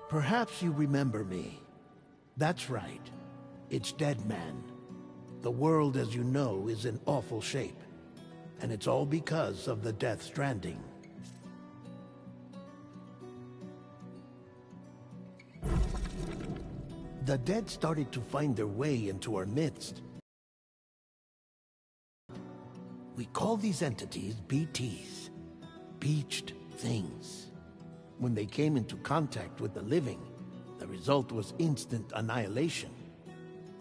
Perhaps you remember me. That's right. It's Dead Man. The world, as you know, is in awful shape. And it's all because of the Death Stranding. The dead started to find their way into our midst. We call these entities BTs. Beached Things. When they came into contact with the living, the result was instant annihilation.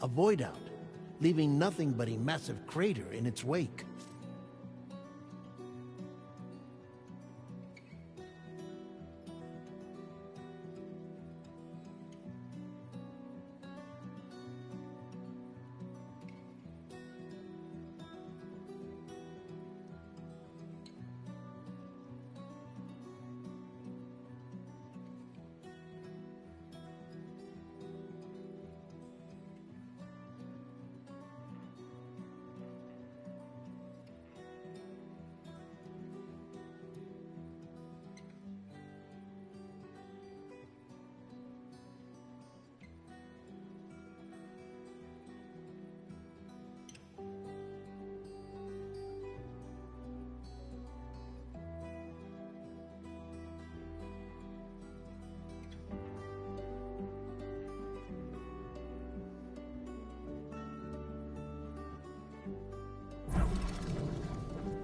A void out, leaving nothing but a massive crater in its wake.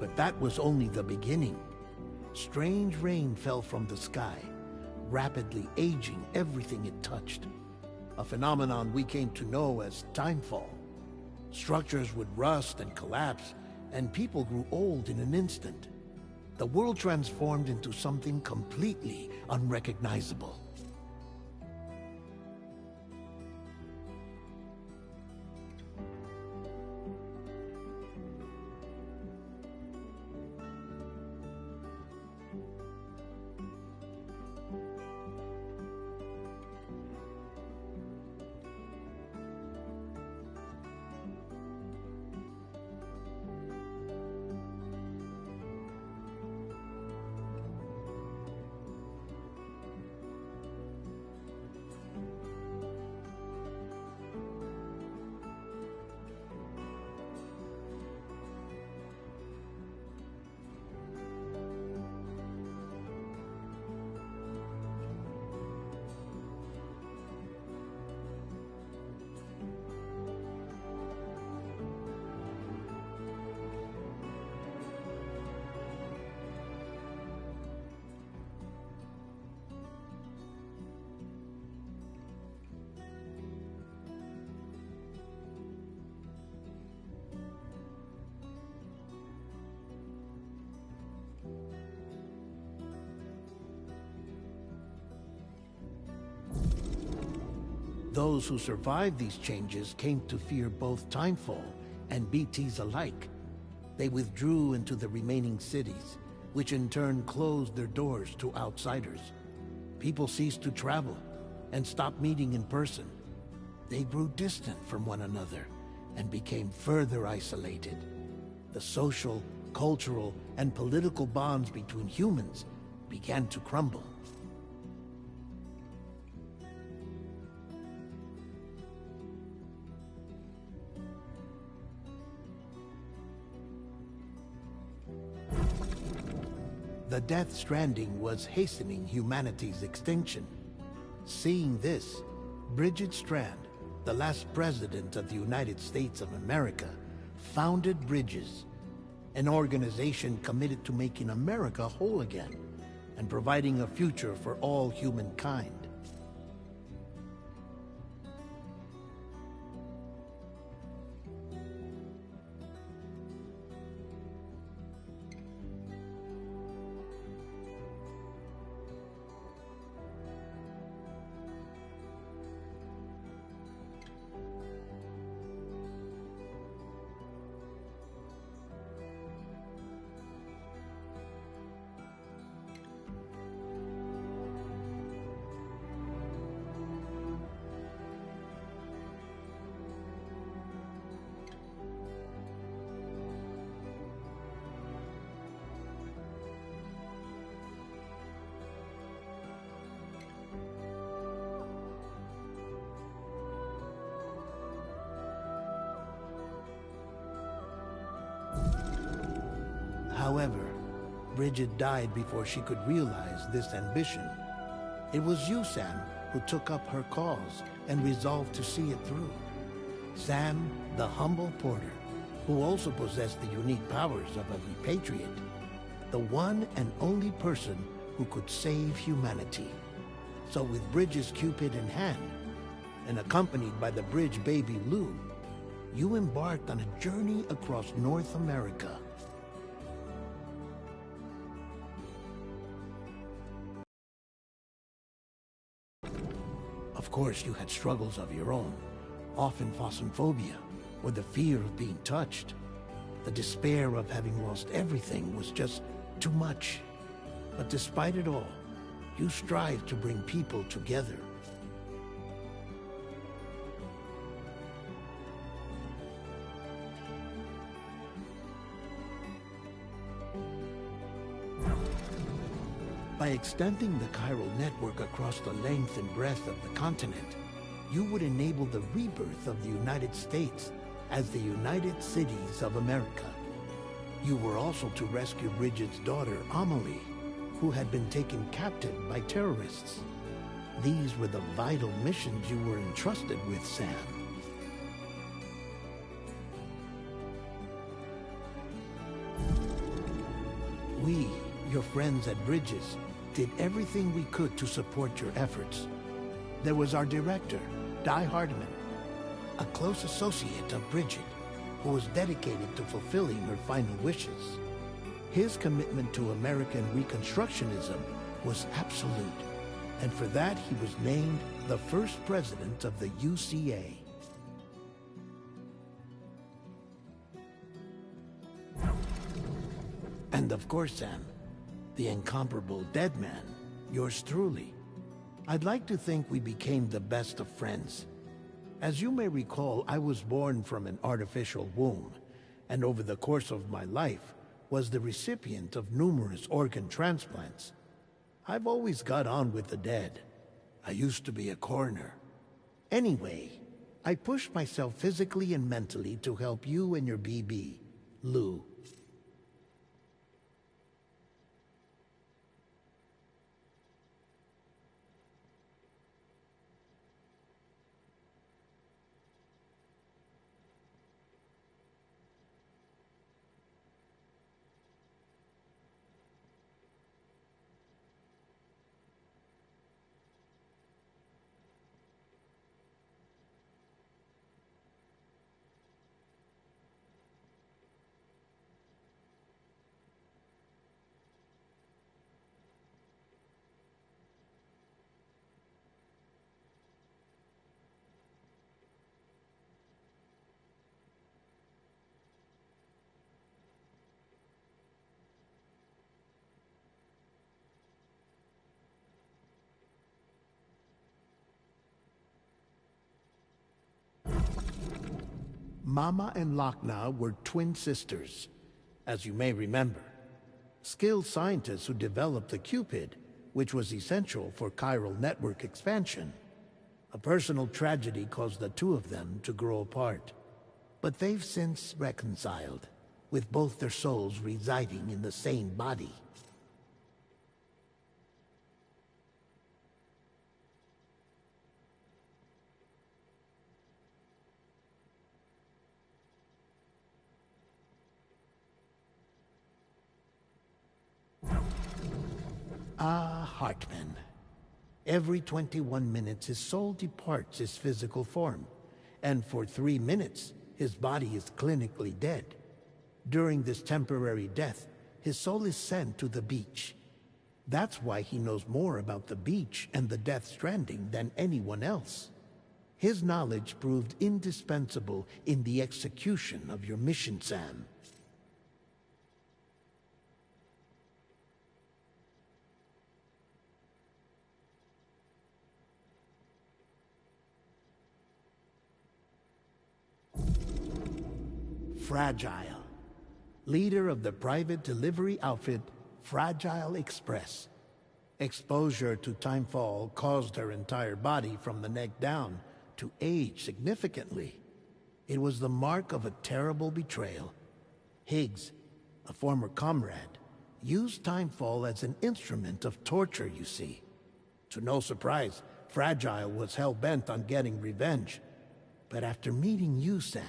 But that was only the beginning. Strange rain fell from the sky, rapidly aging everything it touched. A phenomenon we came to know as timefall. Structures would rust and collapse, and people grew old in an instant. The world transformed into something completely unrecognizable. Those who survived these changes came to fear both Timefall and BTs alike. They withdrew into the remaining cities, which in turn closed their doors to outsiders. People ceased to travel and stopped meeting in person. They grew distant from one another and became further isolated. The social, cultural, and political bonds between humans began to crumble. The Death Stranding was hastening humanity's extinction. Seeing this, Bridget Strand, the last president of the United States of America, founded Bridges, an organization committed to making America whole again and providing a future for all humankind. Bridget died before she could realize this ambition. It was you, Sam, who took up her cause and resolved to see it through. Sam, the humble porter, who also possessed the unique powers of a repatriate. The one and only person who could save humanity. So with Bridget's Cupid in hand, and accompanied by the bridge baby Lou, you embarked on a journey across North America. Of course, you had struggles of your own, often phosmophobia, or the fear of being touched. The despair of having lost everything was just too much. But despite it all, you strive to bring people together. By extending the chiral network across the length and breadth of the continent, you would enable the rebirth of the United States as the United Cities of America. You were also to rescue Bridget's daughter, Amelie, who had been taken captive by terrorists. These were the vital missions you were entrusted with, Sam. We, your friends at Bridges, did everything we could to support your efforts. There was our director, Di Hardman, a close associate of Bridget, who was dedicated to fulfilling her final wishes. His commitment to American Reconstructionism was absolute, and for that he was named the first president of the UCA. And of course, Sam, the incomparable Dead Man, yours truly. I'd like to think we became the best of friends. As you may recall, I was born from an artificial womb, and over the course of my life, was the recipient of numerous organ transplants. I've always got on with the dead. I used to be a coroner. Anyway, I pushed myself physically and mentally to help you and your BB, Lou. Mama and Lochna were twin sisters, as you may remember. Skilled scientists who developed the Cupid, which was essential for chiral network expansion. A personal tragedy caused the two of them to grow apart. But they've since reconciled, with both their souls residing in the same body. Ah, Hartman. Every 21 minutes his soul departs his physical form, and for 3 minutes his body is clinically dead. During this temporary death, his soul is sent to the beach. That's why he knows more about the beach and the Death Stranding than anyone else. His knowledge proved indispensable in the execution of your mission, Sam. Fragile, leader of the private delivery outfit Fragile Express. Exposure to timefall caused her entire body from the neck down to age significantly. It was the mark of a terrible betrayal. Higgs, a former comrade, used Timefall as an instrument of torture, you see. To no surprise, Fragile was hell-bent on getting revenge. But after meeting you, Sam,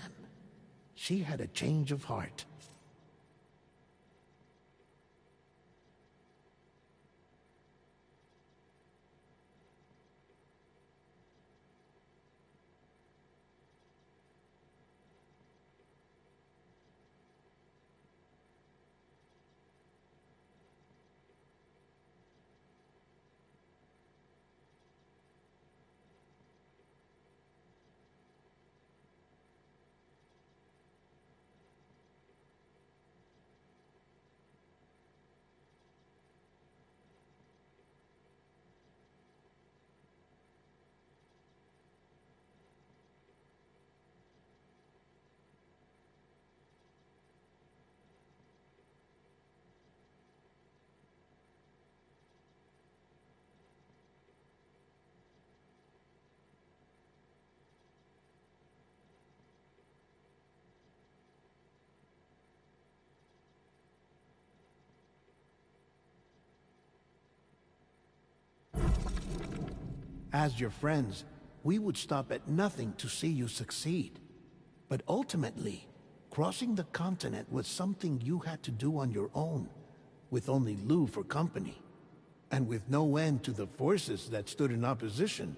she had a change of heart. As your friends, we would stop at nothing to see you succeed. But ultimately, crossing the continent was something you had to do on your own, with only Lou for company, and with no end to the forces that stood in opposition.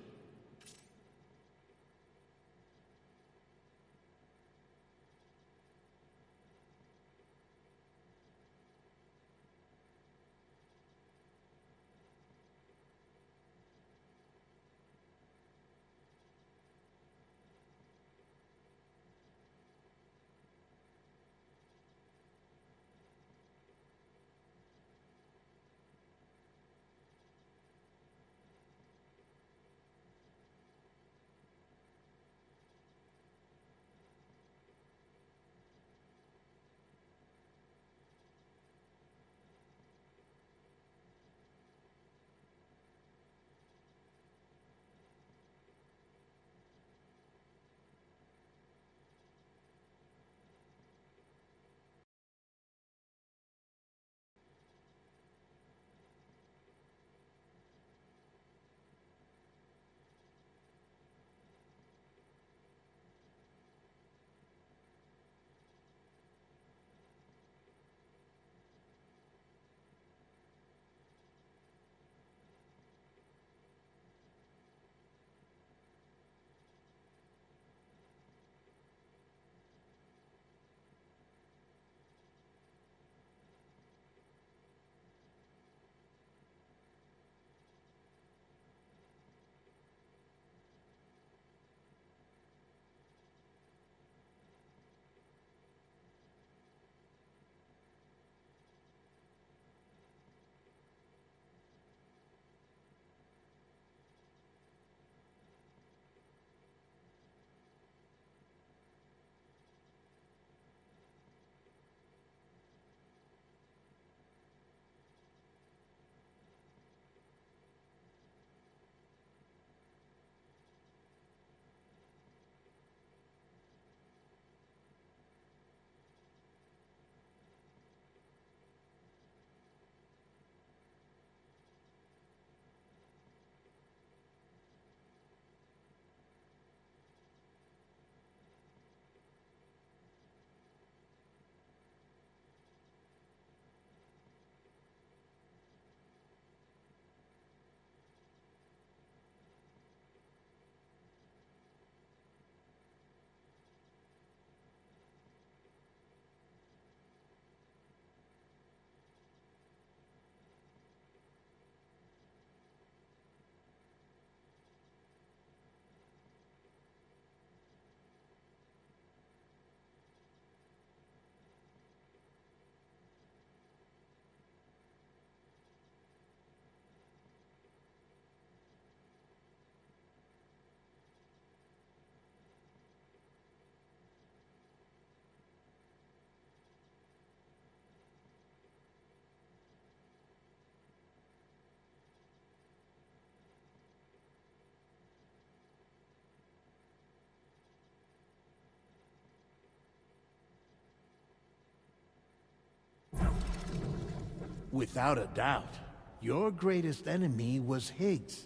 Without a doubt, your greatest enemy was Higgs.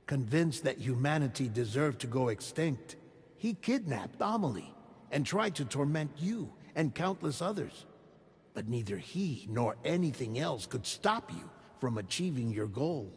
Convinced that humanity deserved to go extinct, he kidnapped Amelie and tried to torment you and countless others. But neither he nor anything else could stop you from achieving your goal.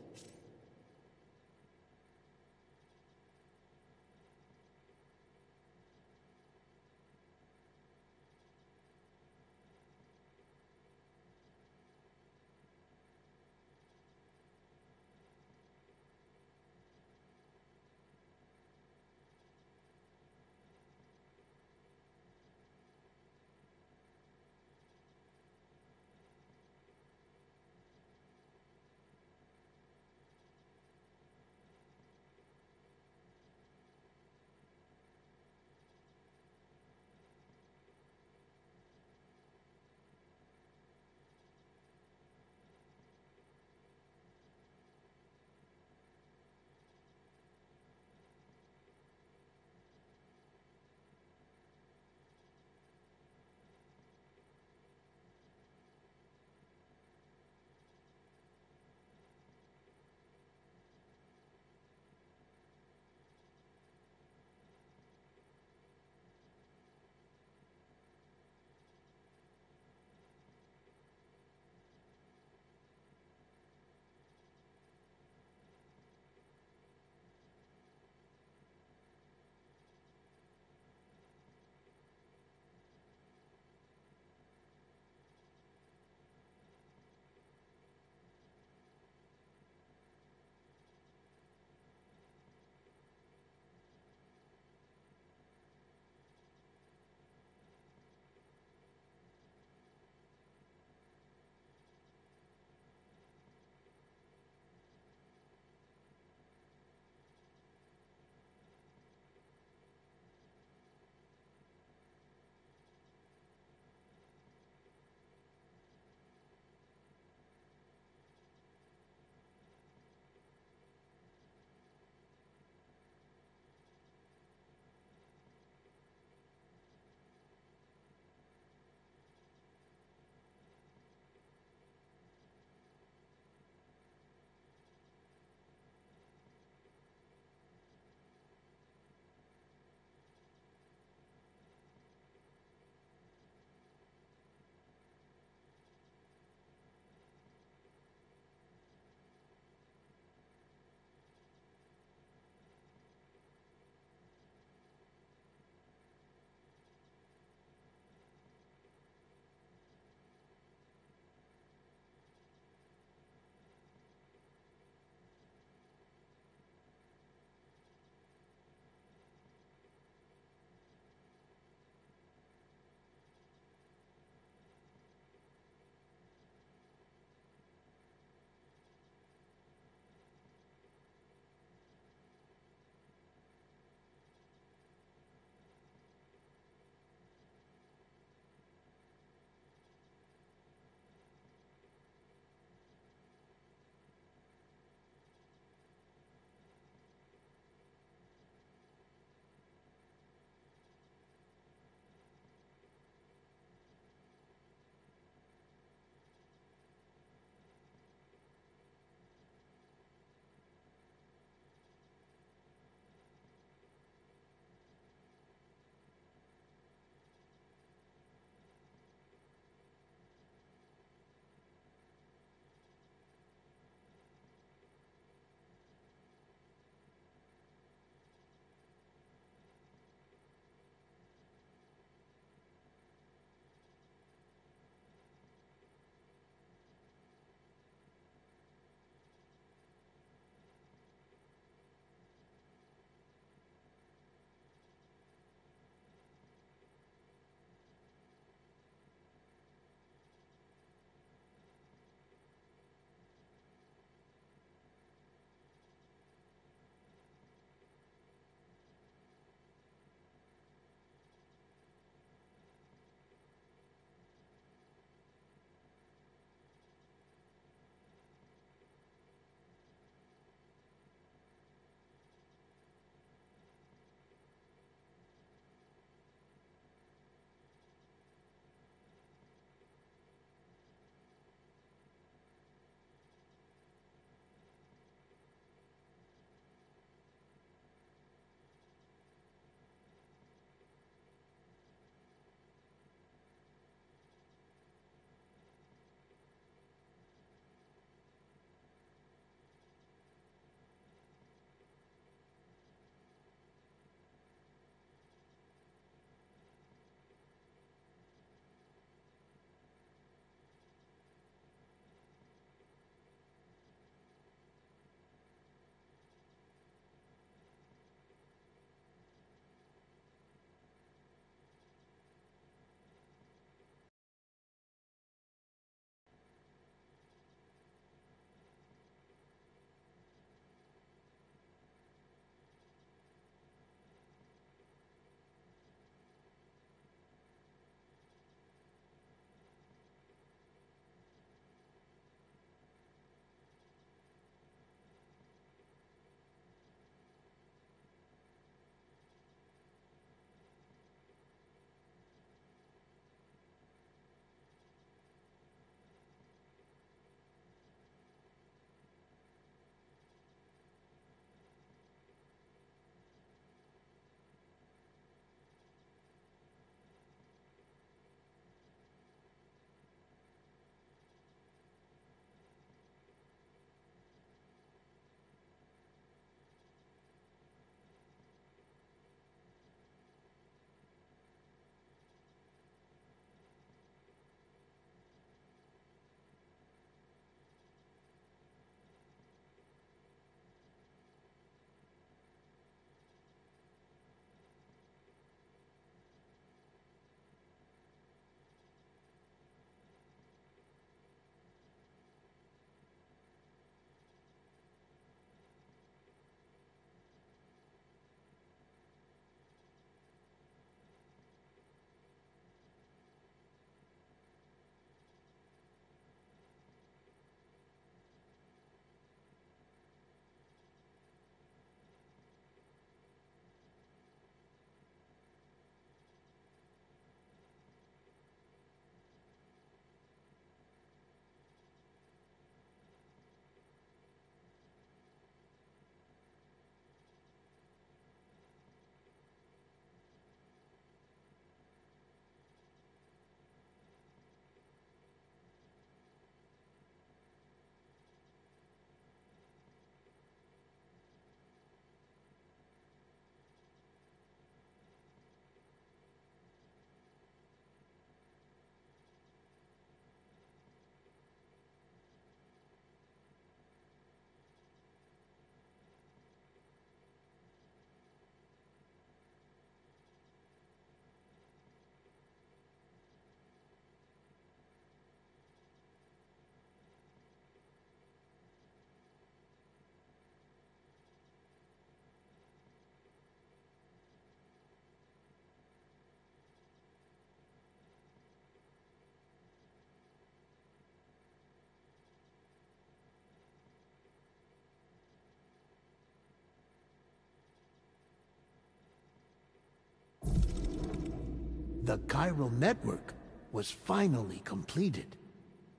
The chiral network was finally completed.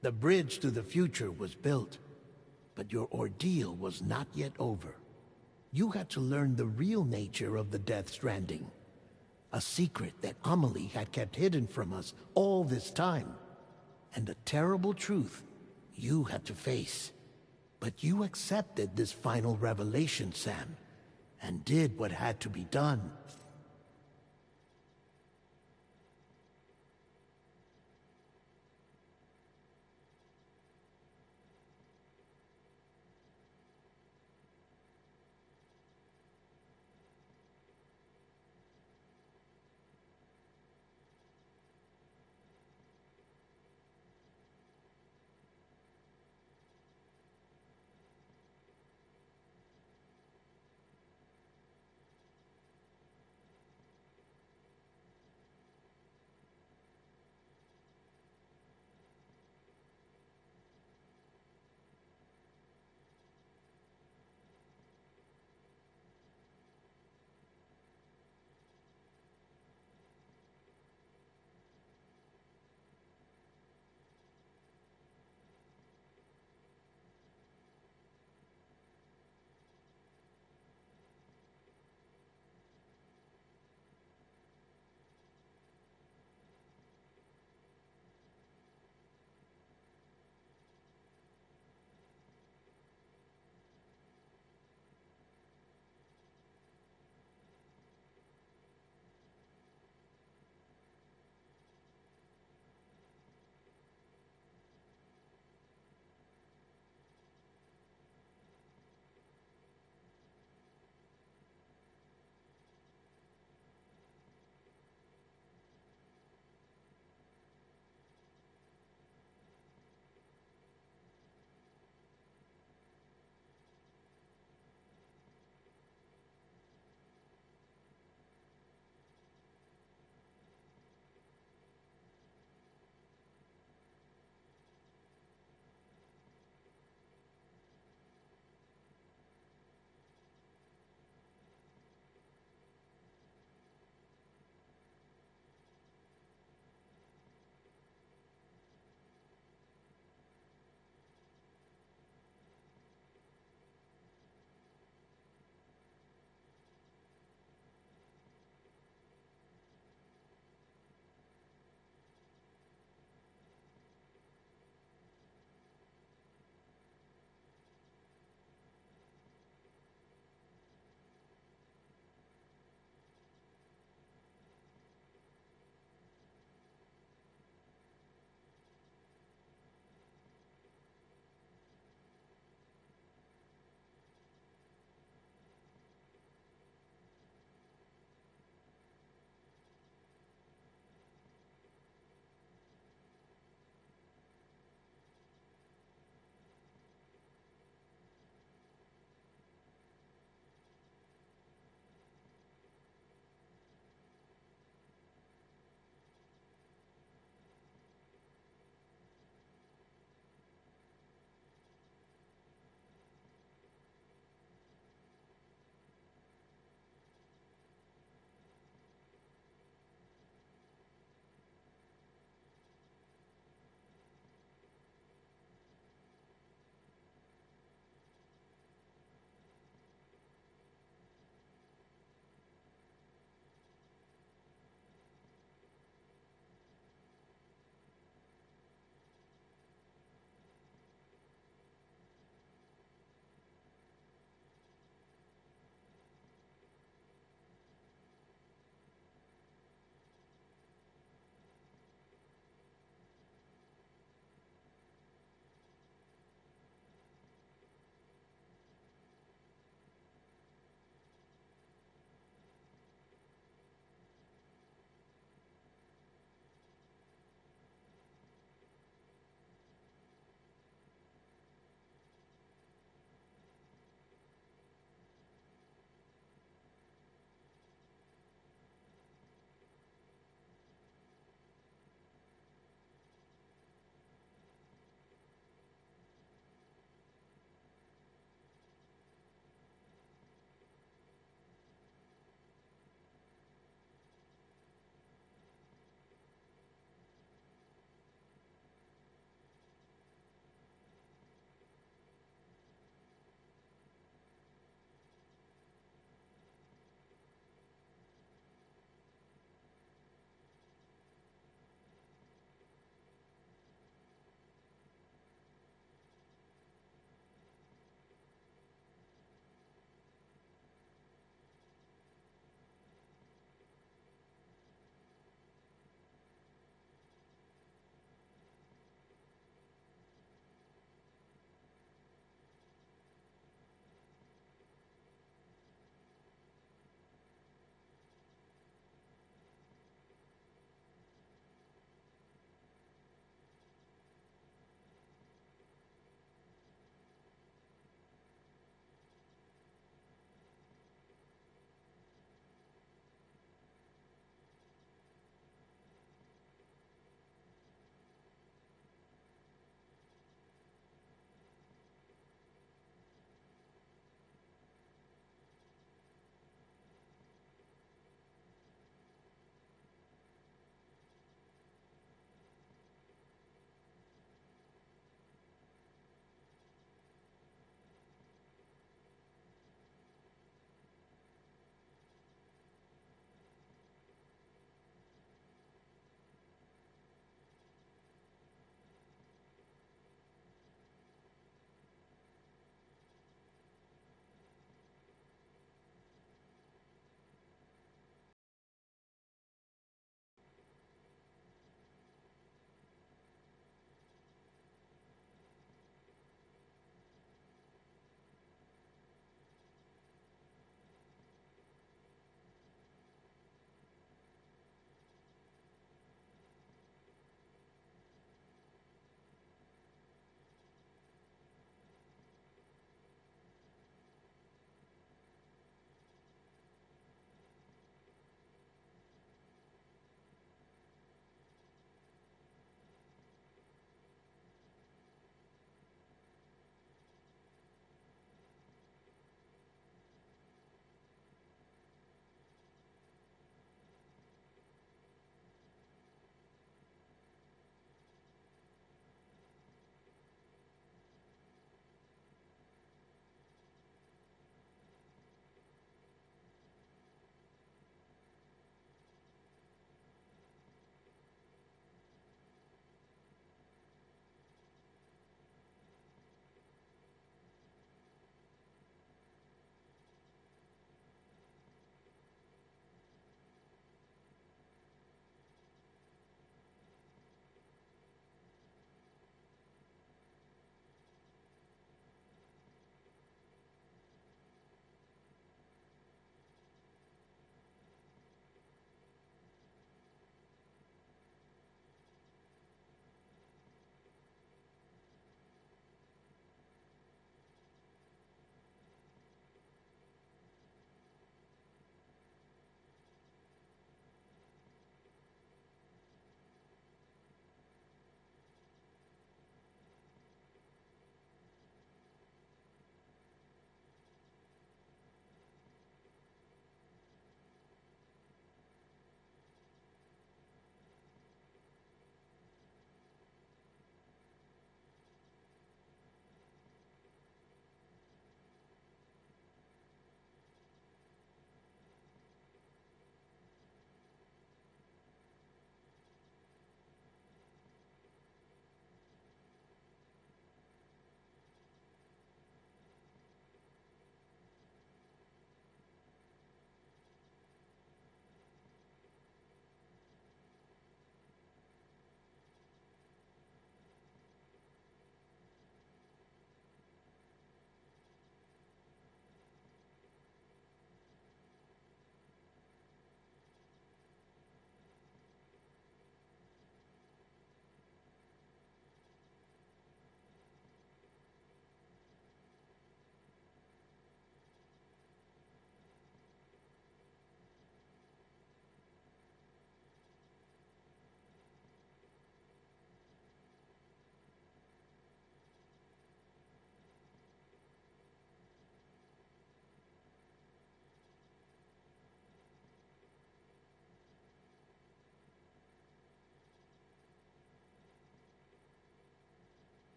The bridge to the future was built, but your ordeal was not yet over. You had to learn the real nature of the Death Stranding, a secret that Amelie had kept hidden from us all this time, and a terrible truth you had to face. But you accepted this final revelation, Sam, and did what had to be done.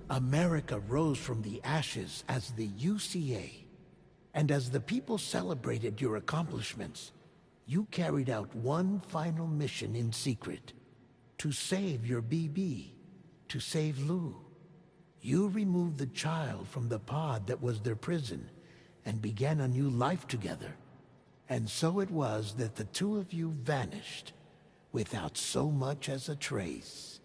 America rose from the ashes as the UCA. And as the people celebrated your accomplishments, you carried out one final mission in secret. To save your BB. To save Lou. You removed the child from the pod that was their prison and began a new life together. And so it was that the two of you vanished without so much as a trace.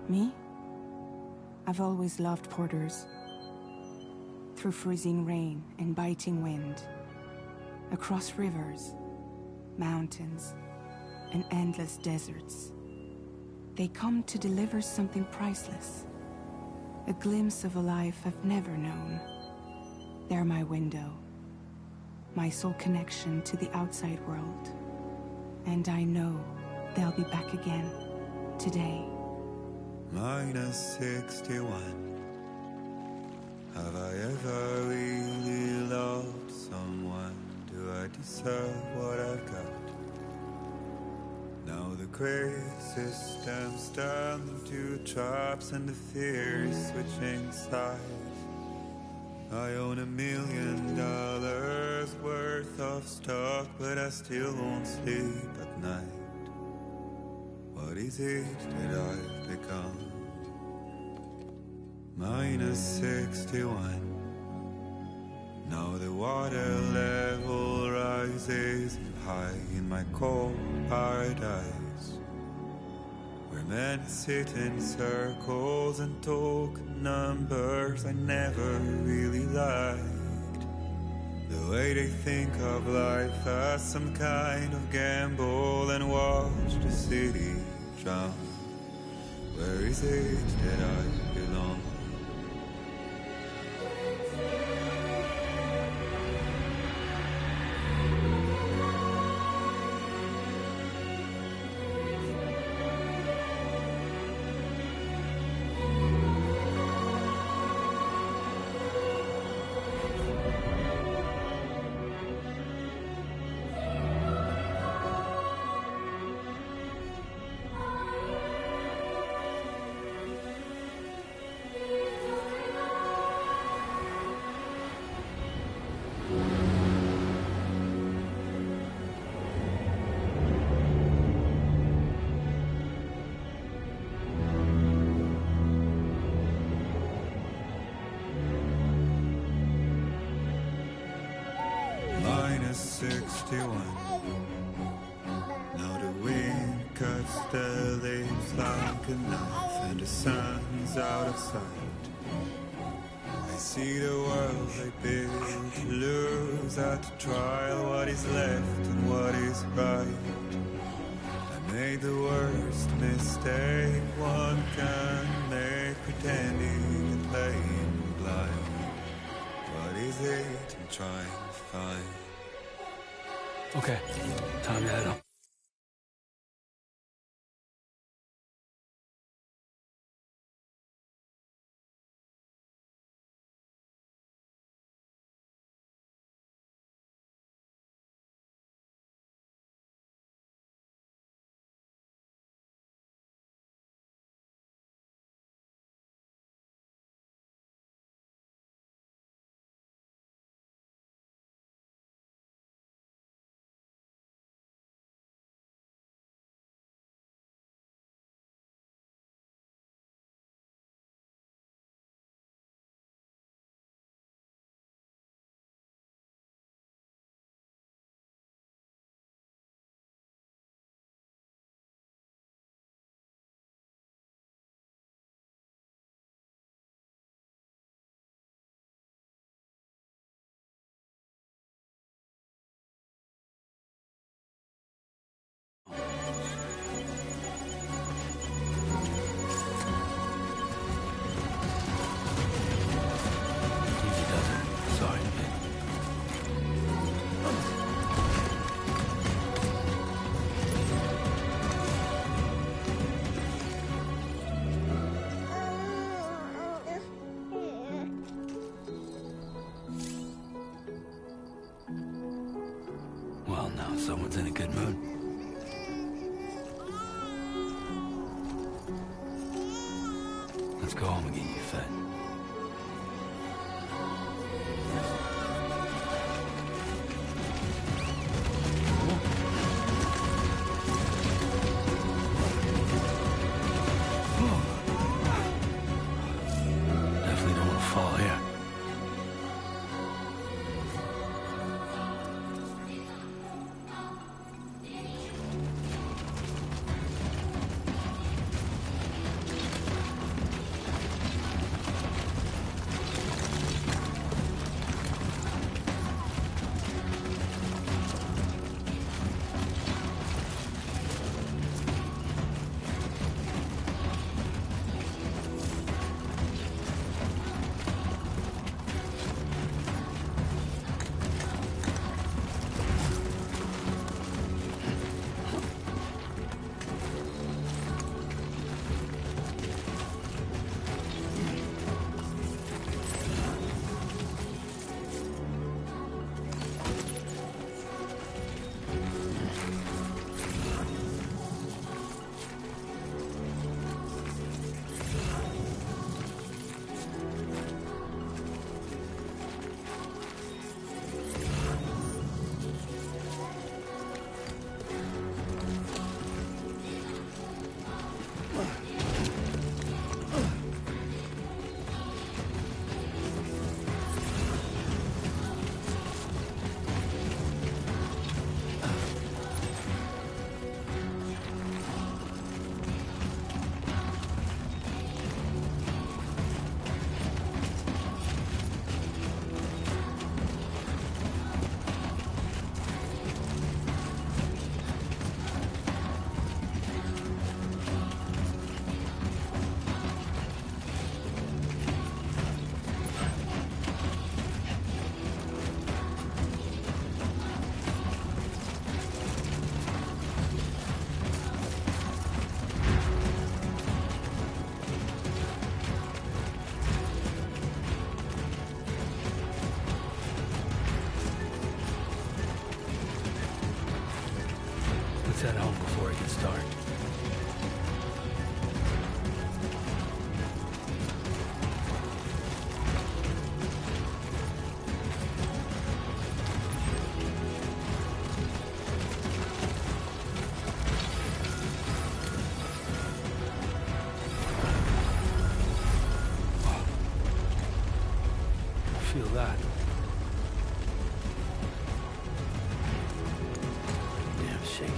Me? I've always loved porters. Through freezing rain and biting wind, across rivers, mountains, and endless deserts, they come to deliver something priceless. A glimpse of a life I've never known. They're my window, my sole connection to the outside world. And I know they'll be back again, today. -61. Have I ever really loved someone? Do I deserve what I've got? Now the great system stands into traps and the fear is switching sides. I own $1 million worth of stock, but I still won't sleep at night. What is it that I've become? -61. Now the water level rises high in my cold paradise, where men sit in circles and talk numbers I never really liked. The way they think of life as some kind of gamble and watch the city drown. Where is it that I belong? Minus 61. Now the wind cuts the leaves like a knife, and the sun's out of sight. I see the world they build to lose at the trial, what is left and what is right. I made the worst mistake one can make, pretending and playing blind. What is it I'm trying to find? Okay, time to head up. Easy does it. Sorry, babe. Well, now someone's in a good mood. Let's go home and get you fed. Definitely don't want to fall here. Let's head home before it gets dark. Feel that. Damn shaky.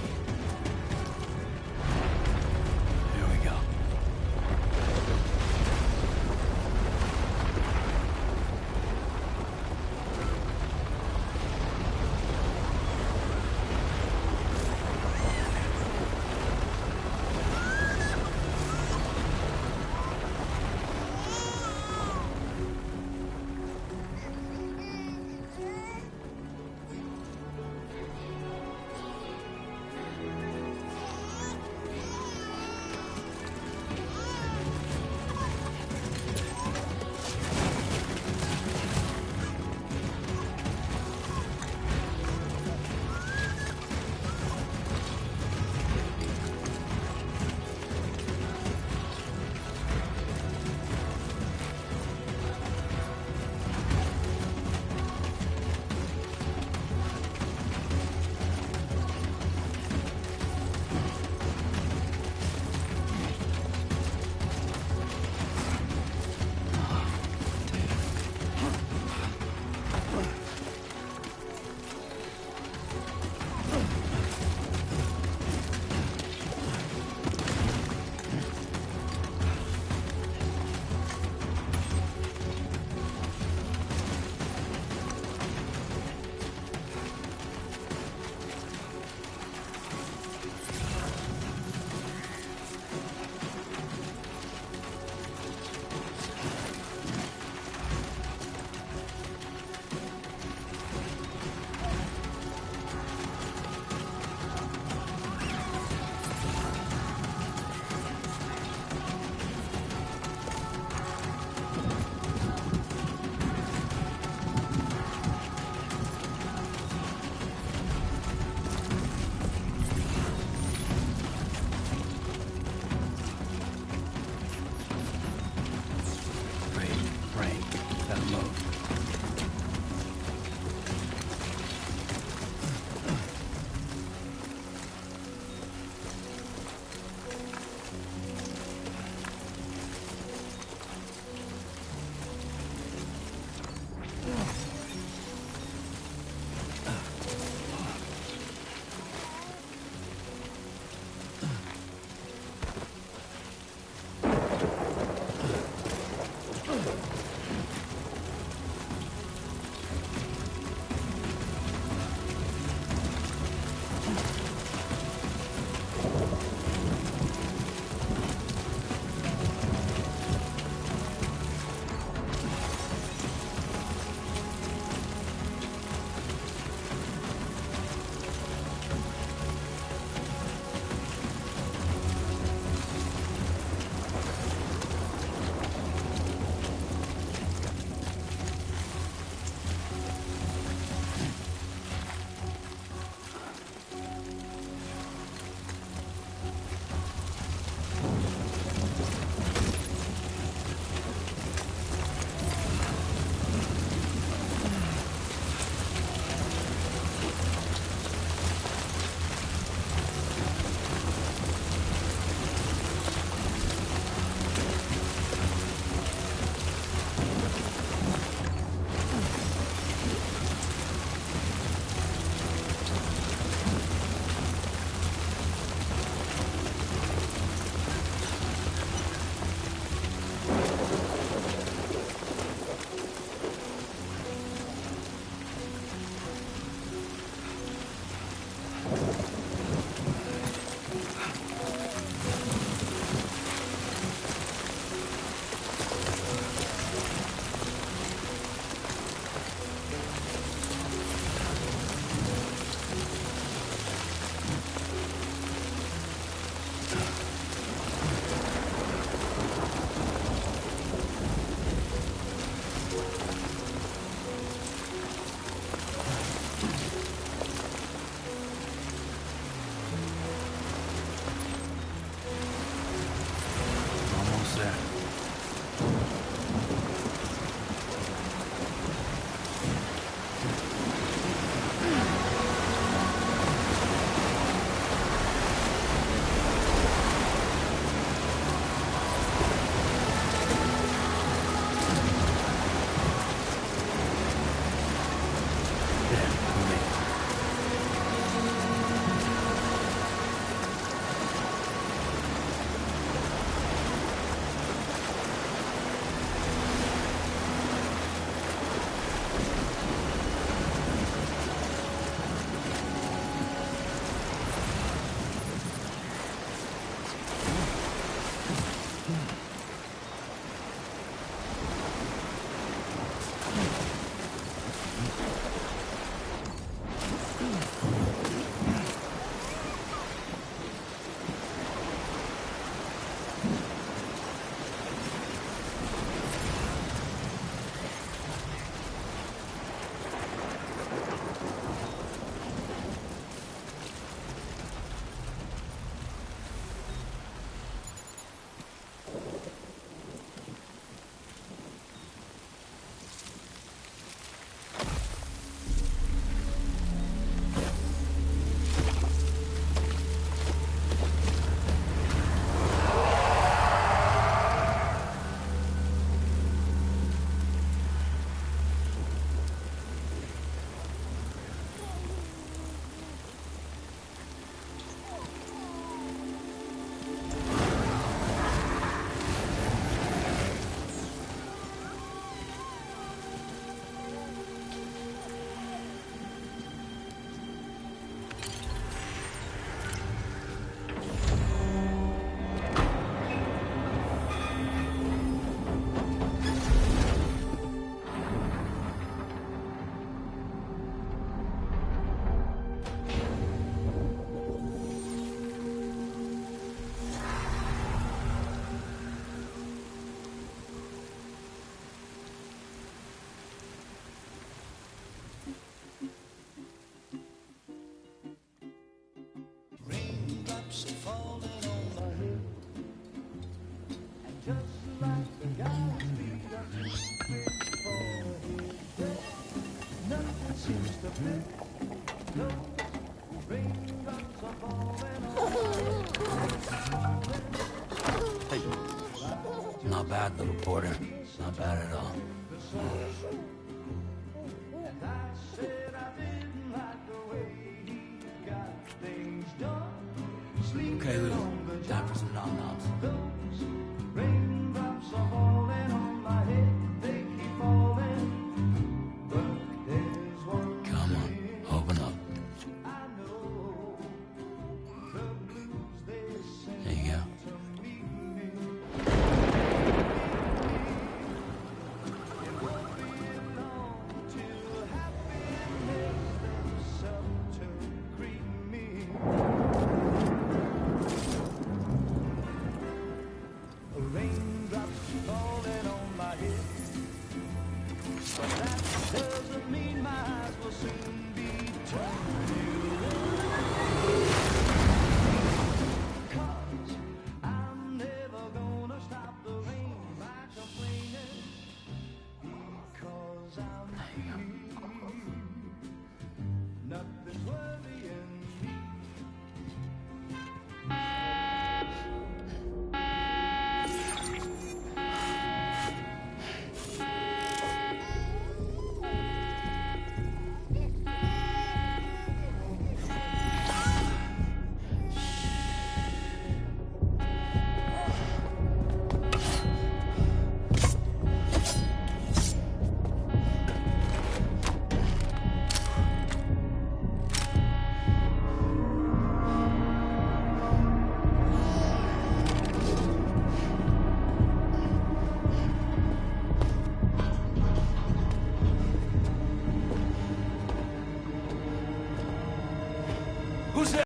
Hey. Not bad, little Porter. Not bad at all. Okay, Lou. Time for some nom-noms. Come on, open up. There you go. Who's there?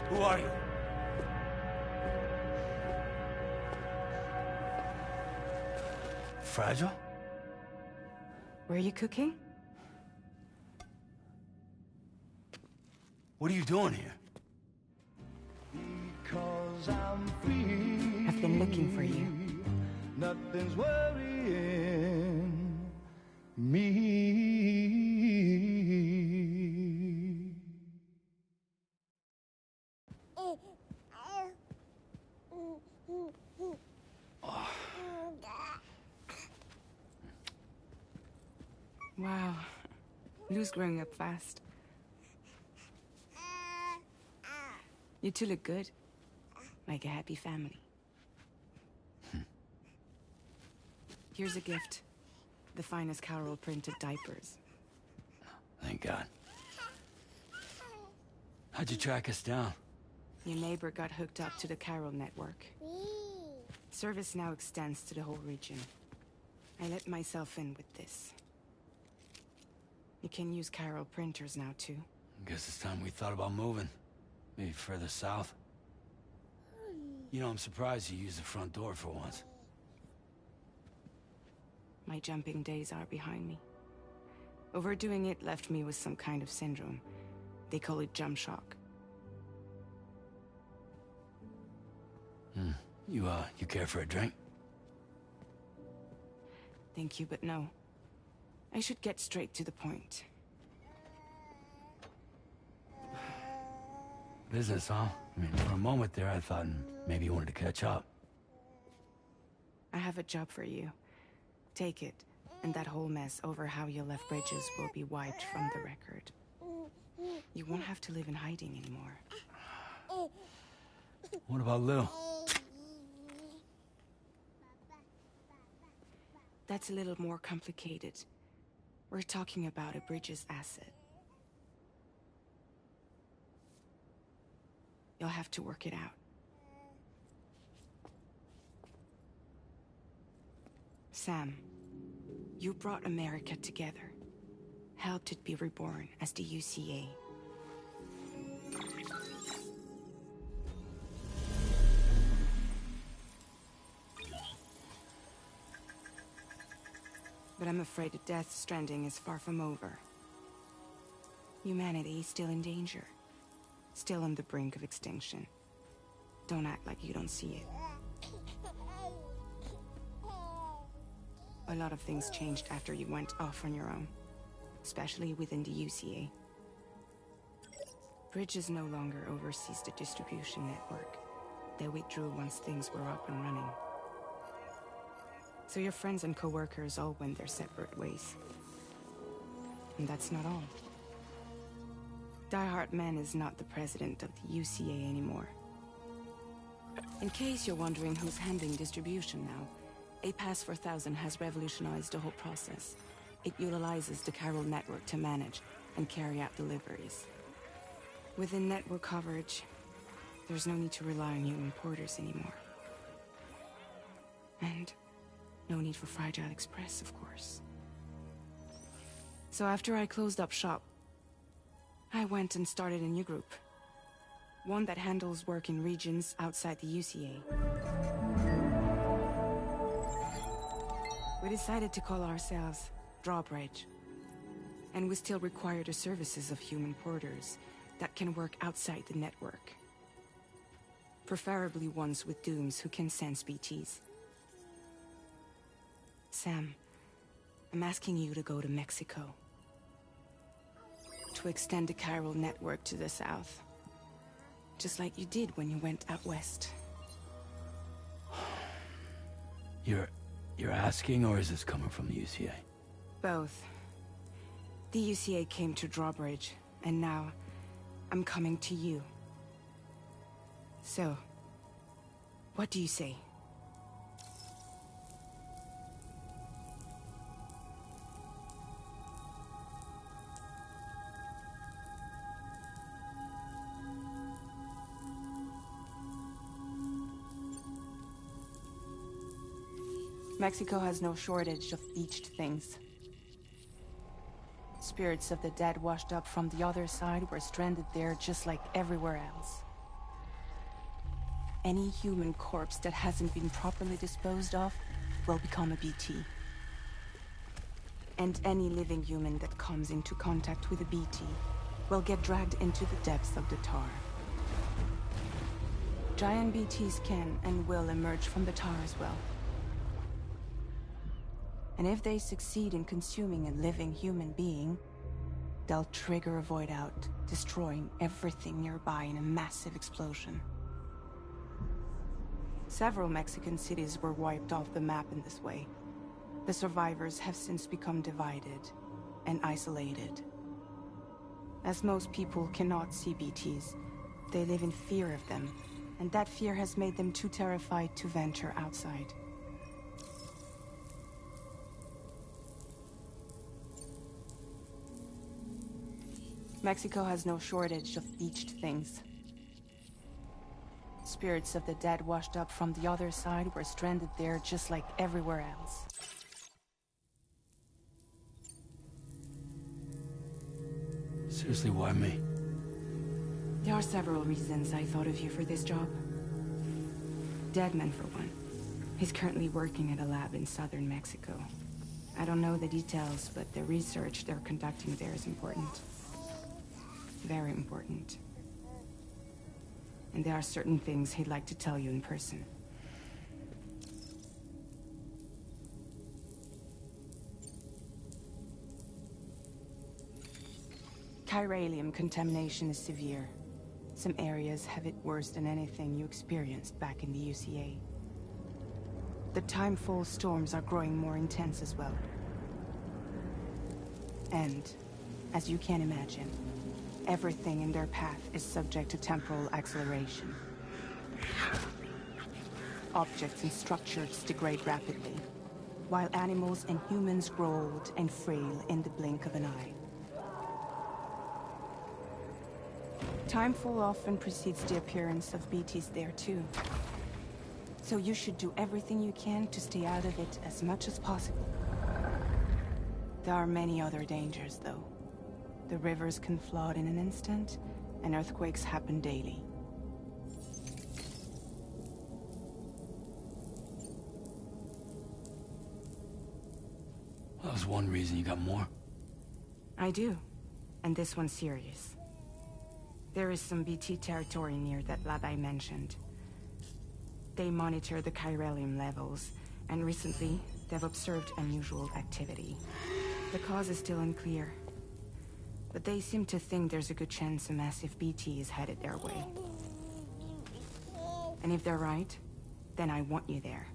Who are you? Fragile? Were you cooking? What are you doing here? I've been looking for you. Nothing's worrying me. Wow. Lou's growing up fast. You two look good. Like a happy family. Here's a gift. The finest Carol printed diapers. Thank God. How'd you track us down? Your neighbor got hooked up to the Carol network. Service now extends to the whole region. I let myself in with this. You can use Carol printers now, too. Guess it's time we thought about moving. Maybe further south. You know, I'm surprised you used the front door for once. My jumping days are behind me. Overdoing it left me with some kind of syndrome. They call it jump shock. You care for a drink? Thank you, but no. I should get straight to the point. Business, huh? I mean, for a moment there, I thought maybe you wanted to catch up. I have a job for you. Take it, and that whole mess over how you left Bridges will be wiped from the record. You won't have to live in hiding anymore. What about Lou? That's a little more complicated. We're talking about a Bridges asset. You'll have to work it out. Sam, you brought America together. Helped it be reborn as the UCA. But I'm afraid the death stranding is far from over. Humanity is still in danger. Still on the brink of extinction. Don't act like you don't see it. A lot of things changed after you went off on your own, especially within the UCA. Bridges no longer oversees the distribution network. They withdrew once things were up and running. So your friends and co-workers all went their separate ways. And that's not all. Die Hartman is not the president of the UCA anymore. In case you're wondering who's handling distribution now, A Pass 4000 has revolutionized the whole process. It utilizes the chiral network to manage and carry out deliveries. Within network coverage, there's no need to rely on human porters anymore. And no need for Fragile Express, of course. So after I closed up shop, I went and started a new group. One that handles work in regions outside the UCA. We decided to call ourselves Drawbridge. And we still require the services of human porters that can work outside the network. Preferably ones with dooms who can sense BTs. Sam, I'm asking you to go to Mexico. To extend the chiral network to the south. Just like you did when you went out west. You're asking, or is this coming from the UCA? Both. The UCA came to Drawbridge, and now I'm coming to you. So, what do you say? Mexico has no shortage of beached things. Spirits of the dead washed up from the other side were stranded there just like everywhere else. Any human corpse that hasn't been properly disposed of will become a BT. And any living human that comes into contact with a BT will get dragged into the depths of the tar. Giant BTs can and will emerge from the tar as well. And if they succeed in consuming a living human being, they'll trigger a void out, destroying everything nearby in a massive explosion. Several Mexican cities were wiped off the map in this way. The survivors have since become divided and isolated. As most people cannot see BTs, they live in fear of them, and that fear has made them too terrified to venture outside. Mexico has no shortage of beached things. Spirits of the dead washed up from the other side were stranded there just like everywhere else. Seriously, why me? There are several reasons I thought of you for this job. Deadman, for one. He's currently working at a lab in southern Mexico. I don't know the details, but the research they're conducting there is important. Very important. And there are certain things he'd like to tell you in person. Chiralium contamination is severe. Some areas have it worse than anything you experienced back in the UCA. The timefall storms are growing more intense as well. And, as you can imagine, everything in their path is subject to temporal acceleration. Objects and structures degrade rapidly, while animals and humans grow old and frail in the blink of an eye. Timefall often precedes the appearance of BTs there too. So you should do everything you can to stay out of it as much as possible. There are many other dangers, though. The rivers can flood in an instant, and earthquakes happen daily. That was one reason. You got more? I do. And this one's serious. There is some BT territory near that lab I mentioned. They monitor the chiralium levels, and recently, they've observed unusual activity. The cause is still unclear, but they seem to think there's a good chance a massive BT is headed their way. And if they're right, then I want you there,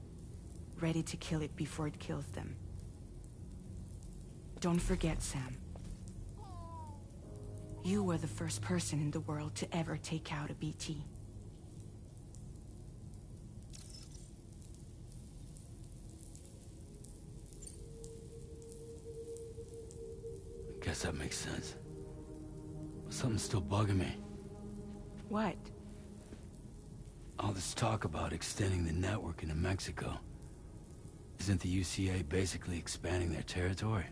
ready to kill it before it kills them. Don't forget, Sam. You were the first person in the world to ever take out a BT. Guess that makes sense. But something's still bugging me. What? All this talk about extending the network into Mexico. Isn't the UCA basically expanding their territory?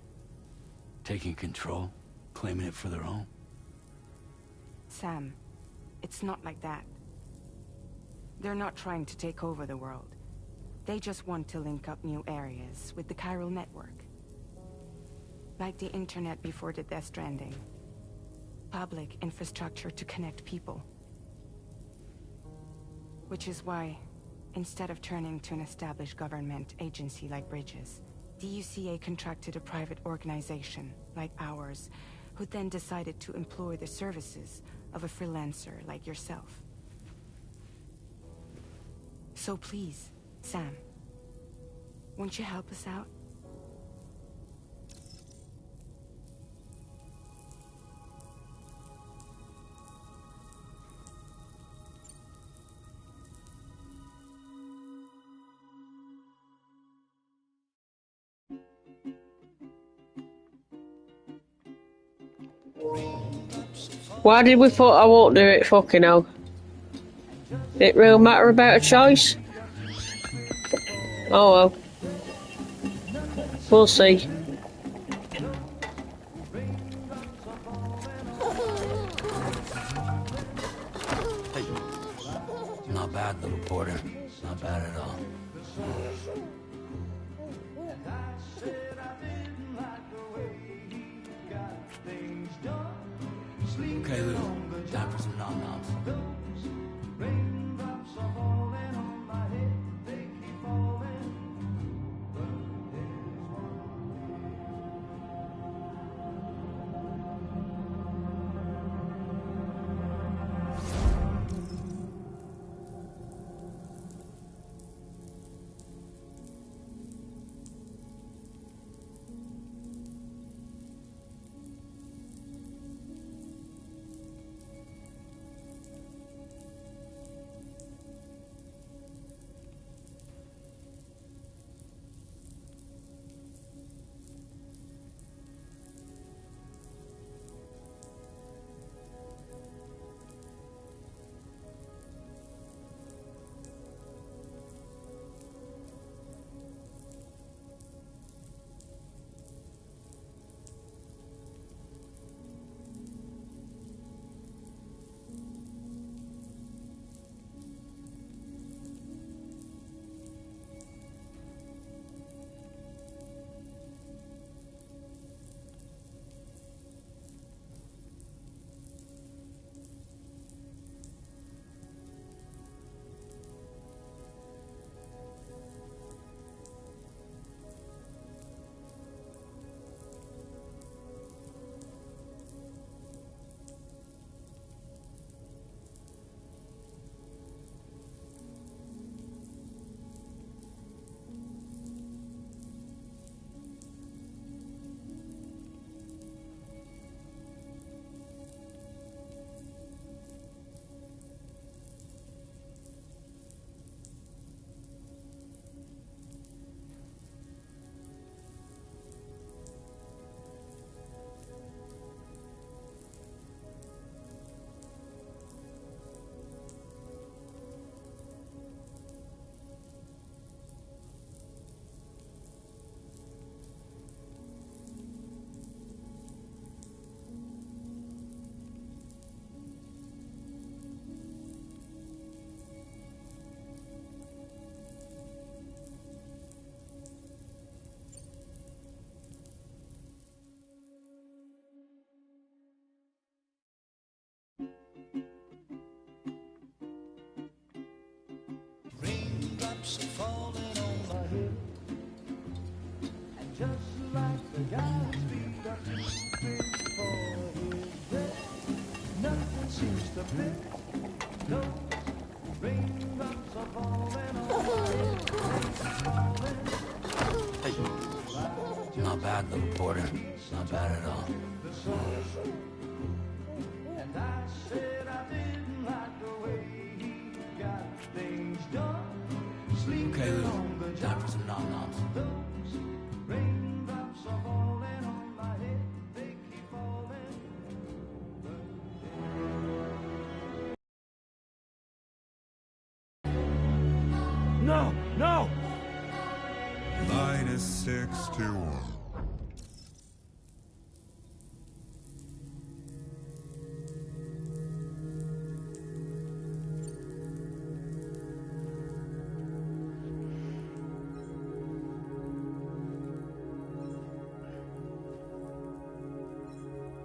Taking control? Claiming it for their own? Sam, it's not like that. They're not trying to take over the world. They just want to link up new areas with the chiral network. Like the internet before the Death Stranding. Public infrastructure to connect people. Which is why, instead of turning to an established government agency like Bridges, the UCA contracted a private organization, like ours, who then decided to employ the services of a freelancer like yourself. So please, Sam, won't you help us out? Why did we thought I won't do it? Fucking hell. Did it really matter about a choice? Oh well. We'll see. Not bad, little porter. Not bad at all. Okay, Lou. Time for some nom-noms. raindrops are falling on my head. And just like the guy whose feet are too big for his bed, nothing seems to fit. Those raindrops are falling on my head. Falling. Hey. Not bad, little porter. Not bad at all. And I said I didn't like the way he got things done. Okay, Lou. Time for some nom-noms. Those raindrops are falling on my head. They keep falling. No! No! -61.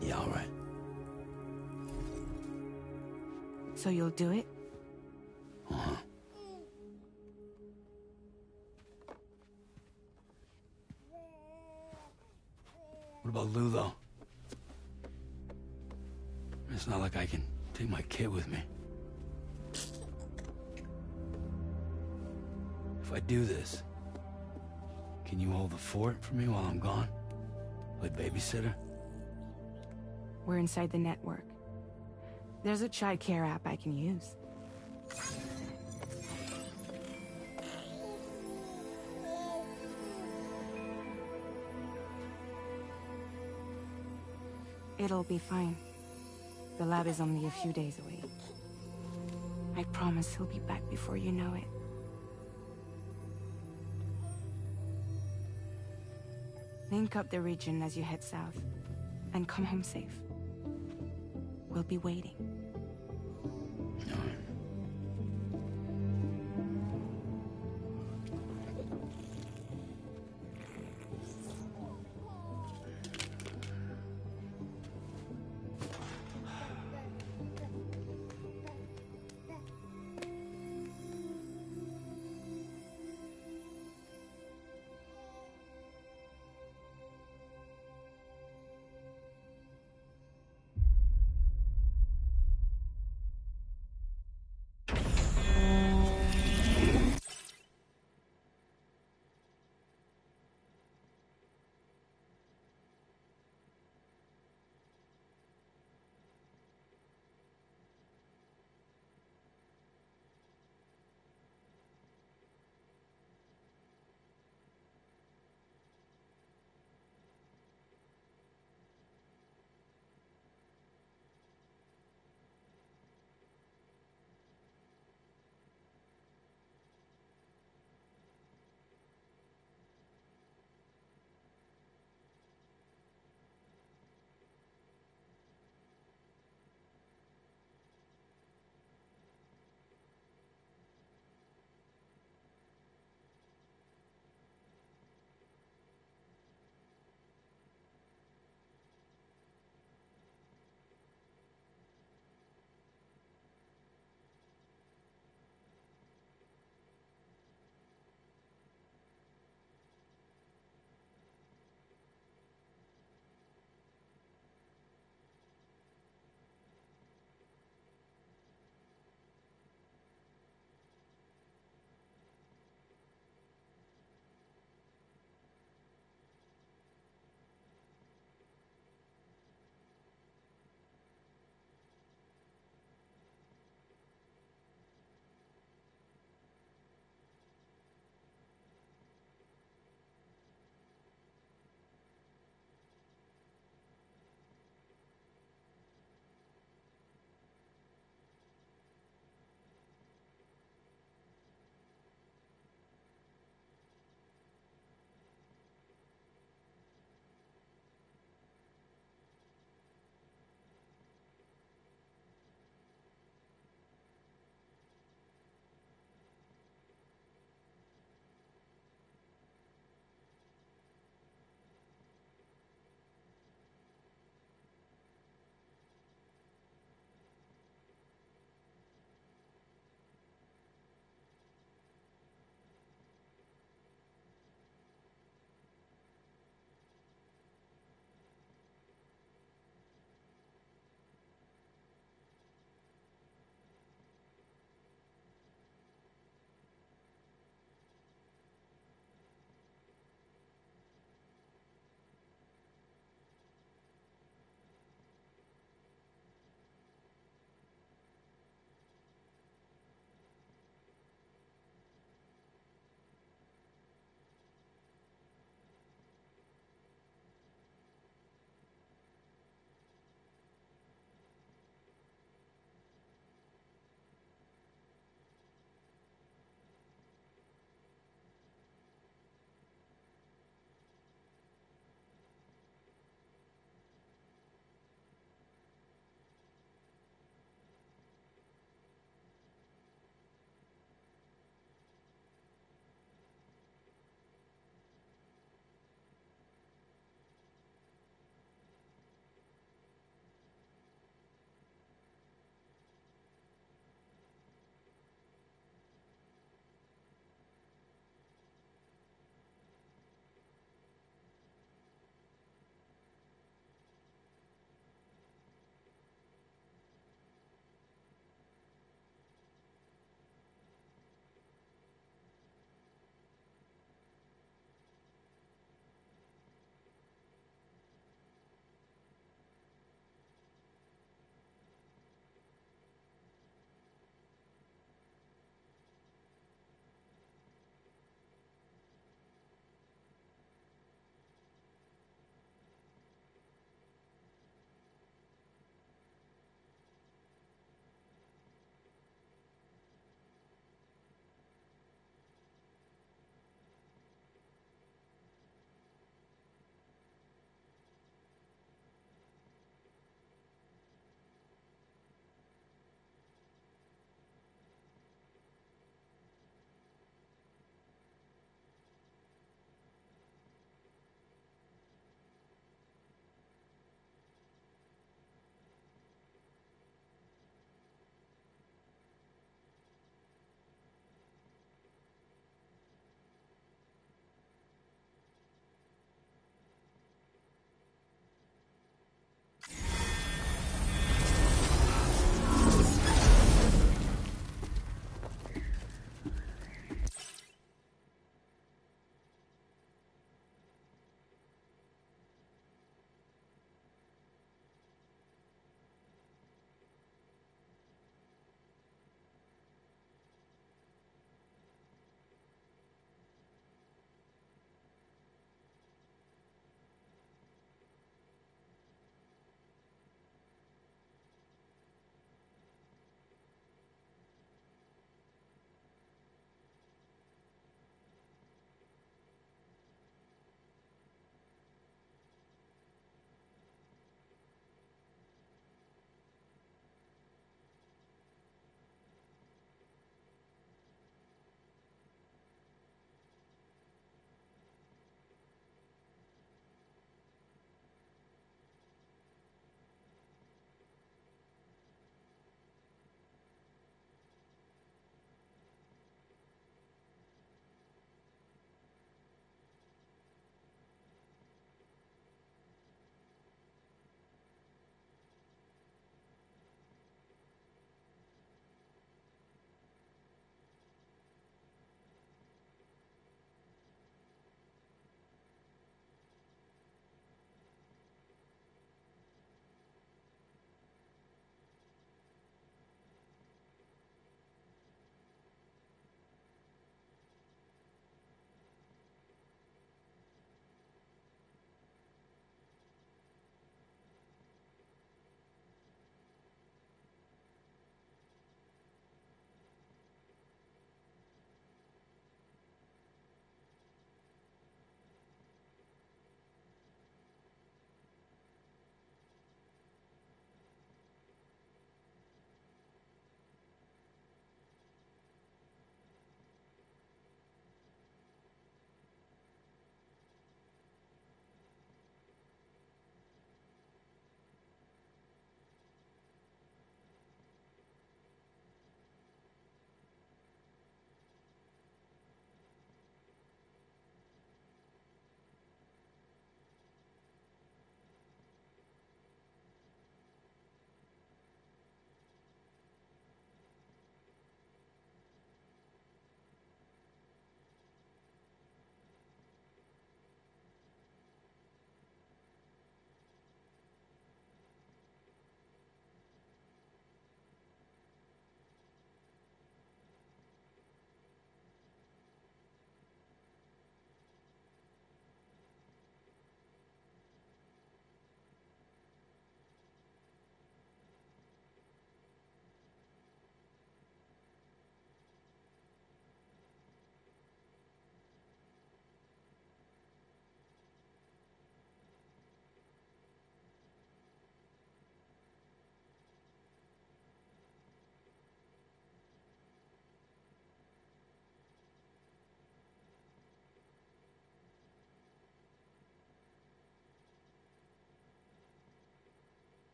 Yeah, all right. So you'll do it? Uh-huh. What about Lou, though? It's not like I can take my kid with me. If I do this, can you hold the fort for me while I'm gone? Play babysitter? We're inside the network. There's a child care app I can use. It'll be fine. The lab is only a few days away. I promise he'll be back before you know it. Link up the region as you head south, and come home safe. We'll be waiting.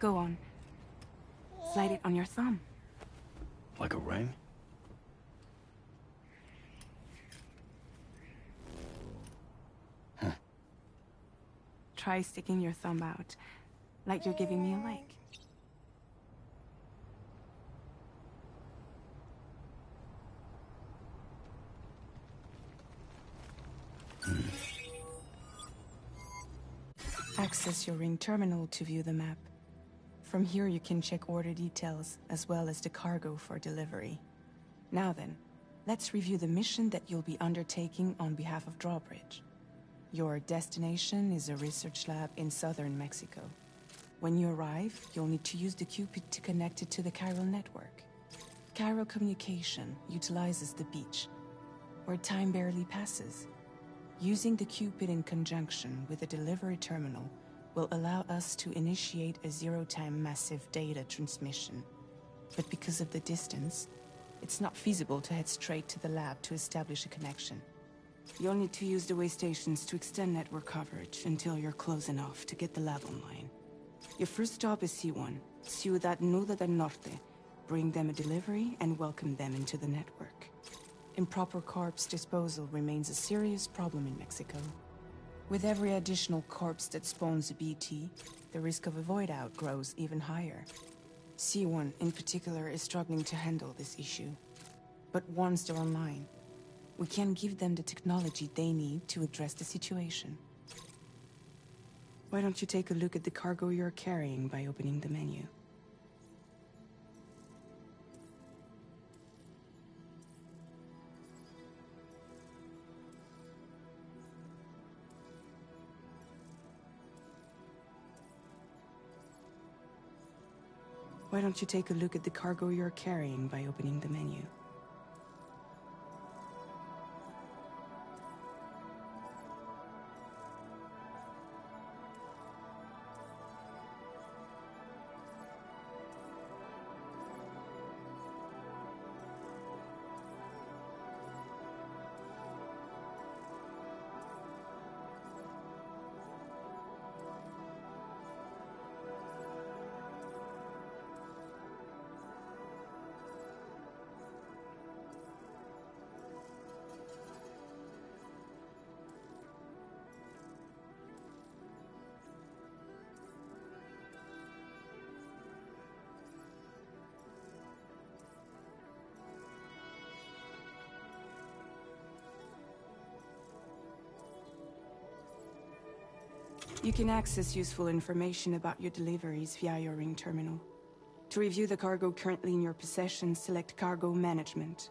Go on. Slide it on your thumb. Like a ring? Huh. Try sticking your thumb out, like you're giving me a like. Access your ring terminal to view the map. From here you can check order details, as well as the cargo for delivery. Now then, let's review the mission that you'll be undertaking on behalf of Drawbridge. Your destination is a research lab in southern Mexico. When you arrive, you'll need to use the Cupid to connect it to the chiral network. Chiral communication utilizes the beach, where time barely passes. Using the Cupid in conjunction with the delivery terminal will allow us to initiate a zero-time massive data transmission. But because of the distance, it's not feasible to head straight to the lab to establish a connection. You'll need to use the way stations to extend network coverage until you're close enough to get the lab online. Your first stop is C1, Ciudad Nuda del Norte. Bring them a delivery and welcome them into the network. Improper corpse disposal remains a serious problem in Mexico. With every additional corpse that spawns a BT, the risk of a void out grows even higher. C1 in particular is struggling to handle this issue. But once they're online, we can give them the technology they need to address the situation. Why don't you take a look at the cargo you're carrying by opening the menu? Why don't you take a look at the cargo you're carrying by opening the menu? You can access useful information about your deliveries via your ring terminal. To review the cargo currently in your possession, select Cargo Management.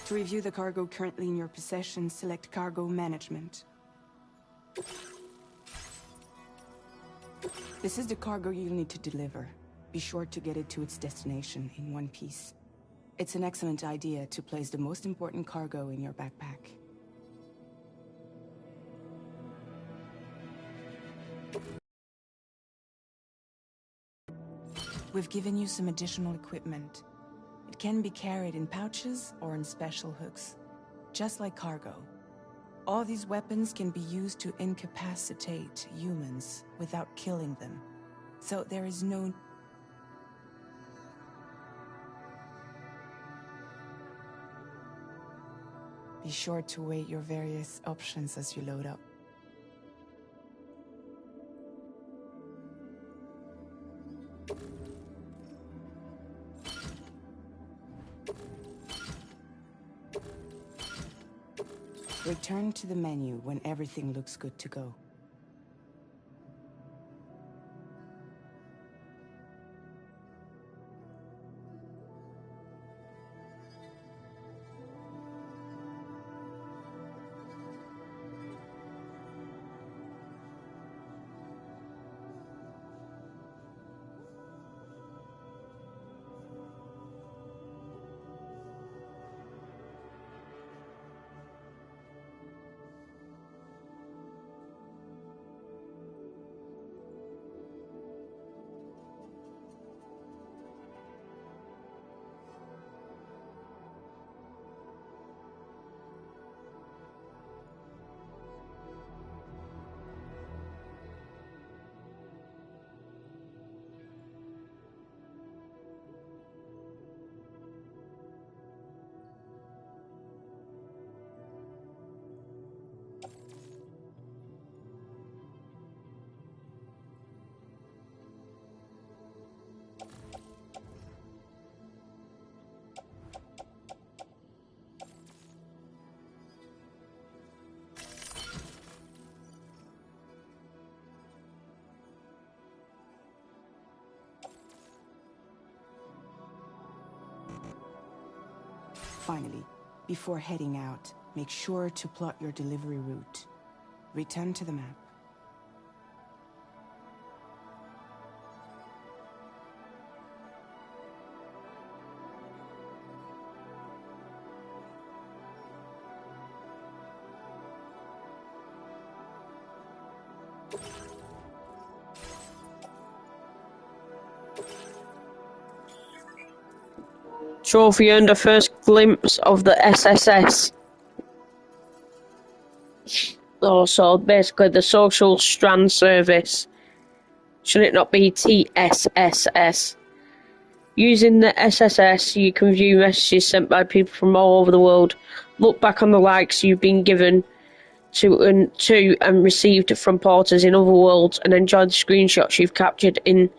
To review the cargo currently in your possession, select Cargo Management. This is the cargo you'll need to deliver. Be sure to get it to its destination in one piece. It's an excellent idea to place the most important cargo in your backpack. We've given you some additional equipment. It can be carried in pouches or in special hooks, just like cargo. All these weapons can be used to incapacitate humans without killing them. So there is no... Be sure to weigh your various options as you load up. Return to the menu when everything looks good to go. Finally, before heading out, make sure to plot your delivery route. Return to the map. Trophy earned a first glimpse of the SSS. Oh, so basically the social strand service. Should it not be TSSS? Using the SSS, you can view messages sent by people from all over the world, look back on the likes you've been given to and received from porters in other worlds, and enjoy the screenshots you've captured in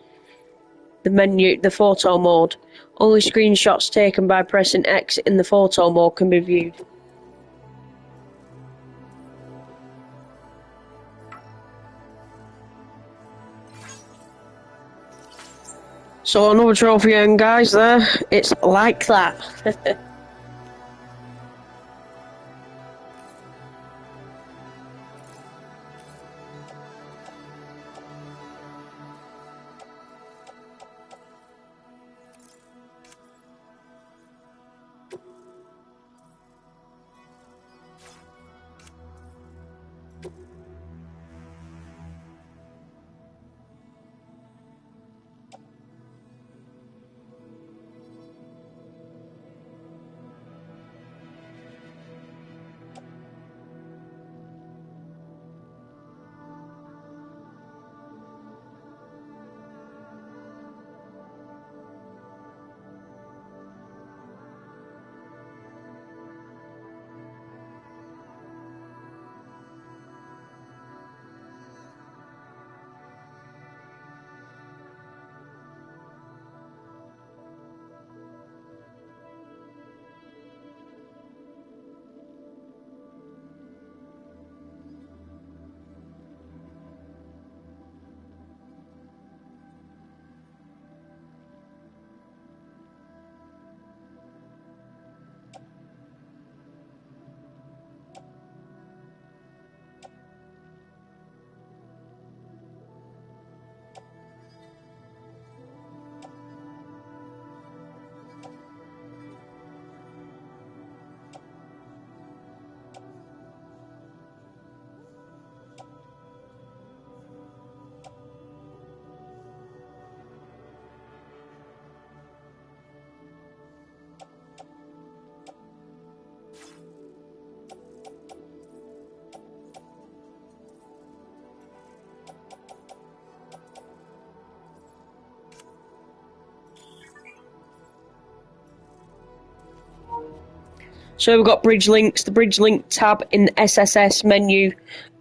the menu, the photo mode. Only screenshots taken by pressing X in the photo mode can be viewed. So another trophy earned, guys, there. It's like that. So we've got bridge links. The bridge link tab in the SSS menu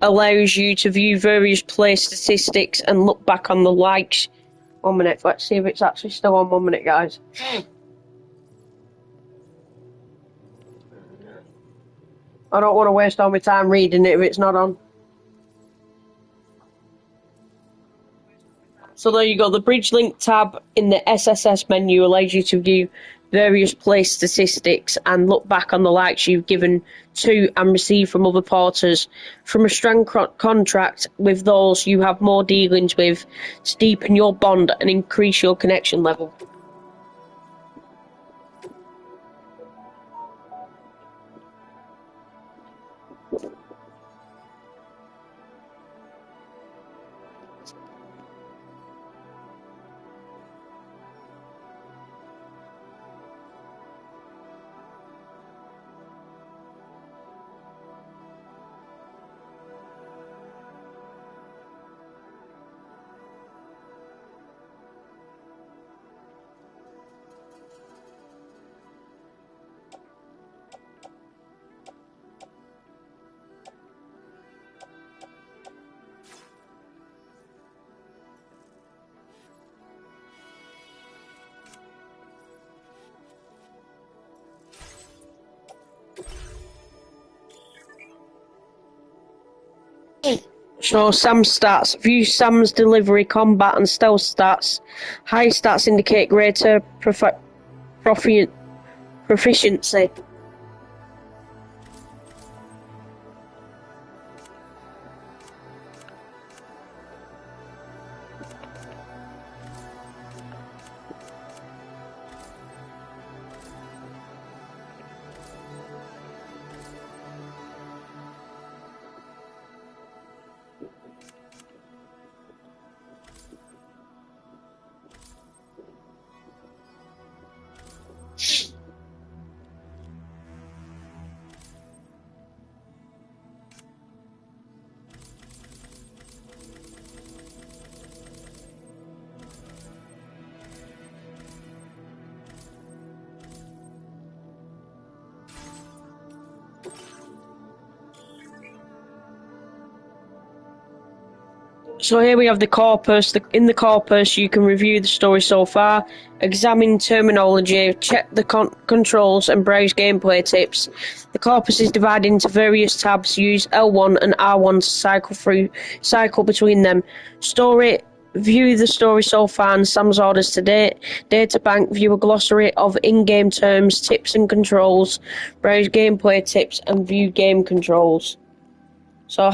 allows you to view various play statistics and look back on the likes. 1 minute, let's see if it's actually still on. 1 minute, guys. I don't want to waste all my time reading it if it's not on. So there you go. The bridge link tab in the SSS menu allows you to view various play statistics and look back on the likes you've given to and received from other porters. From a strong contract with those you have more dealings with to deepen your bond and increase your connection level. So Sam's stats. View Sam's delivery, combat and stealth stats. High stats indicate greater proficiency. So here we have the corpus. In the corpus, you can review the story so far, examine terminology, check the controls, and browse gameplay tips. The corpus is divided into various tabs. Use L1 and R1 to cycle between them. Story. View the story so far and Sam's orders to date. Data bank. View a glossary of in-game terms, tips, and controls. Browse gameplay tips and view game controls. So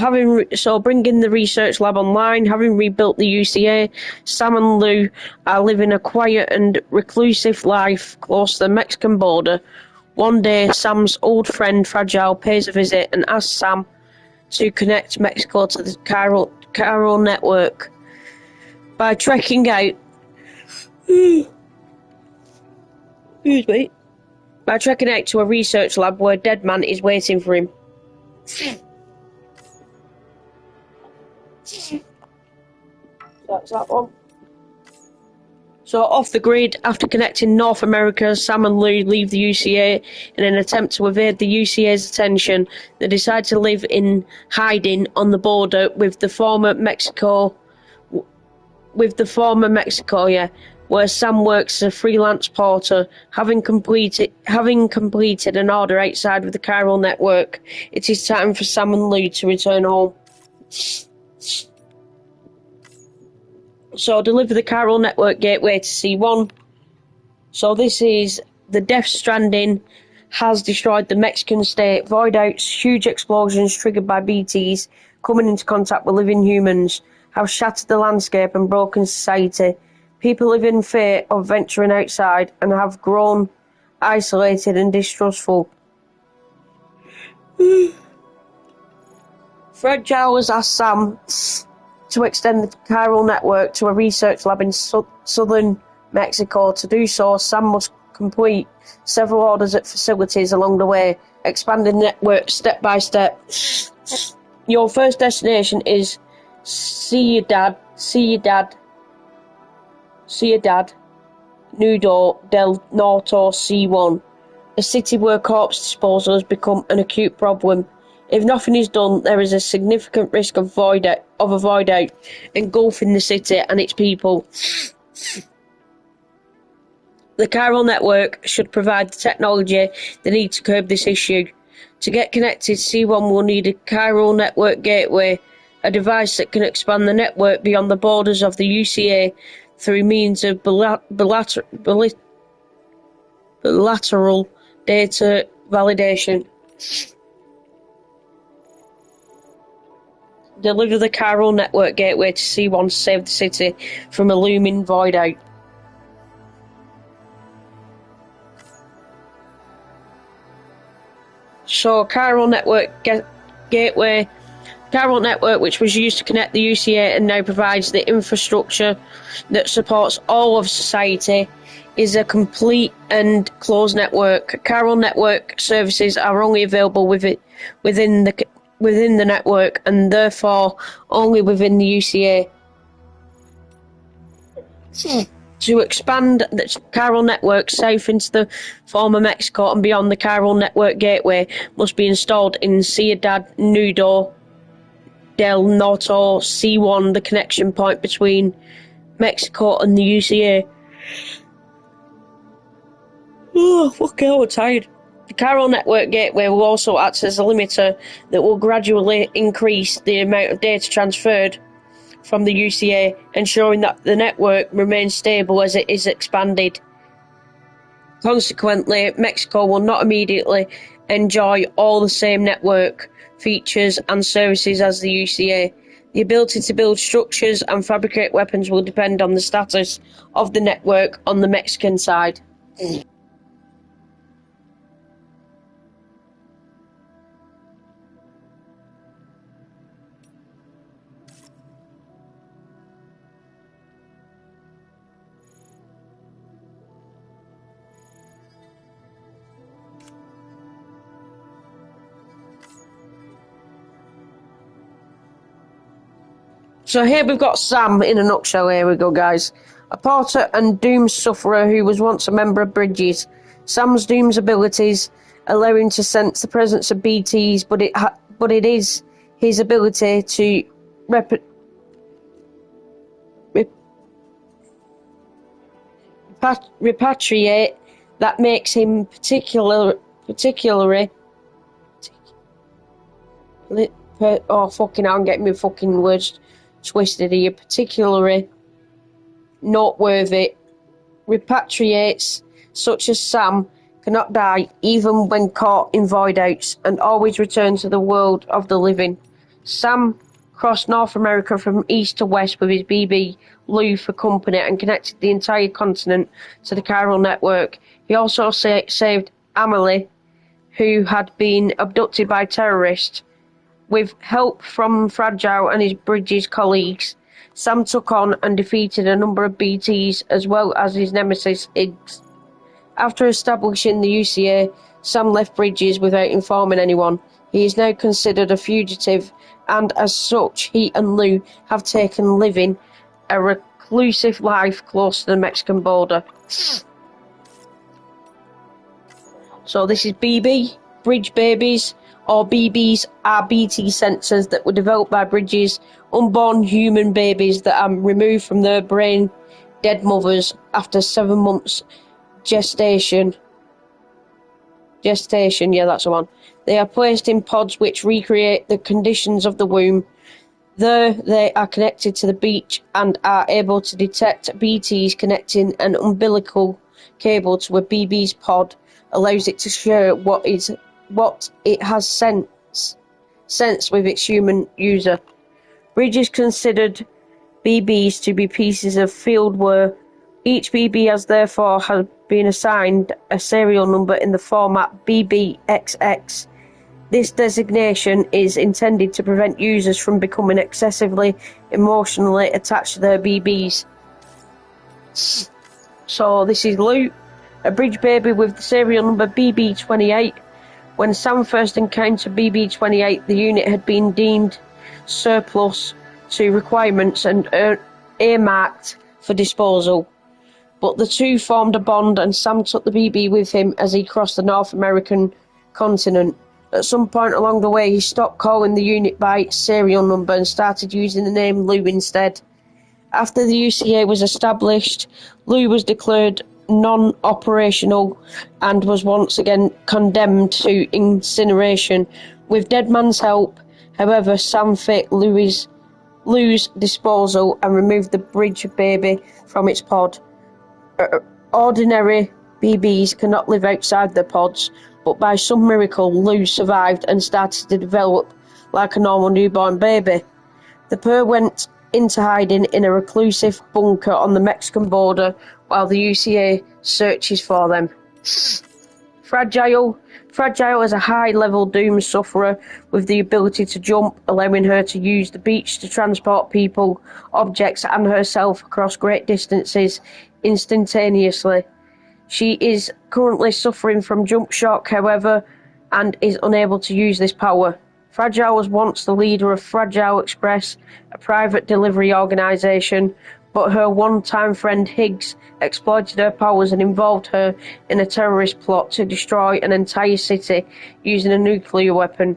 bringing the research lab online, having rebuilt the UCA, Sam and Lou are living a quiet and reclusive life close to the Mexican border. One day, Sam's old friend Fragile pays a visit and asks Sam to connect Mexico to the chiral network by trekking out. By trekking out to a research lab where Dead Man is waiting for him. That's that one. So off the grid, after connecting North America, Sam and Lou leave the UCA in an attempt to evade the UCA's attention. They decide to live in hiding on the border with the former Mexico, where Sam works as a freelance porter. Having completed an order outside of the chiral network, it is time for Sam and Lou to return home. So deliver the chiral network gateway to C1. So this is the Death Stranding has destroyed the Mexican state. Void outs, huge explosions triggered by BTs coming into contact with living humans have shattered the landscape and broken society. People live in fear of venturing outside and have grown isolated and distrustful. Fragile has asked Sam to extend the chiral network to a research lab in southern Mexico. To do so, Sam must complete several orders at facilities along the way, expanding the network step by step. Your first destination is Ciudad Nudo del Norte C1, a city where corpse disposal has become an acute problem. If nothing is done, there is a significant risk of a void out engulfing the city and its people. The chiral network should provide the technology they need to curb this issue. To get connected, C1 will need a chiral network gateway, a device that can expand the network beyond the borders of the UCA through means of bilateral data validation. Deliver the chiral network gateway to C1 to save the city from a looming void out. So, chiral network gateway. Chiral network, which was used to connect the UCA and now provides the infrastructure that supports all of society, is a complete and closed network. Chiral network services are only available within the network and therefore only within the UCA. To expand the chiral network south into the former Mexico and beyond, the chiral network gateway must be installed in Ciudad Nudo del Norte C1, the connection point between Mexico and the UCA. Oh, fucking hell, I'm tired. The chiral network gateway will also act as a limiter that will gradually increase the amount of data transferred from the UCA, ensuring that the network remains stable as it is expanded. Consequently, Mexico will not immediately enjoy all the same network features and services as the UCA. The ability to build structures and fabricate weapons will depend on the status of the network on the Mexican side. So here we've got Sam in a nutshell. Here we go, guys. A porter and doom sufferer who was once a member of Bridges. Sam's doom's abilities allow him to sense the presence of BTs, but it is his ability to repatriate that makes him particularly oh fucking hell, I'm getting my fucking words twisted here. Particularly noteworthy. Repatriates such as Sam cannot die even when caught in void outs and always return to the world of the living. Sam crossed North America from east to west with his BB Lou for company and connected the entire continent to the chiral network. He also saved Amelie, who had been abducted by terrorists. With help from Fragile and his Bridges colleagues, Sam took on and defeated a number of BTs as well as his nemesis Higgs. After establishing the UCA, Sam left Bridges without informing anyone. He is now considered a fugitive, and as such, he and Lou have taken living a reclusive life close to the Mexican border. So this is BB, Bridge Babies, or BBs are BT sensors that were developed by Bridges, unborn human babies that are removed from their brain dead mothers after 7 months gestation, yeah, that's the one. They are placed in pods which recreate the conditions of the womb. There they are connected to the beach and are able to detect BTs. Connecting an umbilical cable to a BB's pod allows it to share what it has sense with its human user. Bridges considered BBs to be pieces of fieldware. Each BB has therefore been assigned a serial number in the format BBXX. This designation is intended to prevent users from becoming excessively emotionally attached to their BBs. So this is Lou, a Bridge baby with the serial number BB28. When Sam first encountered BB28, the unit had been deemed surplus to requirements and earmarked for disposal. But the two formed a bond and Sam took the BB with him as he crossed the North American continent. At some point along the way, he stopped calling the unit by its serial number and started using the name Lou instead. After the UCA was established, Lou was declared non-operational and was once again condemned to incineration. With Deadman's help, however, Sam faked Lou's disposal and removed the Bridge baby from its pod. Ordinary BBs cannot live outside their pods, but by some miracle Lou survived and started to develop like a normal newborn baby. The pair went into hiding in a reclusive bunker on the Mexican border while the UCA searches for them. Fragile is a high-level doom sufferer with the ability to jump, allowing her to use the beach to transport people, objects and herself across great distances instantaneously. She is currently suffering from jump shock, however, and is unable to use this power. Fragile was once the leader of Fragile Express, a private delivery organisation, but her one-time friend Higgs exploited her powers and involved her in a terrorist plot to destroy an entire city using a nuclear weapon.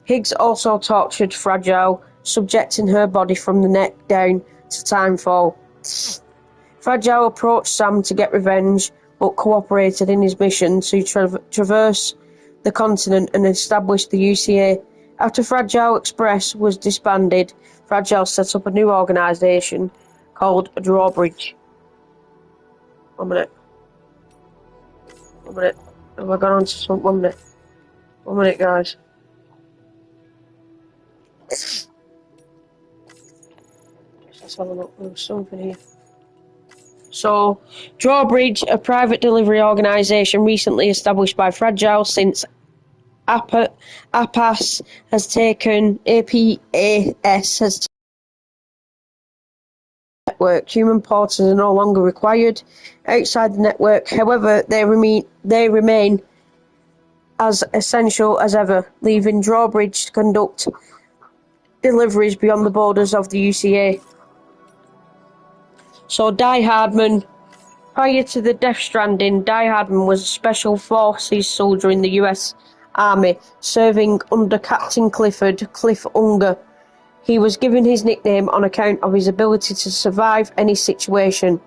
Higgs also tortured Fragile, subjecting her body from the neck down to timefall. Fragile approached Sam to get revenge, but cooperated in his mission to traverse the continent and establish the UCA. After Fragile Express was disbanded, Fragile set up a new organisation called a Drawbridge. 1 minute. Have I gone on to some? 1 minute. 1 minute, guys. Let's have a look. There's something here. So, Drawbridge, a private delivery organisation recently established by Fragile since APAS has taken network. Human porters are no longer required outside the network. However, they remain as essential as ever, leaving Drawbridge to conduct deliveries beyond the borders of the UCA. So Die Hardman, prior to the Death Stranding, Die Hardman was a Special Forces soldier in the US Army, serving under Captain Cliff Unger. He was given his nickname on account of his ability to survive any situation.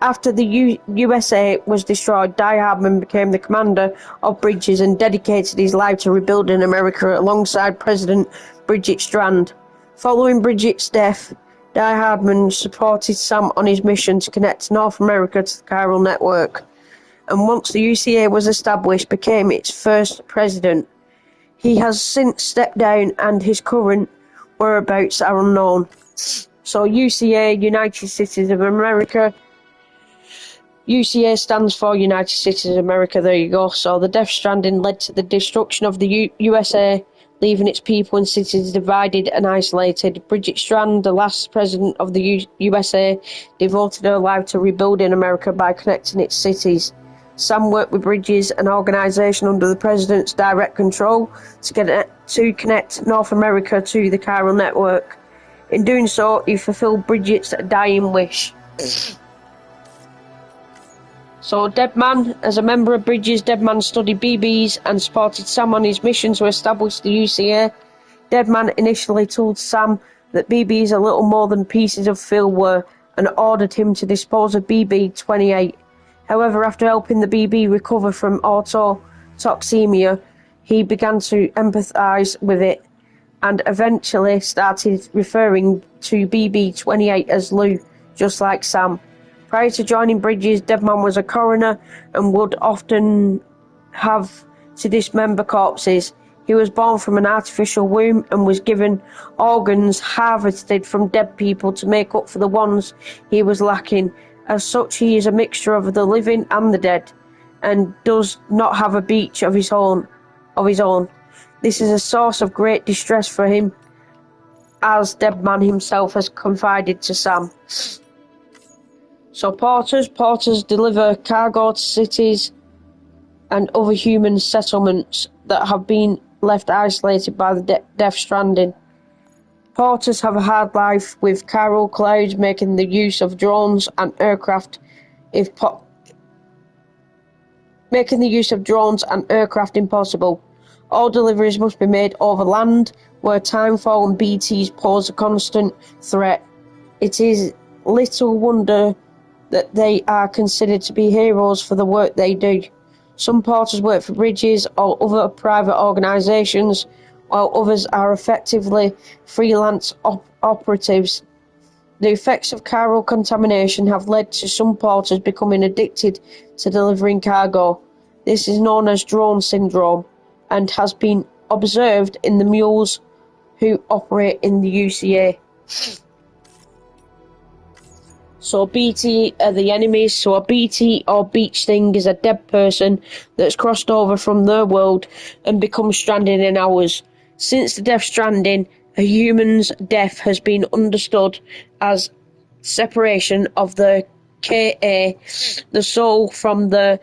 After the USA was destroyed, Die Hardman became the commander of Bridges and dedicated his life to rebuilding America alongside President Bridget Strand. Following Bridget's death, Die Hardman supported Sam on his mission to connect North America to the chiral network, and once the UCA was established, became its first president. He has since stepped down and his current whereabouts are unknown. So UCA, United Cities of America. UCA stands for United Cities of America, there you go. So the Death Stranding led to the destruction of the USA, leaving its people and cities divided and isolated. Bridget Strand, the last president of the USA, devoted her life to rebuilding America by connecting its cities. Sam worked with Bridges, an organisation under the president's direct control, to connect North America to the chiral network. In doing so, he fulfilled Bridget's dying wish. So Deadman, as a member of Bridges, Deadman studied BBs and supported Sam on his mission to establish the UCA. Deadman initially told Sam that BBs are little more than pieces of fieldware and ordered him to dispose of BB-28. However, after helping the BB recover from autotoxemia, he began to empathise with it and eventually started referring to BB-28 as Lou, just like Sam. Prior to joining Bridges, Deadman was a coroner and would often have to dismember corpses. He was born from an artificial womb and was given organs harvested from dead people to make up for the ones he was lacking. As such, he is a mixture of the living and the dead, and does not have a beach of his own. This is a source of great distress for him, as Deadman himself has confided to Sam. So porters deliver cargo to cities and other human settlements that have been left isolated by the Death Stranding. Porters have a hard life with chiral clouds, making the use of drones and aircraft impossible. All deliveries must be made over land, where timefall and BTs pose a constant threat. It is little wonder that they are considered to be heroes for the work they do. Some porters work for Bridges or other private organisations, while others are effectively freelance operatives. The effects of chiral contamination have led to some porters becoming addicted to delivering cargo. This is known as drone syndrome and has been observed in the mules who operate in the UCA. So BT are the enemies. So a BT or beach thing is a dead person that's crossed over from their world and become stranded in ours. Since the Death Stranding, a human's death has been understood as separation of the KA, the soul, from the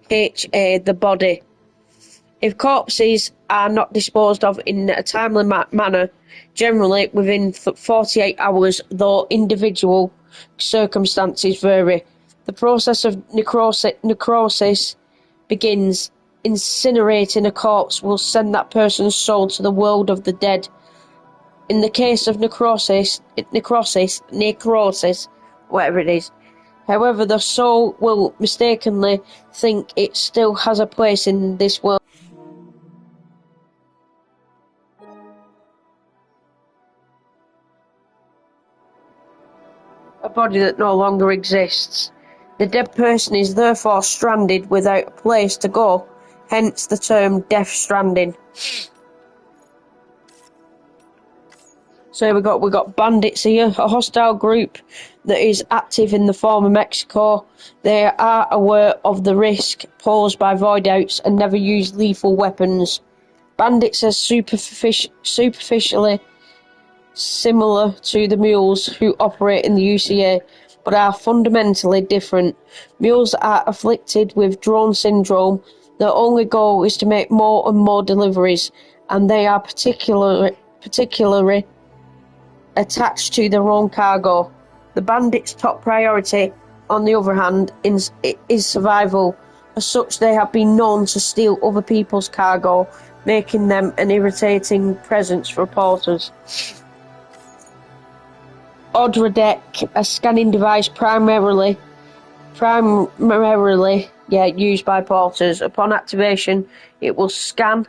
HA, the body. If corpses are not disposed of in a timely manner, generally within 48 hours, though individual circumstances vary, the process of necrosis begins. Incinerating a corpse will send that person's soul to the world of the dead. In the case of necrosis, whatever it is. However, the soul will mistakenly think it still has a place in this world. A body that no longer exists. The dead person is therefore stranded without a place to go, hence the term Death Stranding. So we got bandits here, a hostile group that is active in the former Mexico. They are aware of the risk posed by voidouts and never use lethal weapons. Bandits are superficially similar to the mules who operate in the UCA, but are fundamentally different. Mules are afflicted with drone syndrome. Their only goal is to make more and more deliveries, and they are particularly attached to their own cargo. The bandits' top priority, on the other hand, is survival. As such, they have been known to steal other people's cargo, making them an irritating presence for porters. Odradek, a scanning device primarily used by porters. Upon activation, it will scan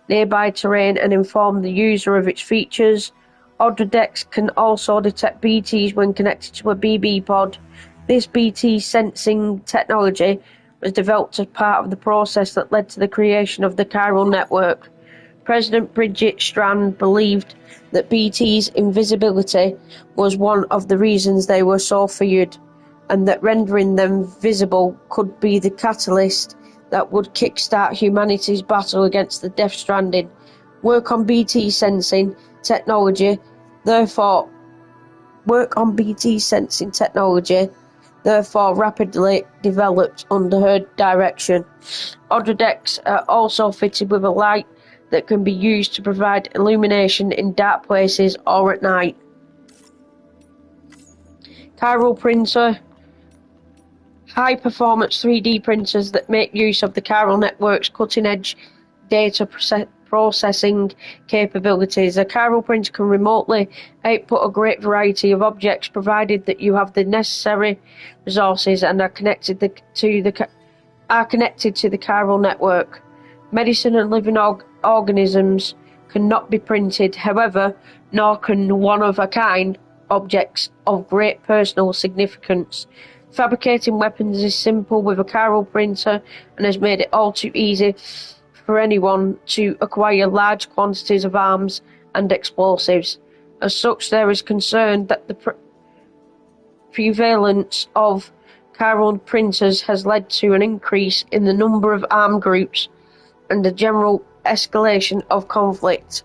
nearby terrain and inform the user of its features. Odradeks can also detect BTs when connected to a BB pod. This BT sensing technology was developed as part of the process that led to the creation of the chiral network. President Bridget Strand believed that BT's invisibility was one of the reasons they were so feared, and that rendering them visible could be the catalyst that would kickstart humanity's battle against the Death Stranding. Work on BT sensing technology therefore rapidly developed under her direction. Odradeks are also fitted with a light that can be used to provide illumination in dark places or at night. Chiral printer. High-performance 3D printers that make use of the chiral network's cutting-edge data processing capabilities. A chiral printer can remotely output a great variety of objects provided that you have the necessary resources and are connected to the chiral network. Medicine and living organisms cannot be printed, however, nor can one-of-a-kind objects of great personal significance. Fabricating weapons is simple with a chiral printer and has made it all too easy for anyone to acquire large quantities of arms and explosives. As such, there is concern that the prevalence of chiral printers has led to an increase in the number of armed groups and a general escalation of conflict.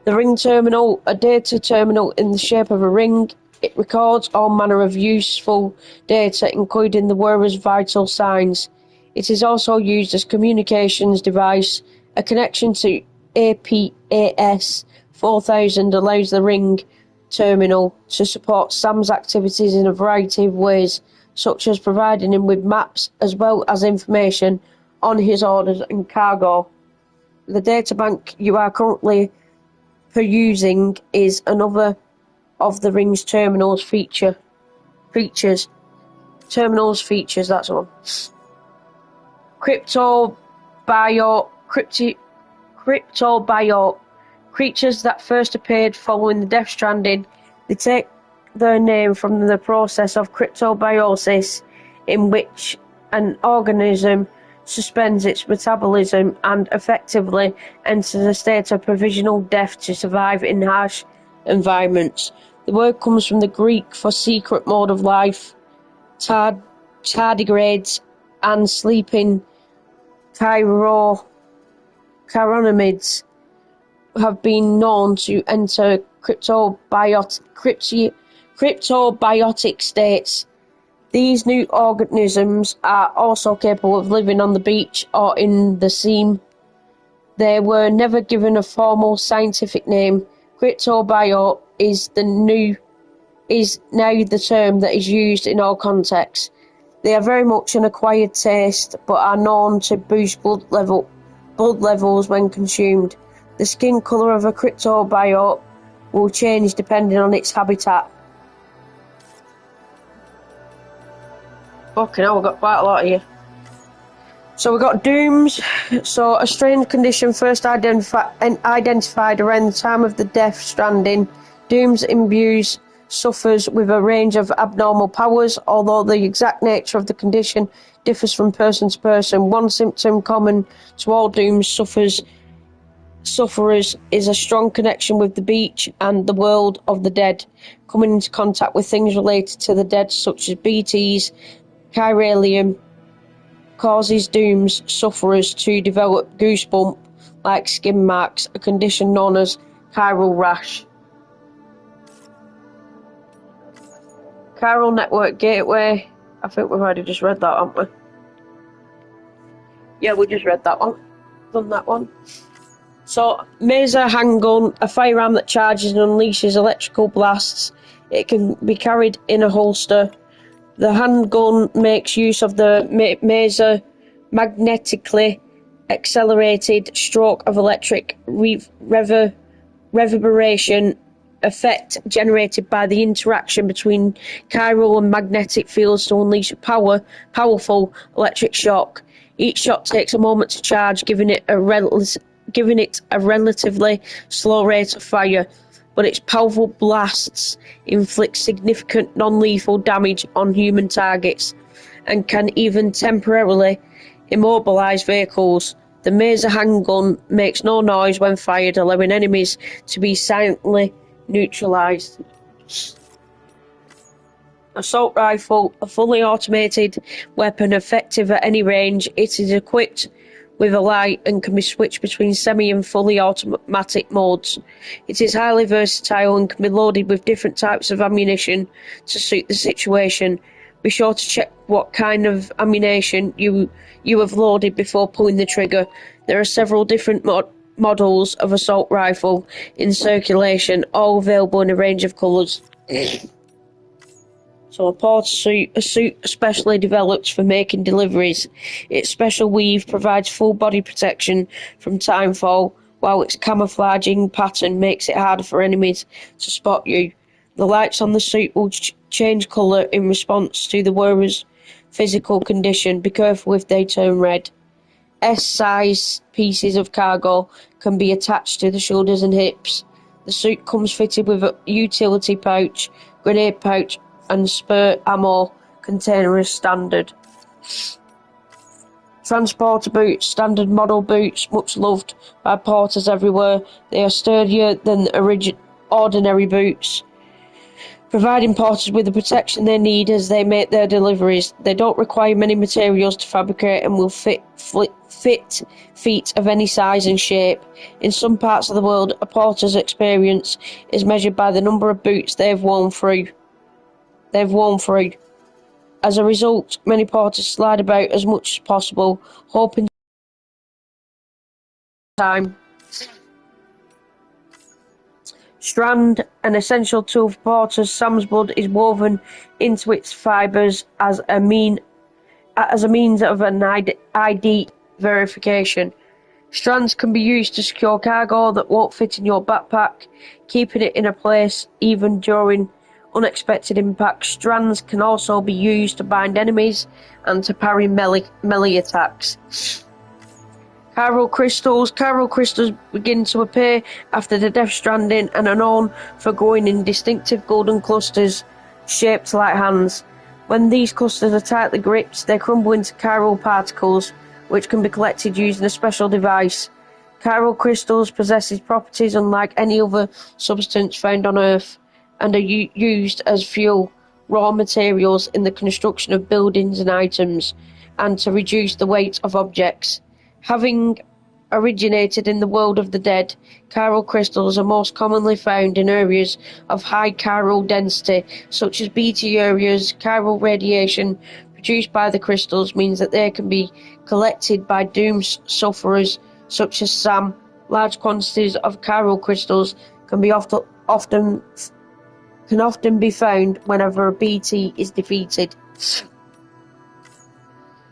The ring terminal, a data terminal in the shape of a ring. It records all manner of useful data, including the wearer's vital signs. It is also used as a communications device. A connection to APAS 4000 allows the ring terminal to support Sam's activities in a variety of ways, such as providing him with maps as well as information on his orders and cargo. The databank you are currently perusing is another of the ring's terminals features. Terminals features, that's one. Cryptobiote. Creatures that first appeared following the Death Stranding. They take their name from the process of cryptobiosis, in which an organism suspends its metabolism and effectively enters a state of provisional death to survive in harsh environments. The word comes from the Greek for secret mode of life. Tardigrades and sleeping chironomids have been known to enter cryptobiotic states. These new organisms are also capable of living on the beach or in the sea. They were never given a formal scientific name. Cryptobiote is now the term that is used in all contexts. They are very much an acquired taste, but are known to boost blood levels when consumed. The skin colour of a cryptobiote will change depending on its habitat. Fucking hell, we've got quite a lot here. So we've got dooms. So a strange condition first identified around the time of the Death Stranding. Dooms imbues suffers with a range of abnormal powers, although the exact nature of the condition differs from person to person. One symptom common to all dooms sufferers is a strong connection with the beach and the world of the dead, coming into contact with things related to the dead such as BTs. Chiralium causes dooms sufferers to develop goosebump-like skin marks, a condition known as chiral rash. Chiral Network Gateway. I think we've already just read that, haven't we? Yeah, we just read that one. Done that one. So, Maser handgun, a firearm that charges and unleashes electrical blasts. It can be carried in a holster. The handgun makes use of the Maser magnetically accelerated stroke of electric reverberation effect generated by the interaction between chiral and magnetic fields to unleash a powerful electric shock. Each shot takes a moment to charge, giving it a relatively slow rate of fire, but its powerful blasts inflict significant non-lethal damage on human targets and can even temporarily immobilize vehicles. The Maser handgun makes no noise when fired, allowing enemies to be silently neutralized. Assault rifle, a fully automated weapon effective at any range. It is equipped with a light and can be switched between semi and fully automatic modes. It is highly versatile and can be loaded with different types of ammunition to suit the situation. Be sure to check what kind of ammunition you have loaded before pulling the trigger. There are several different models of assault rifle in circulation, all available in a range of colours. So a porter suit, a suit especially developed for making deliveries. Its special weave provides full body protection from timefall, while its camouflaging pattern makes it harder for enemies to spot you. The lights on the suit will change colour in response to the wearer's physical condition. Be careful if they turn red. S-size pieces of cargo can be attached to the shoulders and hips. The suit comes fitted with a utility pouch, grenade pouch, and spare ammo container as standard. Transporter boots, standard model boots, much loved by porters everywhere. They are sturdier than ordinary boots, providing porters with the protection they need as they make their deliveries. They don't require many materials to fabricate and will fit feet of any size and shape. In some parts of the world, a porter's experience is measured by the number of boots they've worn through. As a result, many porters slide about as much as possible, hoping time. Strand, an essential tool for porters, Sam's blood is woven into its fibres as a means of an ID verification. Strands can be used to secure cargo that won't fit in your backpack, keeping it in a place even during unexpected impacts. Strands can also be used to bind enemies and to parry melee attacks. Chiral crystals. Chiral crystals begin to appear after the Death Stranding and are known for growing in distinctive golden clusters shaped like hands. When these clusters are tightly gripped, they crumble into chiral particles, which can be collected using a special device. Chiral crystals possess properties unlike any other substance found on Earth, and are used as fuel, raw materials in the construction of buildings and items, and to reduce the weight of objects. Having originated in the world of the dead, chiral crystals are most commonly found in areas of high chiral density, such as BT areas. Chiral radiation produced by the crystals means that they can be collected by doomed sufferers such as Sam. Large quantities of chiral crystals can often be found whenever a BT is defeated.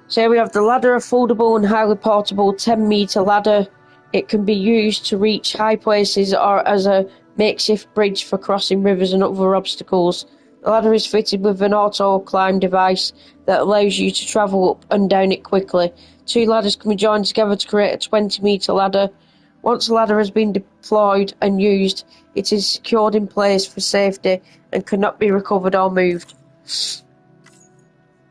So here we have the ladder, a foldable and highly portable 10-metre ladder. It can be used to reach high places or as a makeshift bridge for crossing rivers and other obstacles. The ladder is fitted with an auto-climb device that allows you to travel up and down it quickly. Two ladders can be joined together to create a 20-metre ladder. Once the ladder has been deployed and used, it is secured in place for safety and cannot be recovered or moved.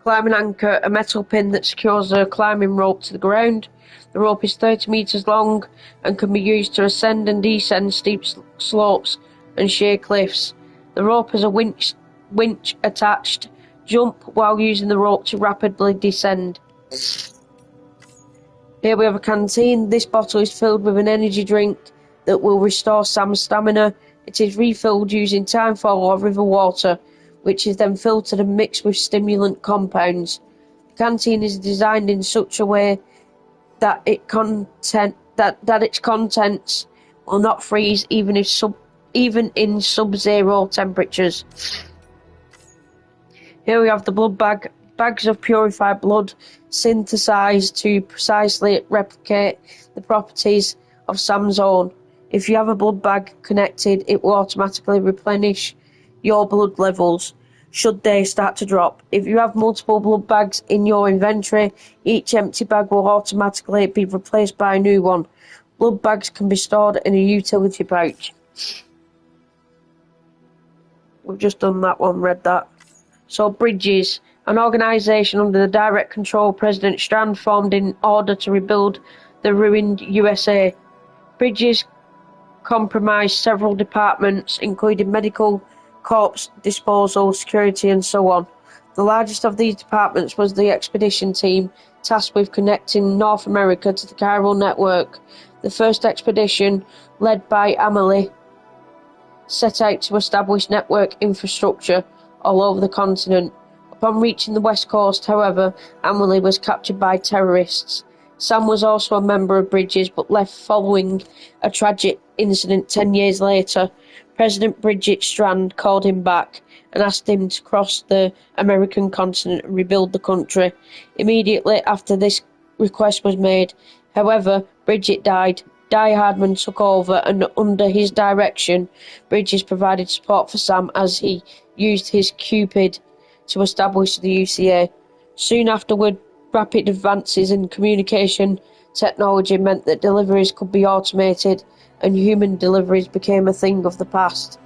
Climbing anchor, a metal pin that secures a climbing rope to the ground. The rope is 30 metres long and can be used to ascend and descend steep slopes and sheer cliffs. The rope has a winch attached. Jump while using the rope to rapidly descend. Here we have a canteen. This bottle is filled with an energy drink that will restore Sam's stamina. It is refilled using timefall or river water, which is then filtered and mixed with stimulant compounds. The canteen is designed in such a way that its contents will not freeze even in sub-zero temperatures. Here we have the blood bag. Bags of purified blood synthesized to precisely replicate the properties of Sam's own. If you have a blood bag connected, it will automatically replenish your blood levels should they start to drop. If you have multiple blood bags in your inventory, each empty bag will automatically be replaced by a new one. Blood bags can be stored in a utility pouch. We've just done that one, read that. So, Bridges, an organisation under the direct control of President Strand, formed in order to rebuild the ruined USA. Bridges comprised several departments, including medical, corpse disposal, security, and so on. The largest of these departments was the expedition team, tasked with connecting North America to the chiral network. The first expedition, led by Amelie, set out to establish network infrastructure all over the continent. Upon reaching the west coast, however, Amelie was captured by terrorists. Sam was also a member of Bridges, but left following a tragic incident 10 years later. President Bridget Strand called him back and asked him to cross the American continent and rebuild the country. Immediately after this request was made, however, Bridget died. Die Hardman took over, and under his direction, Bridges provided support for Sam as he used his Cupid to establish the UCA. Soon afterward, rapid advances in communication technology meant that deliveries could be automated, and human deliveries became a thing of the past.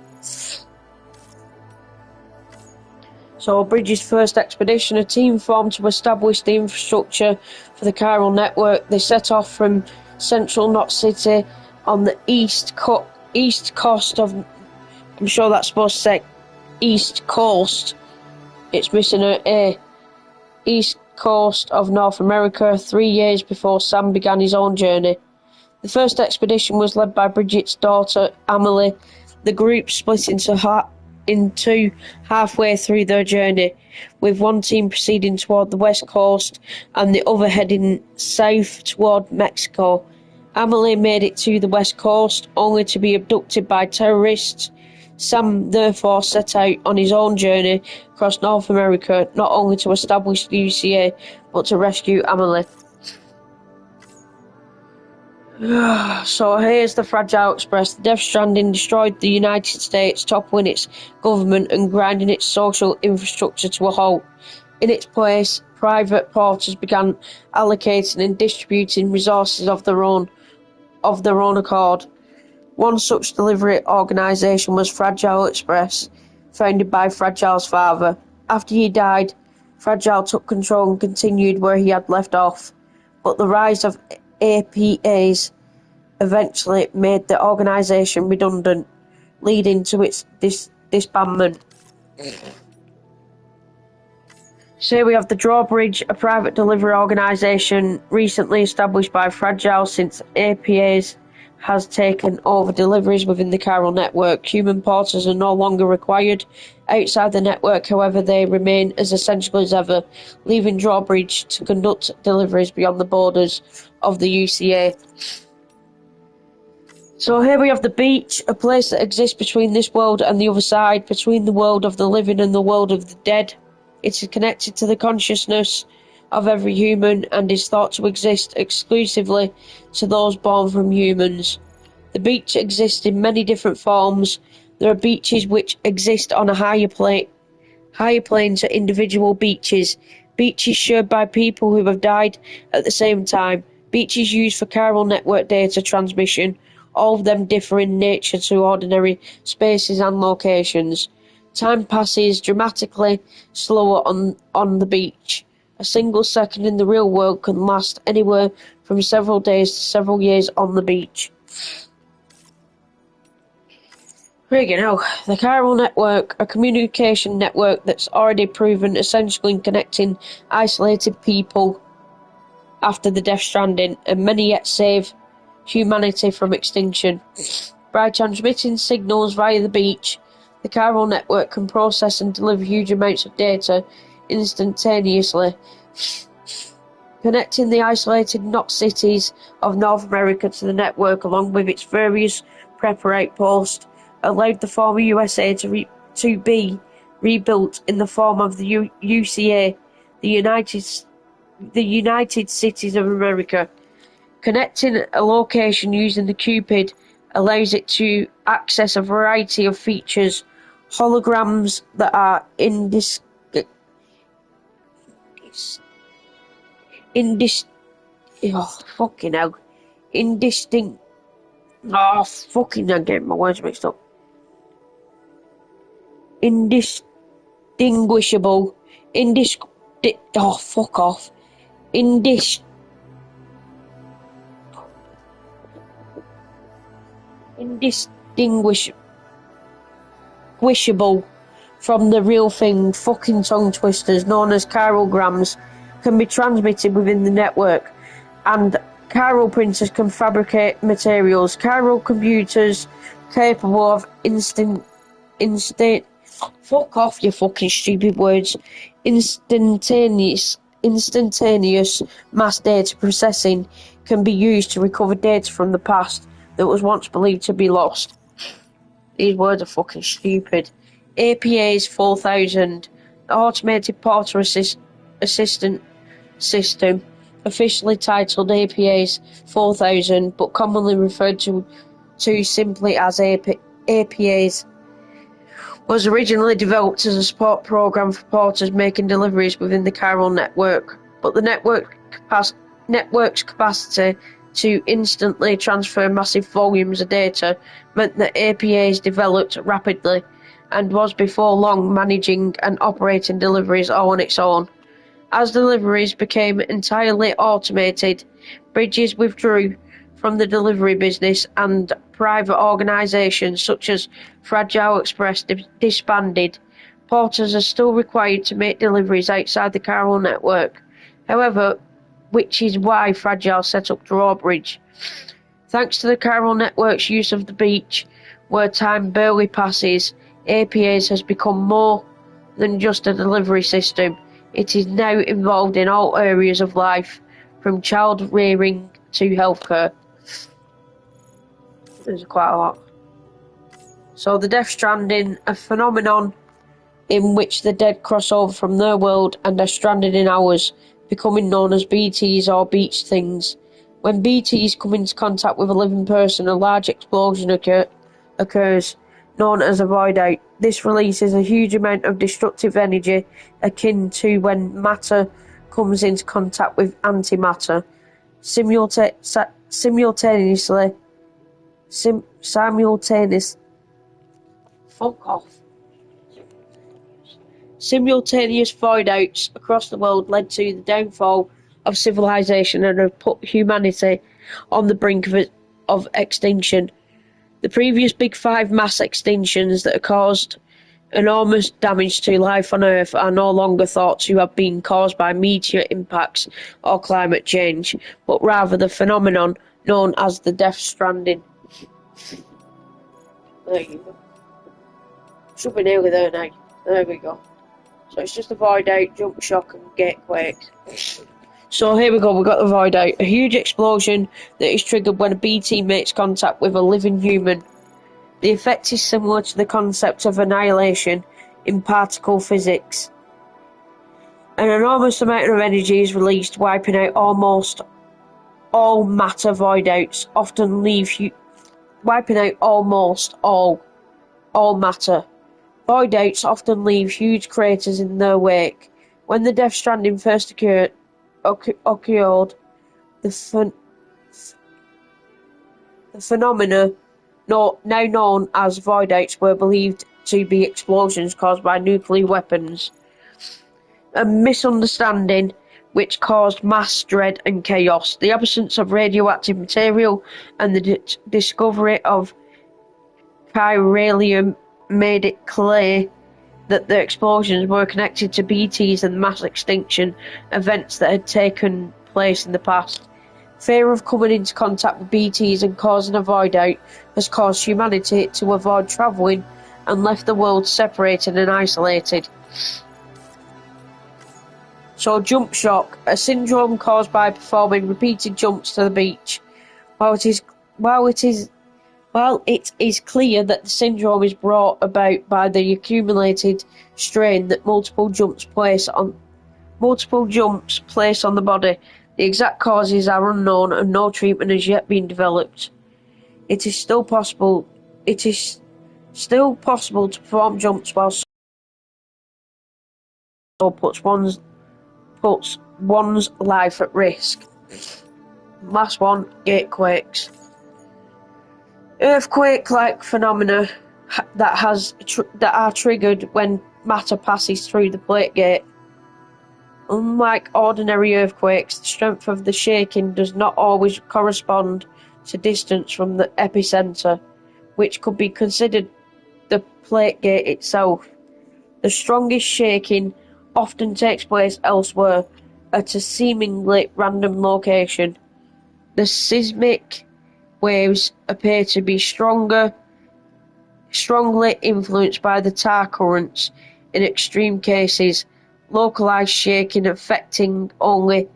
So, Bridges' first expedition, a team formed to establish the infrastructure for the chiral network. They set off from central Knot City on the east coast of, I'm sure that's supposed to say east coast, it's missing an A, east coast of North America, 3 years before Sam began his own journey. The first expedition was led by Bridget's daughter, Amelie. The group split into halfway through their journey, with one team proceeding toward the west coast and the other heading south toward Mexico. Amelie made it to the west coast, only to be abducted by terrorists. Sam therefore set out on his own journey across North America, not only to establish the UCA, but to rescue Amelie. So here's the Fragile Express. The Death Stranding destroyed the United States, toppling its government and grinding its social infrastructure to a halt. In its place, private porters began allocating and distributing resources of their own accord. One such delivery organisation was Fragile Express, founded by Fragile's father. After he died, Fragile took control and continued where he had left off, but the rise of APAs eventually made the organisation redundant, leading to its disbandment. So here we have the Drawbridge, a private delivery organisation recently established by Fragile since APAs has taken over deliveries within the chiral network. Human porters are no longer required. Outside the network, however, they remain as essential as ever, leaving Drawbridge to conduct deliveries beyond the borders of the UCA. So here we have the beach, a place that exists between this world and the other side, between the world of the living and the world of the dead. It is connected to the consciousness of every human and is thought to exist exclusively to those born from humans. The beach exists in many different forms. There are beaches which exist on a higher planes are individual beaches. Beaches shared by people who have died at the same time. Beaches used for chiral network data transmission. All of them differ in nature to ordinary spaces and locations. Time passes dramatically slower on the beach. A single second in the real world can last anywhere from several days to several years on the beach. Here now, the chiral network, a communication network that's already proven essential in connecting isolated people after the Death Stranding, and many yet save humanity from extinction. By transmitting signals via the beach, the chiral network can process and deliver huge amounts of data instantaneously. Connecting the isolated Knot cities of North America to the network, along with its various prepper outposts, allowed the former USA to be rebuilt in the form of the UCA, the United Cities of America. Connecting a location using the Cupid allows it to access a variety of features, holograms that are I'm getting my words mixed up. Indistinguishable, indistinguishable from the real thing. Fucking tongue twisters known as chirograms can be transmitted within the network, and chiral printers can fabricate materials. Chiral computers capable of fuck off, you fucking stupid words. Instantaneous mass data processing can be used to recover data from the past that was once believed to be lost. These words are fucking stupid. APA's 4000, Automated Porter Assistant System, officially titled APA's 4000, but commonly referred to simply as APA's, was originally developed as a support program for porters making deliveries within the chiral network, but the network's capacity to instantly transfer massive volumes of data meant that APA's developed rapidly and was before long managing and operating deliveries all on its own. As deliveries became entirely automated, Bridges withdrew from the delivery business, and private organisations such as Fragile Express disbanded. Porters are still required to make deliveries outside the chiral network, however, which is why Fragile set up Drawbridge. Thanks to the chiral network's use of the beach, where time barely passes, APA's has become more than just a delivery system. It is now involved in all areas of life, from child rearing to healthcare. There's quite a lot. So the Death Stranding, a phenomenon in which the dead cross over from their world and are stranded in ours, becoming known as BTs or beach things. When BTs come into contact with a living person, a large explosion occurs, known as a void out. This releases a huge amount of destructive energy, akin to when matter comes into contact with antimatter. Simultaneous void outs across the world led to the downfall of civilization and have put humanity on the brink of extinction. The previous Big Five mass extinctions that have caused enormous damage to life on Earth are no longer thought to have been caused by meteor impacts or climate change, but rather the phenomenon known as the Death Stranding. There you go. Should be nearly there now. There we go. So it's just a void out, jump shock, and gatequake. So here we go, we've got the void out. A huge explosion that is triggered when a BT makes contact with a living human. The effect is similar to the concept of annihilation in particle physics. An enormous amount of energy is released, wiping out almost all matter void outs, wiping out almost all matter. Void outs often leave huge craters in their wake. When the Death Stranding first occurred, the phenomena now known as void outs were believed to be explosions caused by nuclear weapons. A misunderstanding which caused mass dread and chaos. The absence of radioactive material and the discovery of chiralium made it clear that the explosions were connected to BTs and mass extinction events that had taken place in the past. Fear of coming into contact with BTs and causing a void out has caused humanity to avoid travelling and left the world separated and isolated. So jump shock, a syndrome caused by performing repeated jumps to the beach. While it is clear that the syndrome is brought about by the accumulated strain that multiple jumps place on the body, the exact causes are unknown and no treatment has yet been developed. It is still possible. It is still possible to perform jumps while so puts one's life at risk. Last one, gatequakes. Earthquake-like phenomena that are triggered when matter passes through the plate gate. Unlike ordinary earthquakes, the strength of the shaking does not always correspond to distance from the epicenter, which could be considered the plate gate itself. The strongest shaking often takes place elsewhere, at a seemingly random location. The seismic waves appear to be strongly influenced by the tar currents. In extreme cases, localized shaking affecting only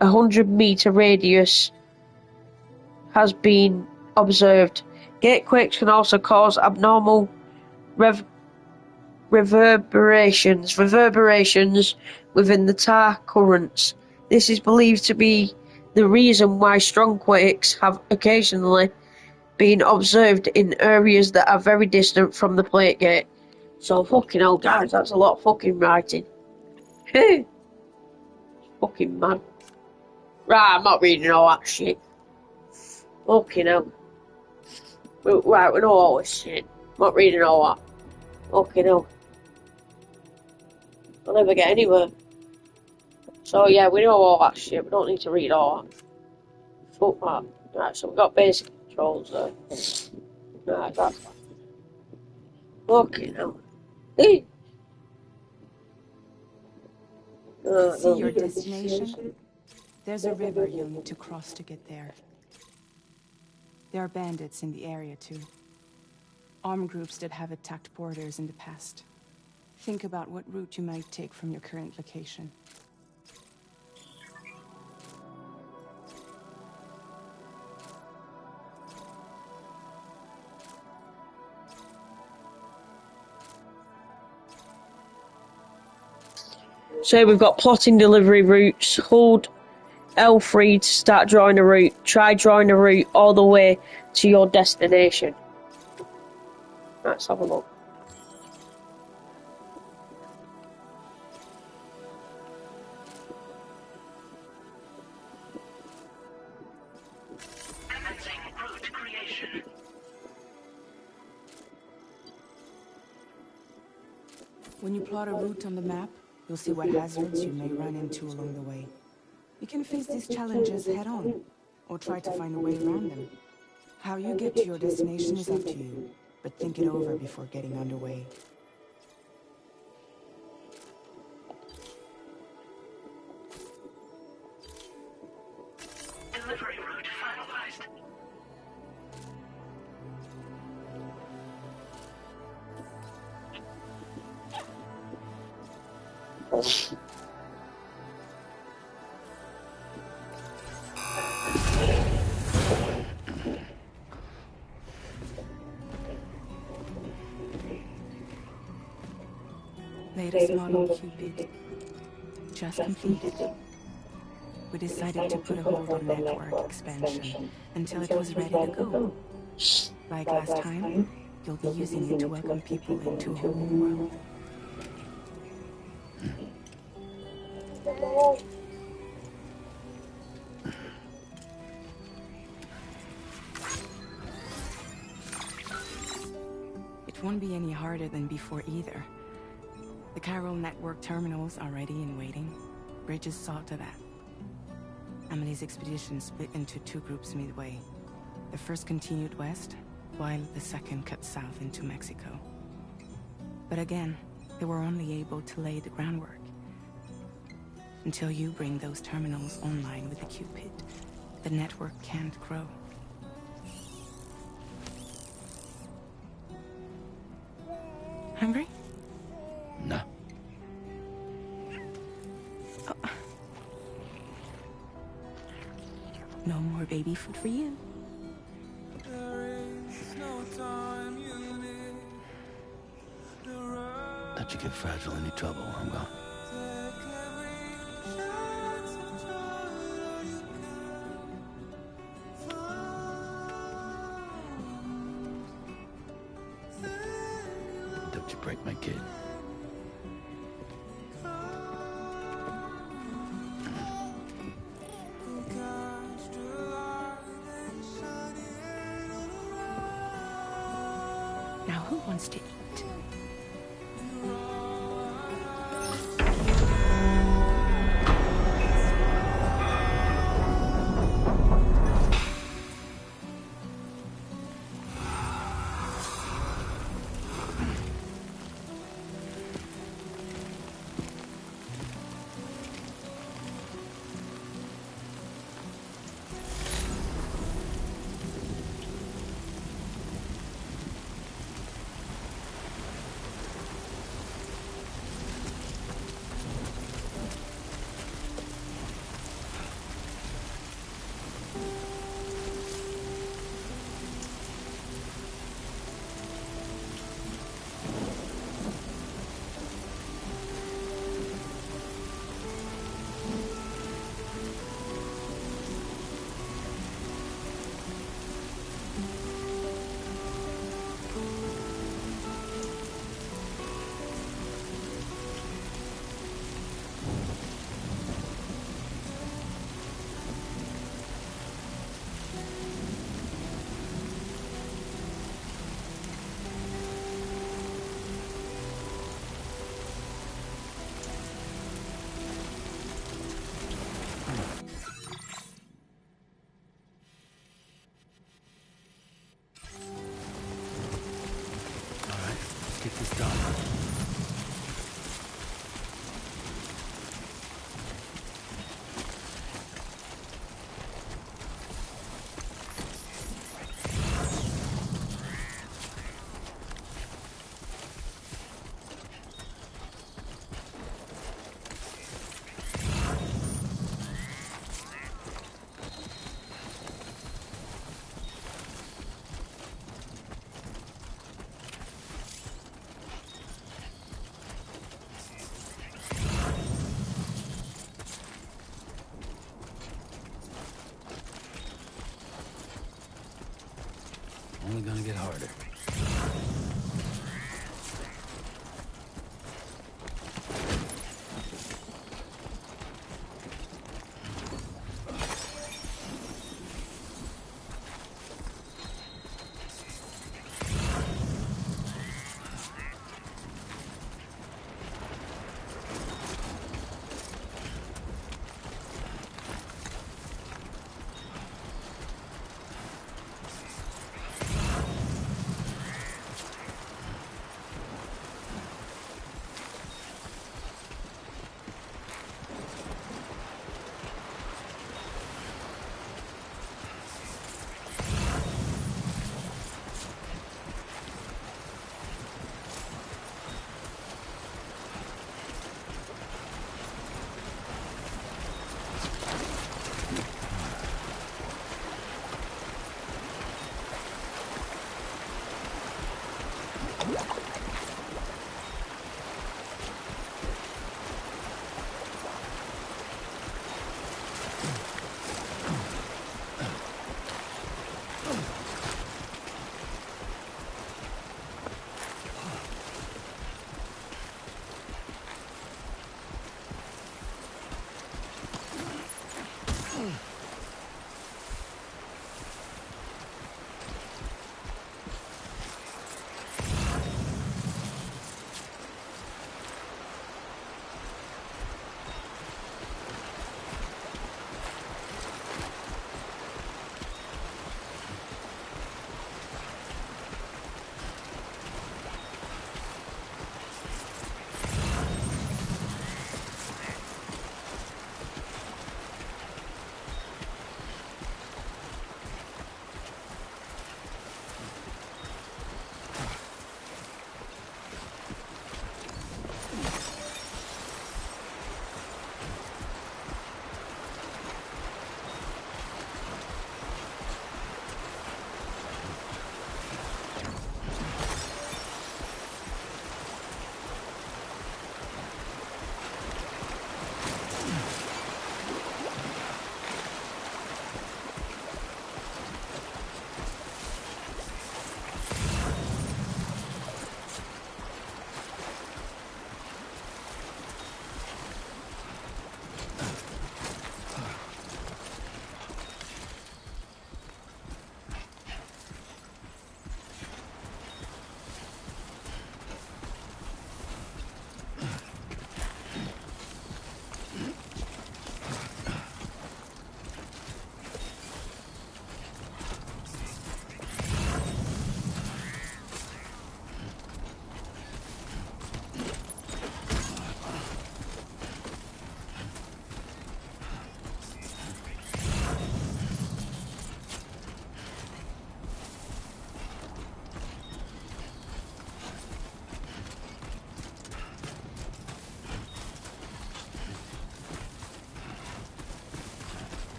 a 100-meter radius has been observed. Gatequakes can also cause abnormal reverberations within the tar currents. This is believed to be the reason why strong quakes have occasionally been observed in areas that are very distant from the plate gate. So fucking hell, guys, that's a lot of fucking writing. Fucking mad. Right, I'm not reading all that shit. Fucking hell. Right, we know all this shit. I'm not reading all that. Fucking hell. I'll never get anywhere. So yeah, we know all that shit. We don't need to read all that. Fuck that. Right, so we've got basic controls there. Right, that's fine. Fucking hell. See your destination? There's a river you'll need to cross to get there. There are bandits in the area too. Armed groups that have attacked borders in the past. Think about what route you might take from your current location. So we've got plotting delivery routes. Hold L3 to start drawing a route. Try drawing a route all the way to your destination. Let's have a look. When you plot a route on the map, you'll see what hazards you may run into along the way. You can face these challenges head-on, or try to find a way around them. How you get to your destination is up to you, but think it over before getting underway. Delivery route finalized. Latest model Cupid. Just completed. We decided to put a hold on network expansion until it was ready to go. Like last time, you'll be using it to welcome people into a whole new world. It won't be any harder than before either. The Chiral network terminals are ready and waiting. Bridges saw to that. Emily's expedition split into two groups midway. The first continued west, while the second cut south into Mexico. But again, they were only able to lay the groundwork. Until you bring those terminals online with the Cupid, the network can't grow. Hungry? No. Oh. No more baby food for you. Let you get fragile any trouble, I'm gone. kid. Now who wants to eat? Get this done. Only gonna get harder.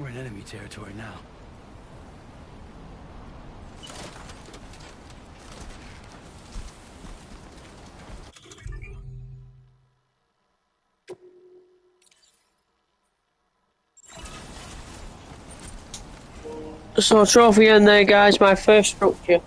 We're in enemy territory now. So trophy in there, guys, my first structure.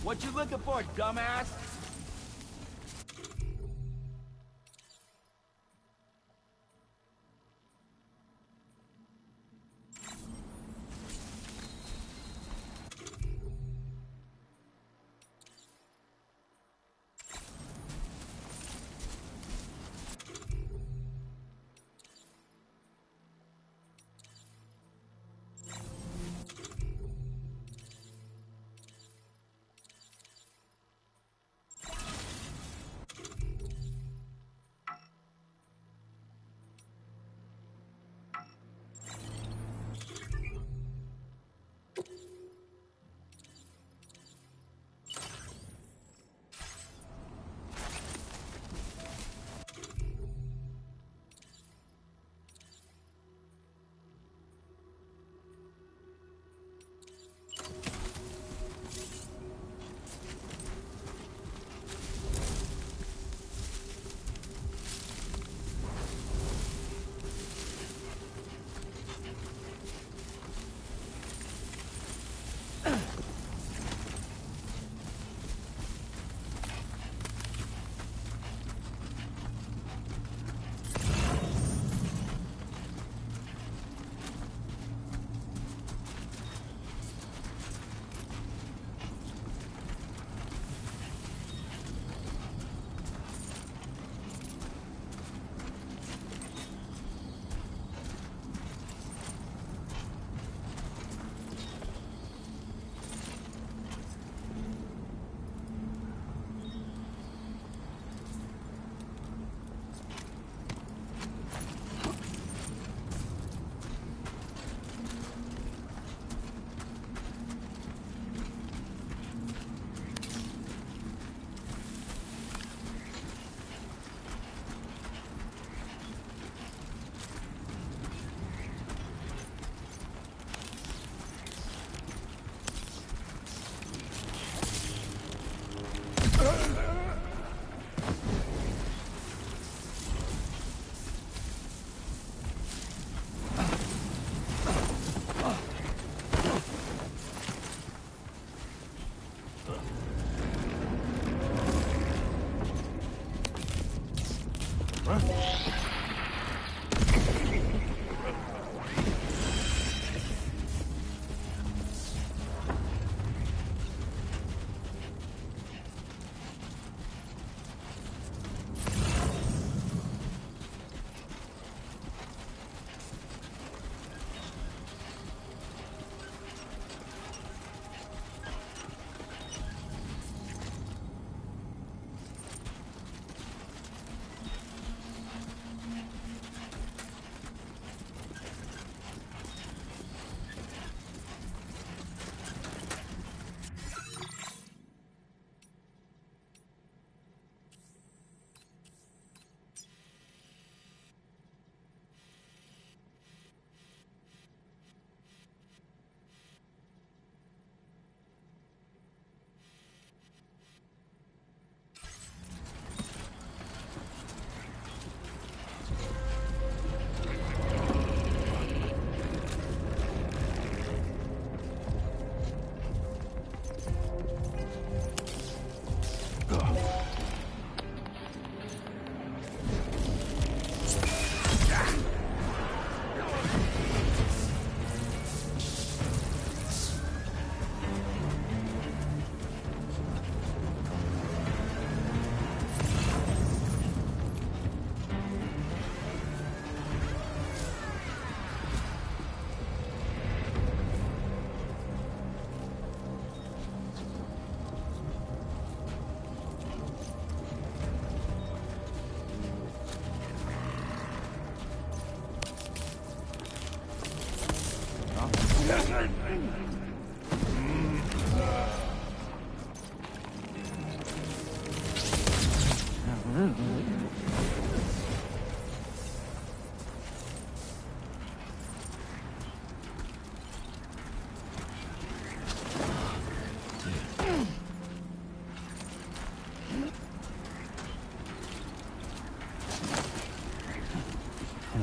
What you looking for, dumbass? Come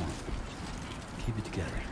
on. Keep it together.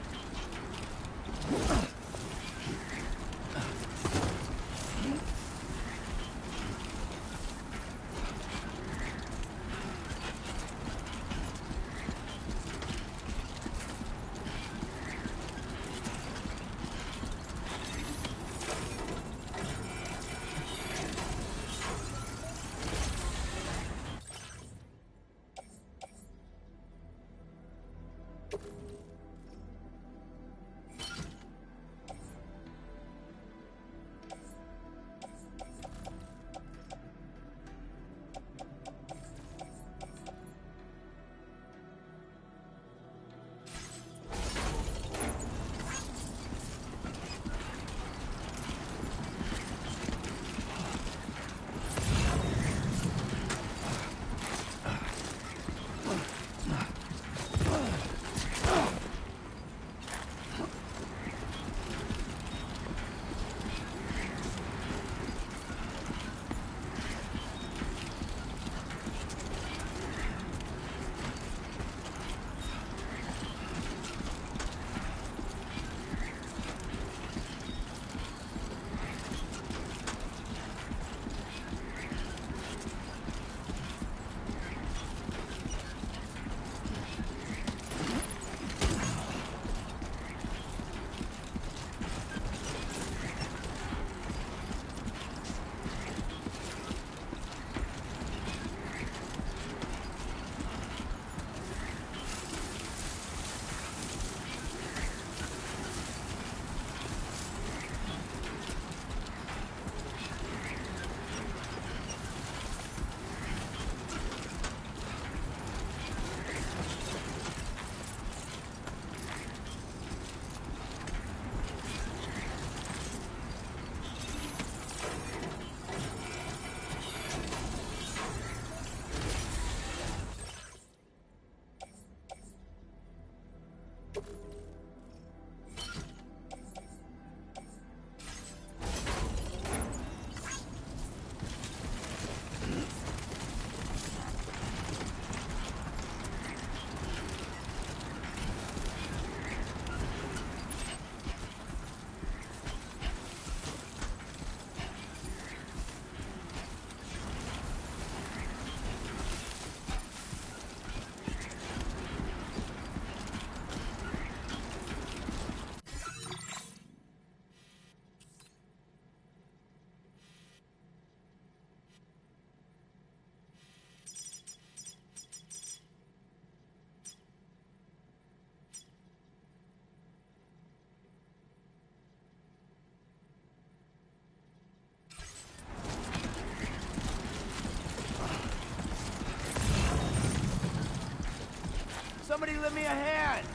Somebody lend me a hand!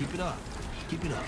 Keep it up. Keep it up.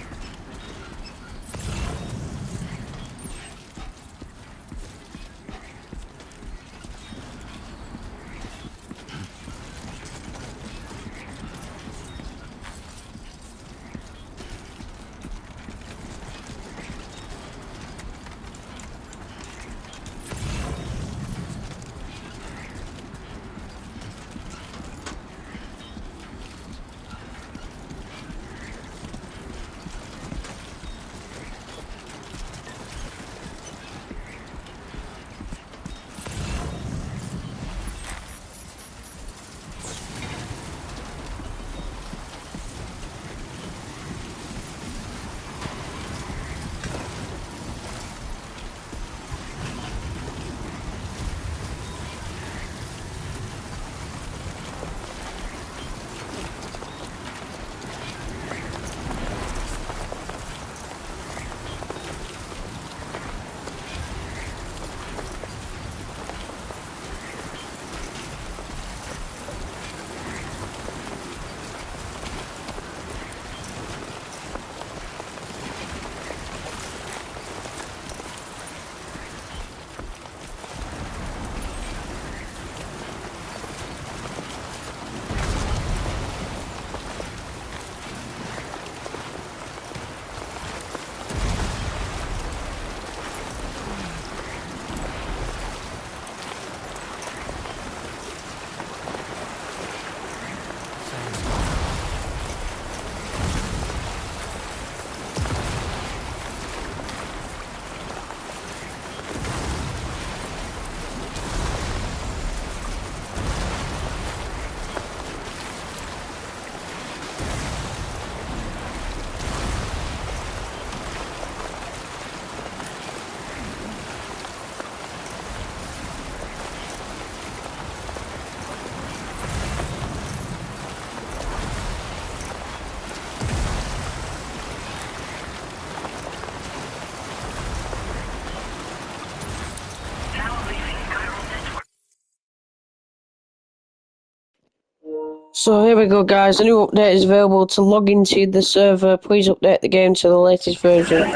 So here we go, guys. A new update is available to log into the server. Please update the game to the latest version.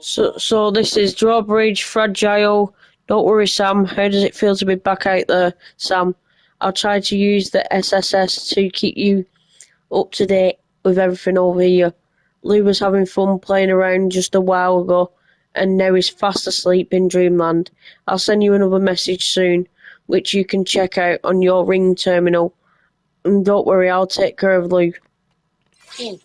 So this is Drawbridge, Fragile. Don't worry, Sam. How does it feel to be back out there, Sam? I'll try to use the SSS to keep you up to date with everything over here. Lou was having fun playing around just a while ago, and now he's fast asleep in Dreamland. I'll send you another message soon, which you can check out on your Ring terminal. And don't worry, I'll take care of Lou. Hey!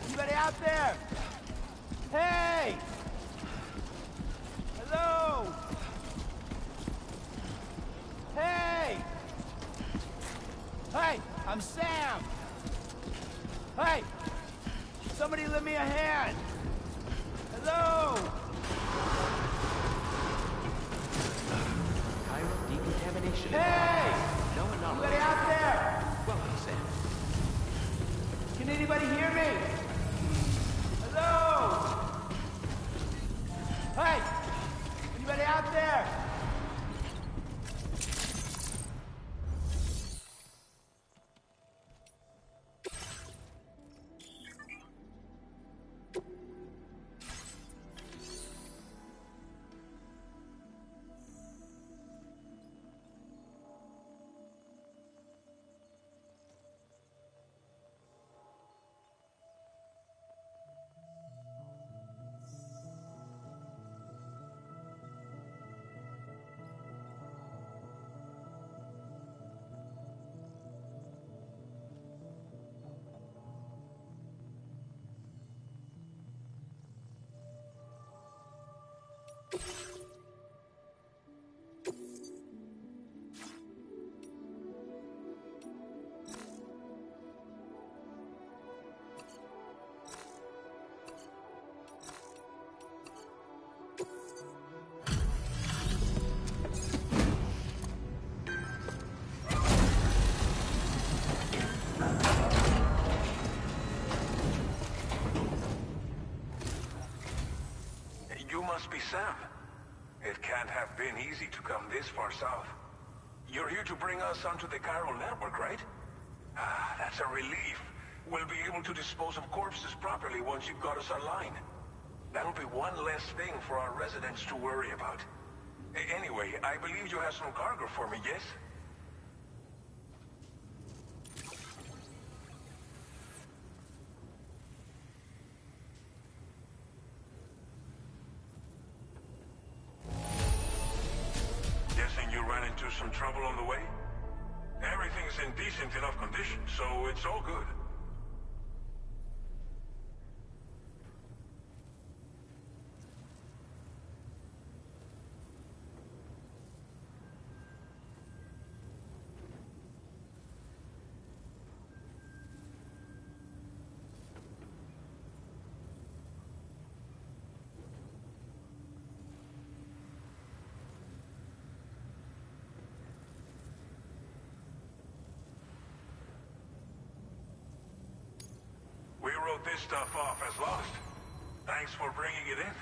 Anybody out there? Hey! Hello! Hey! Hey, I'm Sam! Hey! Somebody lend me a hand! Hello! Chiral decontamination. Hey! No anomaly. Anybody out there? Welcome, Sam. Can anybody hear me? Hello? Hey! Anybody out there? You must be Sam. It can't have been easy to come this far south. You're here to bring us onto the chiral network, right? Ah, that's a relief. We'll be able to dispose of corpses properly once you've got us online. That'll be one less thing for our residents to worry about. Anyway, I believe you have some cargo for me, yes? Guessing you ran into some trouble on the way? Everything's in decent enough condition, so it's all good. We wrote this stuff off as lost. Thanks for bringing it in.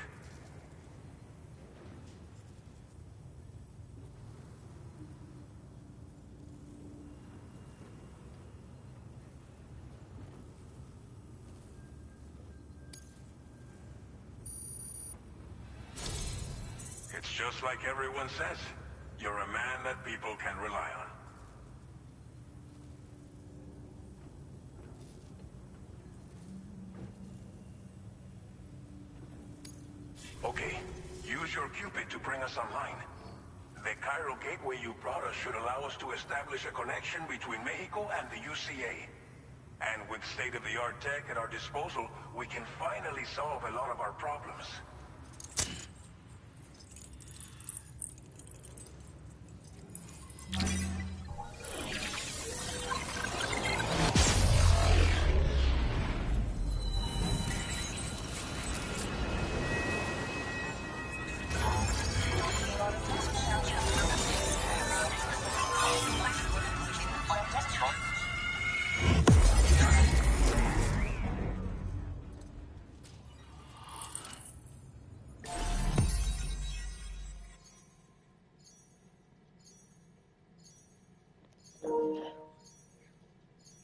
It's just like everyone says. You're a man that people can rely on. Okay, use your Cupid to bring us online. The Cairo gateway you brought us should allow us to establish a connection between Mexico and the UCA. And with state-of-the-art tech at our disposal, we can finally solve a lot of our problems.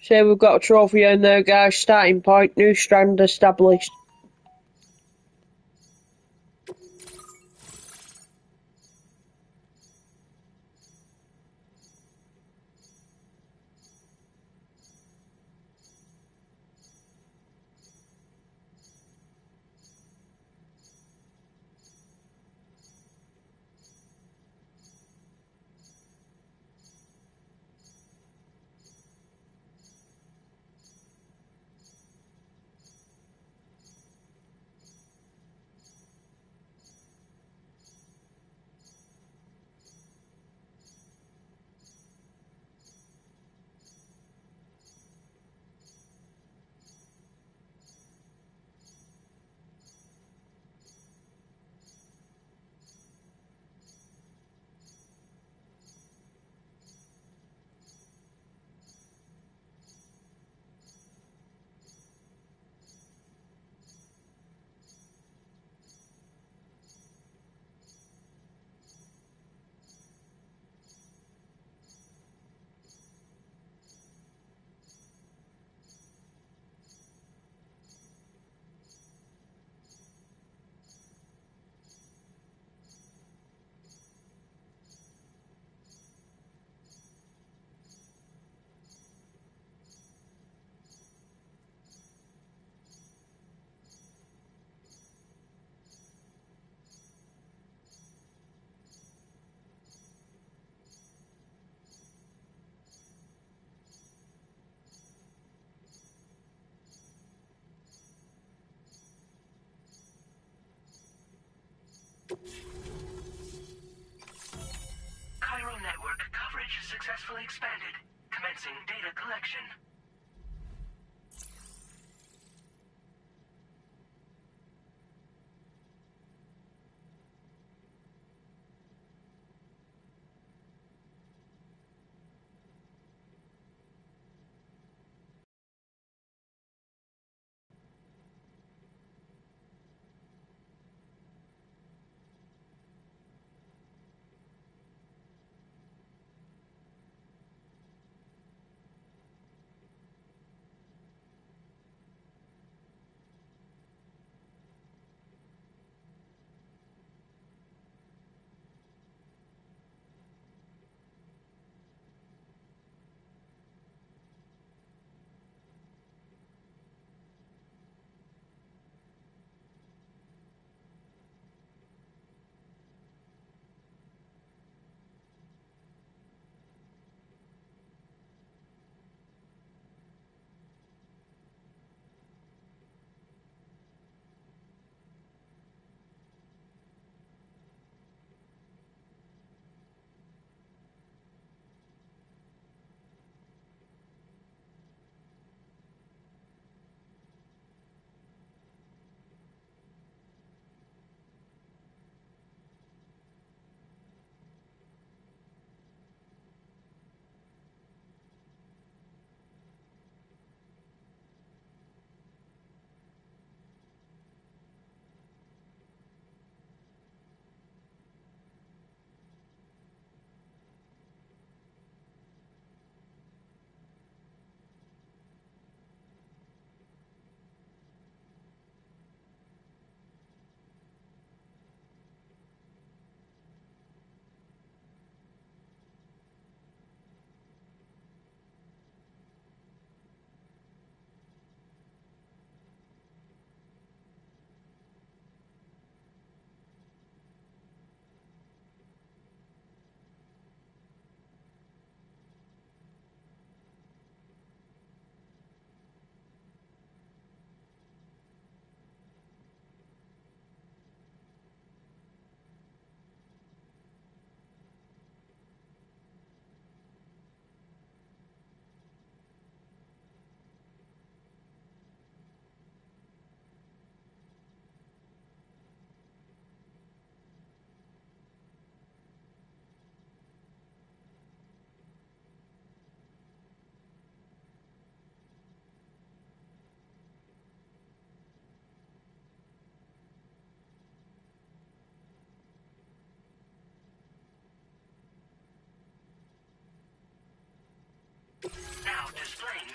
So we've got a trophy in there, guys. Starting point, new strand established. Chiral network coverage successfully expanded. Commencing data collection.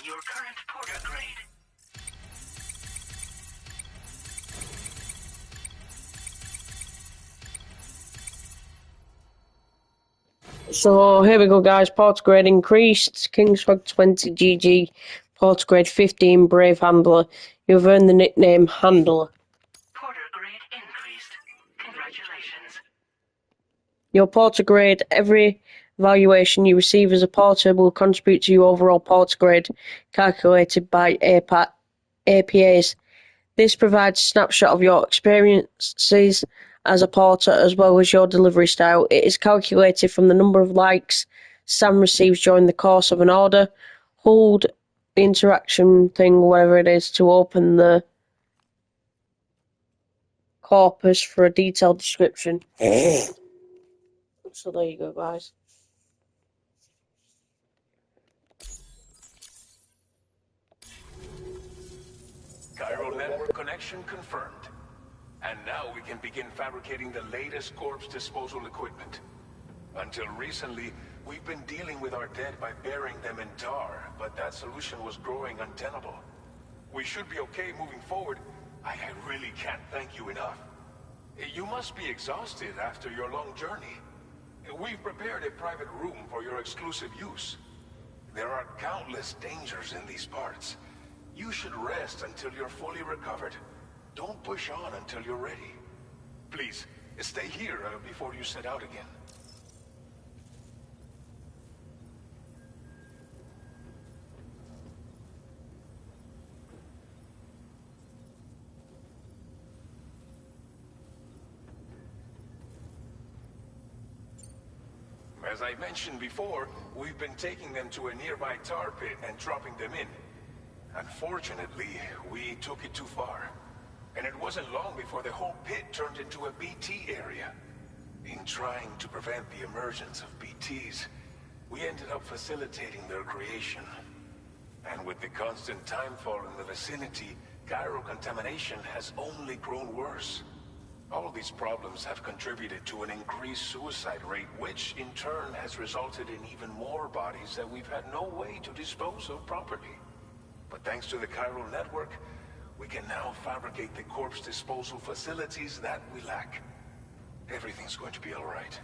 your current porter grade. So here we go, guys. Porter grade increased. Kingsfog 20 GG. Porter grade 15 Brave Handler. You've earned the nickname Handler. Porter grade increased. Congratulations. Your porter grade, every valuation you receive as a porter will contribute to your overall porter grade, calculated by APAs. This provides a snapshot of your experiences as a porter as well as your delivery style. It is calculated from the number of likes Sam receives during the course of an order. Hold the interaction thing, whatever it is, to open the corpus for a detailed description. So there you go, guys. Chiral network connection confirmed. And now we can begin fabricating the latest corpse disposal equipment. Until recently, we've been dealing with our dead by burying them in tar, but that solution was growing untenable. We should be okay moving forward. I really can't thank you enough. You must be exhausted after your long journey. We've prepared a private room for your exclusive use. There are countless dangers in these parts. You should rest until you're fully recovered. Don't push on until you're ready. Please, stay here before you set out again. As I mentioned before, we've been taking them to a nearby tar pit and dropping them in. Unfortunately, we took it too far. And it wasn't long before the whole pit turned into a BT area. In trying to prevent the emergence of BTs, we ended up facilitating their creation. And with the constant timefall in the vicinity, chiral contamination has only grown worse. All these problems have contributed to an increased suicide rate, which in turn has resulted in even more bodies that we've had no way to dispose of properly. But thanks to the chiral network, we can now fabricate the corpse disposal facilities that we lack. Everything's going to be all right.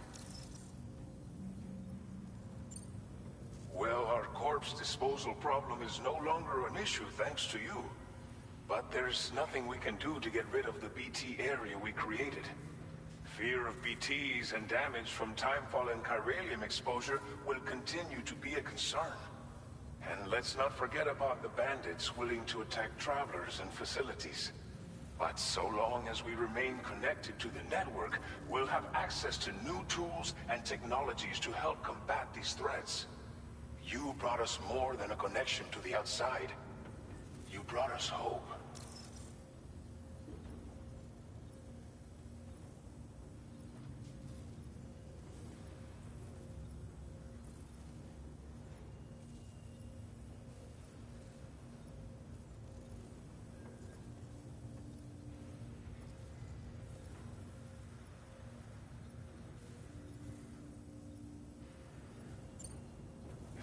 Well, our corpse disposal problem is no longer an issue thanks to you. But there's nothing we can do to get rid of the BT area we created. Fear of BTs and damage from timefall and chiralium exposure will continue to be a concern. And let's not forget about the bandits willing to attack travelers and facilities. But so long as we remain connected to the network, we'll have access to new tools and technologies to help combat these threats. You brought us more than a connection to the outside. You brought us hope.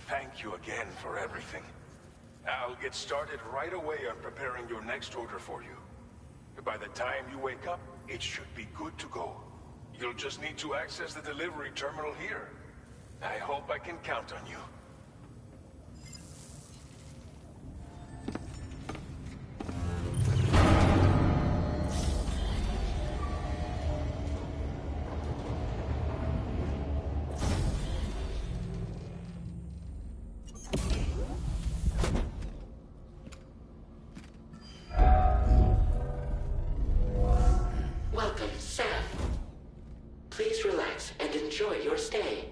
Thank you again for everything. I'll get started right away on preparing your next order for you. By the time you wake up, it should be good to go. You'll just need to access the delivery terminal here. I hope I can count on you. Welcome, Sam. Please relax and enjoy your stay.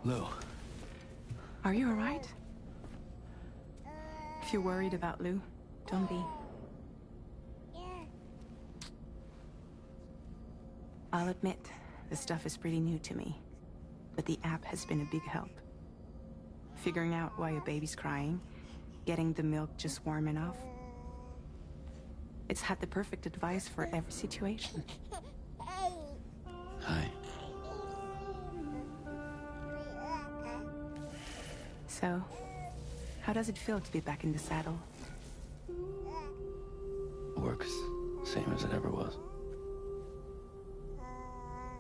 Lou. Are you alright? If you're worried about Lou, don't be. I'll admit, the stuff is pretty new to me, but the app has been a big help. Figuring out why a baby's crying, getting the milk just warm enough. It's had the perfect advice for every situation. Hi. So, how does it feel to be back in the saddle? Works same as it ever was.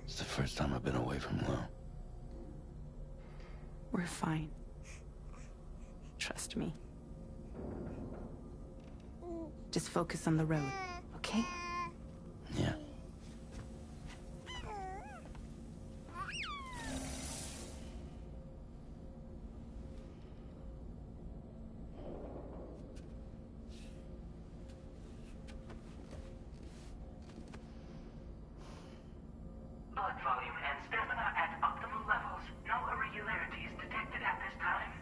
It's the first time I've been away from Lou. We're fine. Trust me. Just focus on the road, okay? Yeah. Blood volume and stamina at optimal levels. No irregularities detected at this time.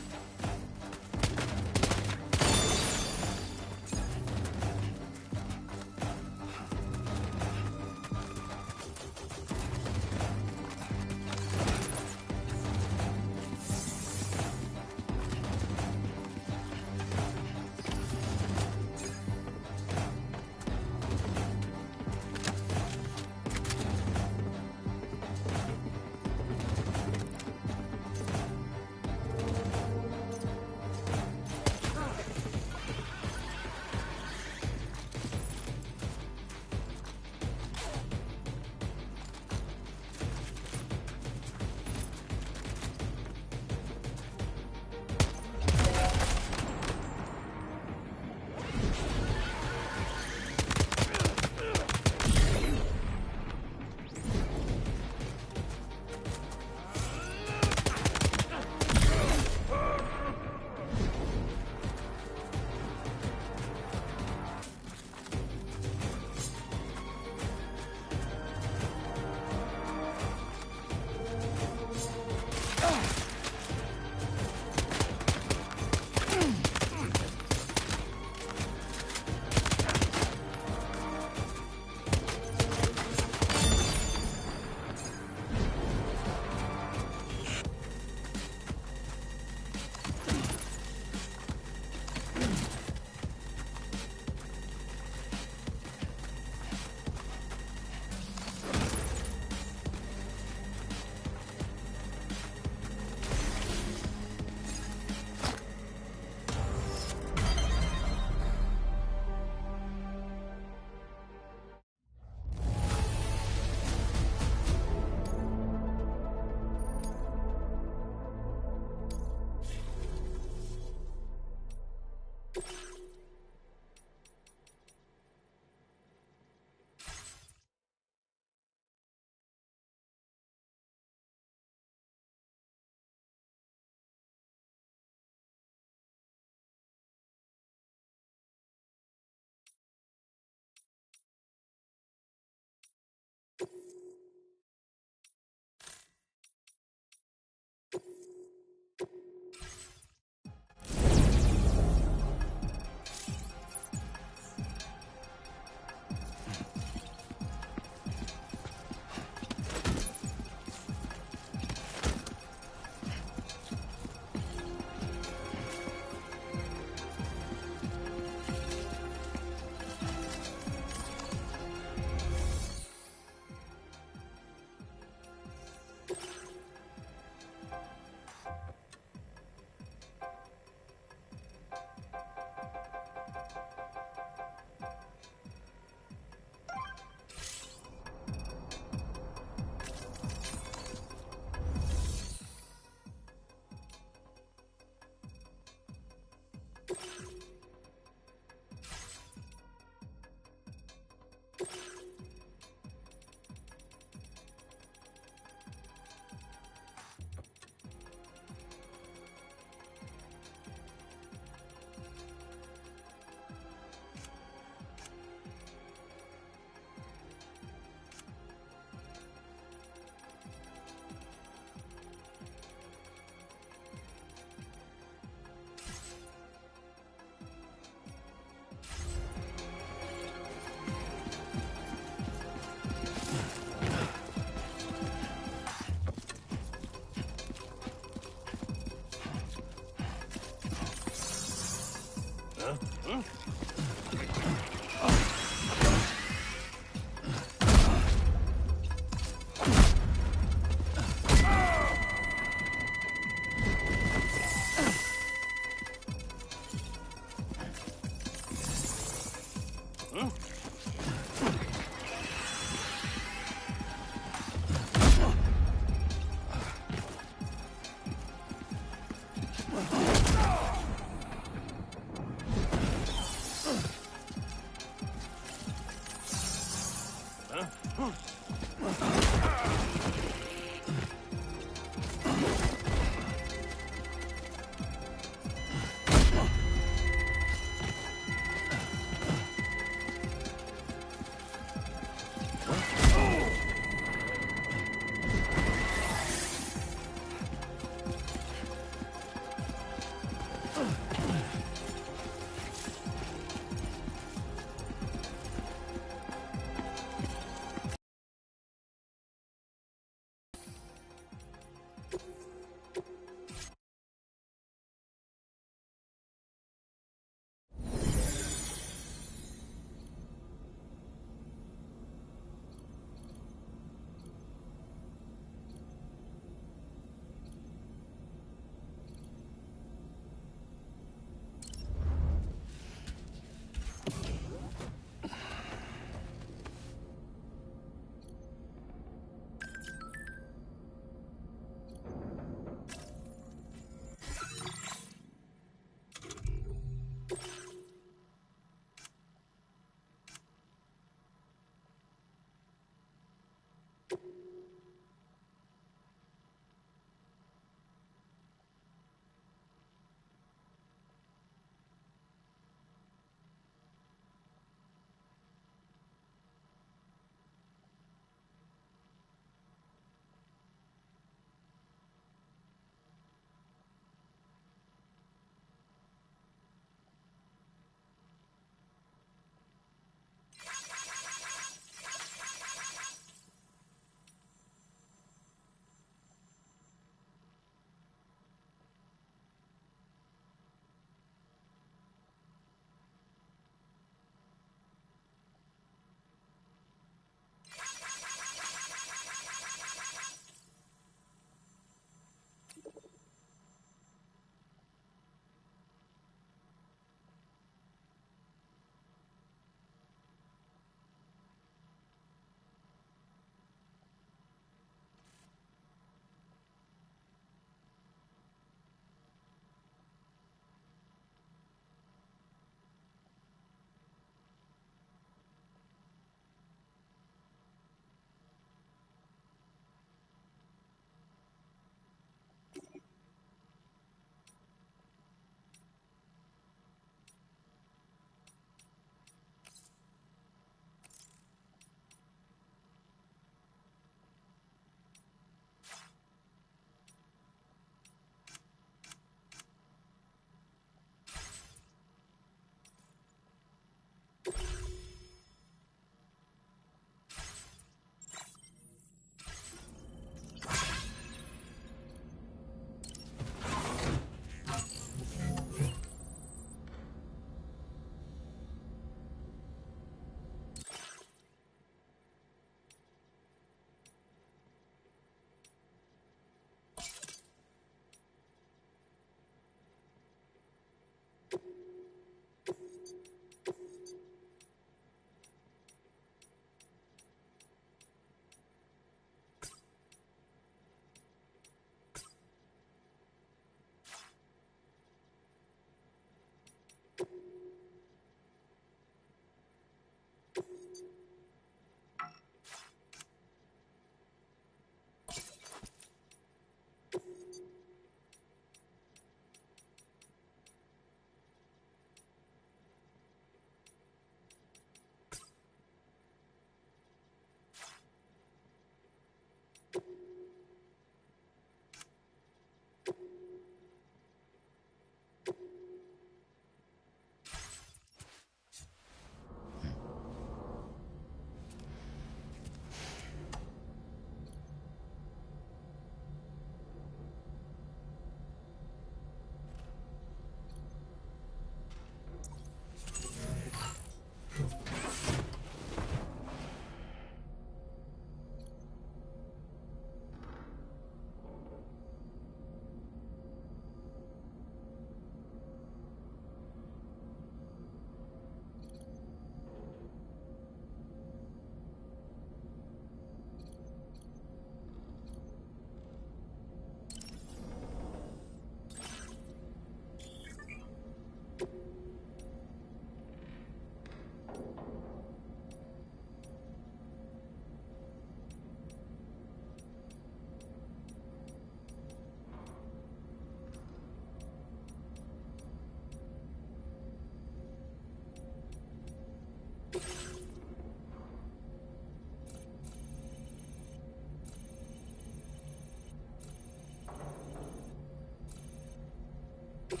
A new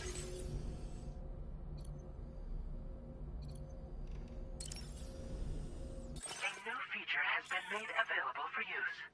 feature has been made available for use.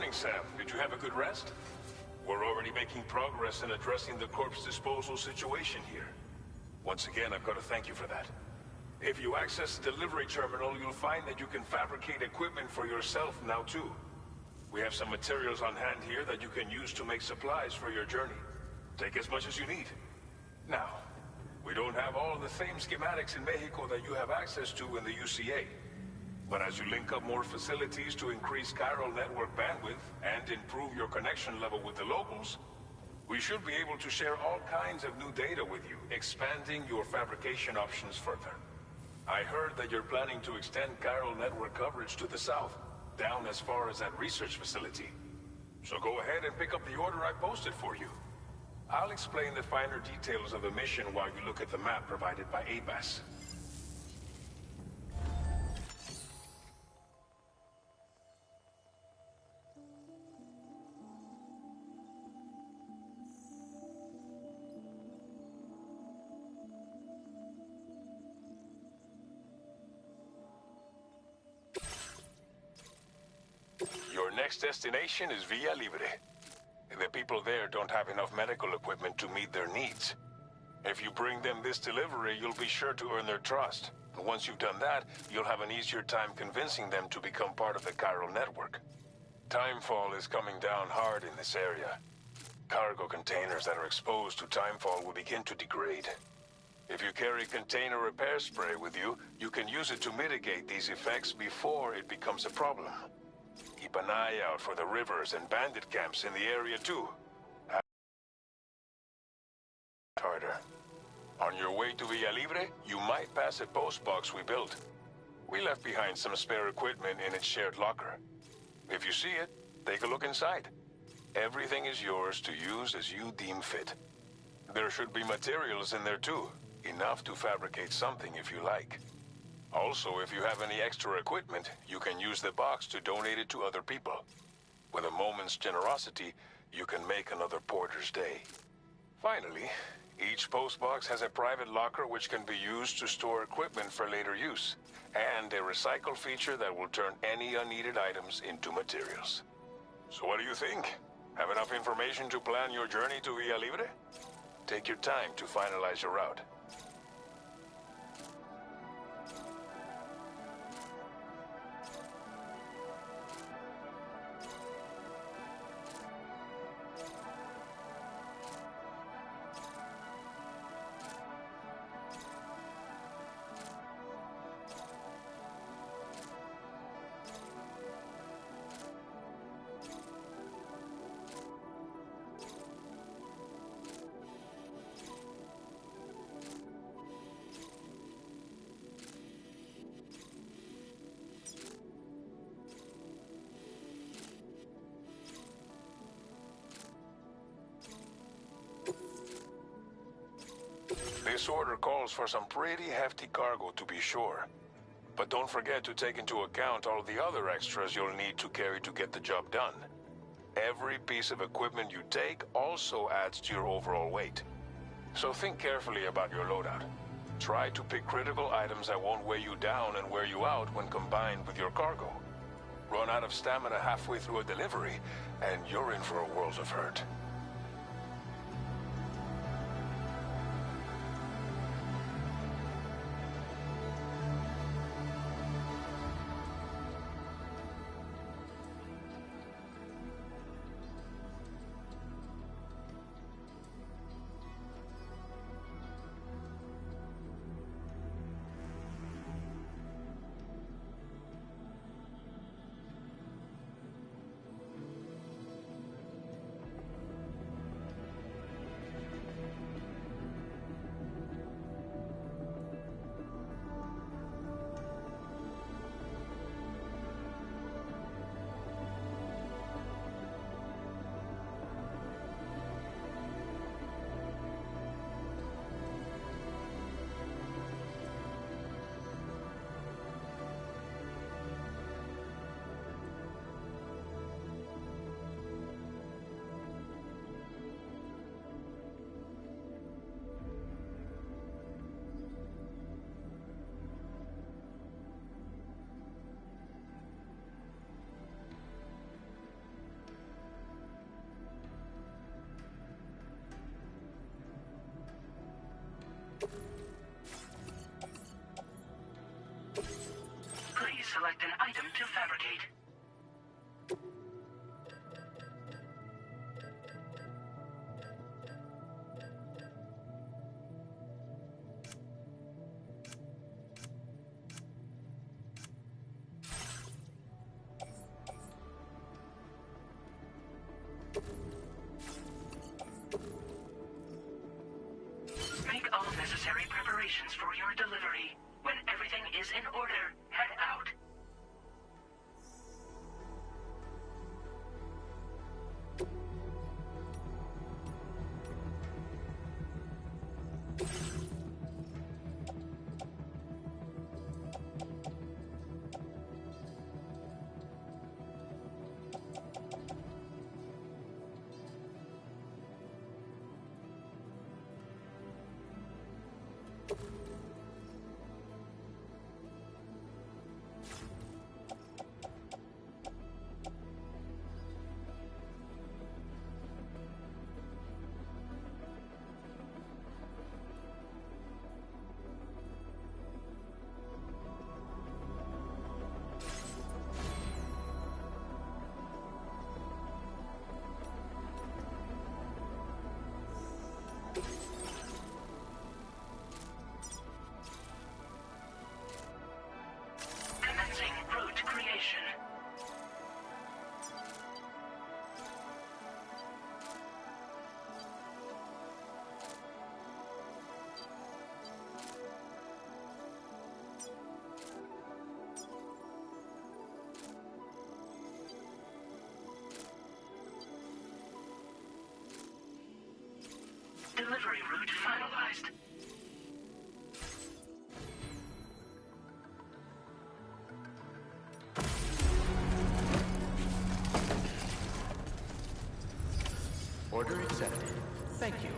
morning, Sam. Did you have a good rest? We're already making progress in addressing the corpse disposal situation here. Once again, I've got to thank you for that. If you access the delivery terminal, you'll find that you can fabricate equipment for yourself now too. We have some materials on hand here that you can use to make supplies for your journey. Take as much as you need. Now, we don't have all the same schematics in Mexico that you have access to in the UCA. But as you link up more facilities to increase chiral network bandwidth and improve your connection level with the locals, we should be able to share all kinds of new data with you, expanding your fabrication options further. I heard that you're planning to extend chiral network coverage to the south, down as far as that research facility. So go ahead and pick up the order I posted for you. I'll explain the finer details of the mission while you look at the map provided by ABAS. Your next destination is Villa Libre. The people there don't have enough medical equipment to meet their needs. If you bring them this delivery, you'll be sure to earn their trust. And once you've done that, you'll have an easier time convincing them to become part of the chiral network. Timefall is coming down hard in this area. Cargo containers that are exposed to timefall will begin to degrade. If you carry container repair spray with you, you can use it to mitigate these effects before it becomes a problem. Keep an eye out for the rivers and bandit camps in the area too. Harder. On your way to Villa Libre, you might pass a post box we built. We left behind some spare equipment in its shared locker. If you see it, take a look inside. Everything is yours to use as you deem fit. There should be materials in there too, enough to fabricate something if you like. Also, if you have any extra equipment, you can use the box to donate it to other people. With a moment's generosity, you can make another porter's day. Finally, each postbox has a private locker which can be used to store equipment for later use, and a recycle feature that will turn any unneeded items into materials. So what do you think? Have enough information to plan your journey to Villa Libre? Take your time to finalize your route. This order calls for some pretty hefty cargo to be sure. But don't forget to take into account all the other extras you'll need to carry to get the job done. Every piece of equipment you take also adds to your overall weight. So think carefully about your loadout. Try to pick critical items that won't weigh you down and wear you out when combined with your cargo. Run out of stamina halfway through a delivery, and you're in for a world of hurt. item to fabricate. Make all necessary preparations for your delivery. When everything is in order, head out. Commencing route creation. Delivery route finalized. Order accepted. Thank you.